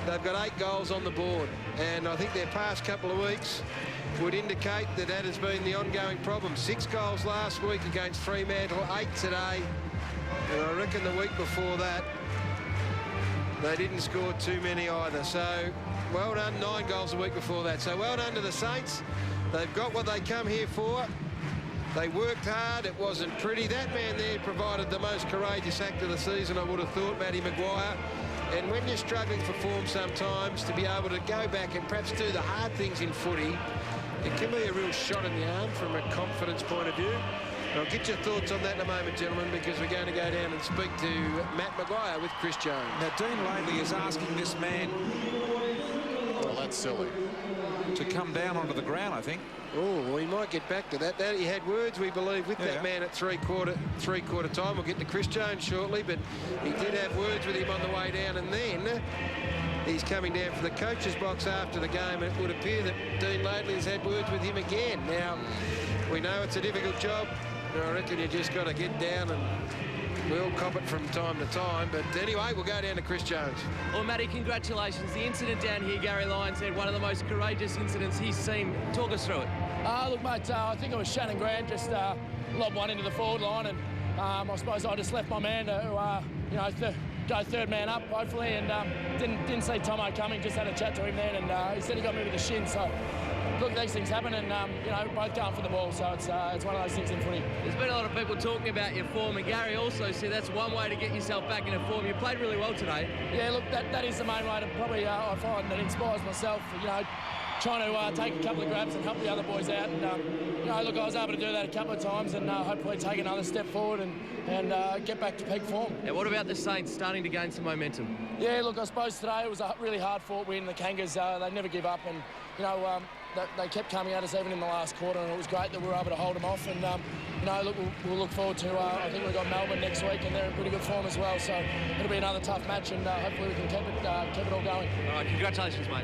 they've got 8 goals on the board, and I think their past couple of weeks would indicate that has been the ongoing problem. 6 goals last week against Fremantle, 8 today, and I reckon the week before that they didn't score too many either. So well done. 9 goals a week before that. So well done to the Saints. They've got what they come here for. They worked hard. It wasn't pretty. That man there provided the most courageous act of the season, I would have thought, Matty Maguire. And when you're struggling for form sometimes, to be able to go back and perhaps do the hard things in footy, it can be a real shot in the arm from a confidence point of view. I'll get your thoughts on that in a moment, gentlemen, because we're going to go down and speak to Matt Maguire with Chris Jones. Now, Dean Laidley is asking this man... Well, that's silly. ...to come down onto the ground, I think. Oh, well, he might get back to that. He had words, we believe, with that man at three-quarter time. We'll get to Chris Jones shortly, but he did have words with him on the way down, and then he's coming down for the coach's box after the game, and it would appear that Dean Laidley has had words with him again. Now, we know it's a difficult job, and I reckon you just got to get down, and we'll cop it from time to time. But anyway, we'll go down to Chris Jones. Well, Matty, congratulations. The incident down here, Gary Lyon said, one of the most courageous incidents he's seen. Talk us through it. Look, mate, I think it was Shannon Grant just lobbed one into the forward line, and I suppose I just left my man to, go 3rd man up, hopefully, and didn't see Tomo coming, just had a chat to him then, and he said he got me with the shin, so look, these things happen, and you know, both going for the ball, so it's one of those things in footy. There's been a lot of people talking about your form, and Gary also said that's one way to get yourself back into form. You played really well today. Yeah, look, that is the main way to probably, I find that inspires myself, you know, trying to take a couple of grabs and help the other boys out. And, you know, look, I was able to do that a couple of times and hopefully take another step forward and get back to peak form. And what about the Saints starting to gain some momentum? Yeah, look, I suppose today it was a really hard-fought win. The Kangas, they never give up, and, you know, they kept coming at us even in the last quarter, and it was great that we were able to hold them off. And, you know, look, we'll look forward to, I think we've got Melbourne next week, and they're in pretty good form as well. So it'll be another tough match, and hopefully we can keep it all going. All right, congratulations, mate.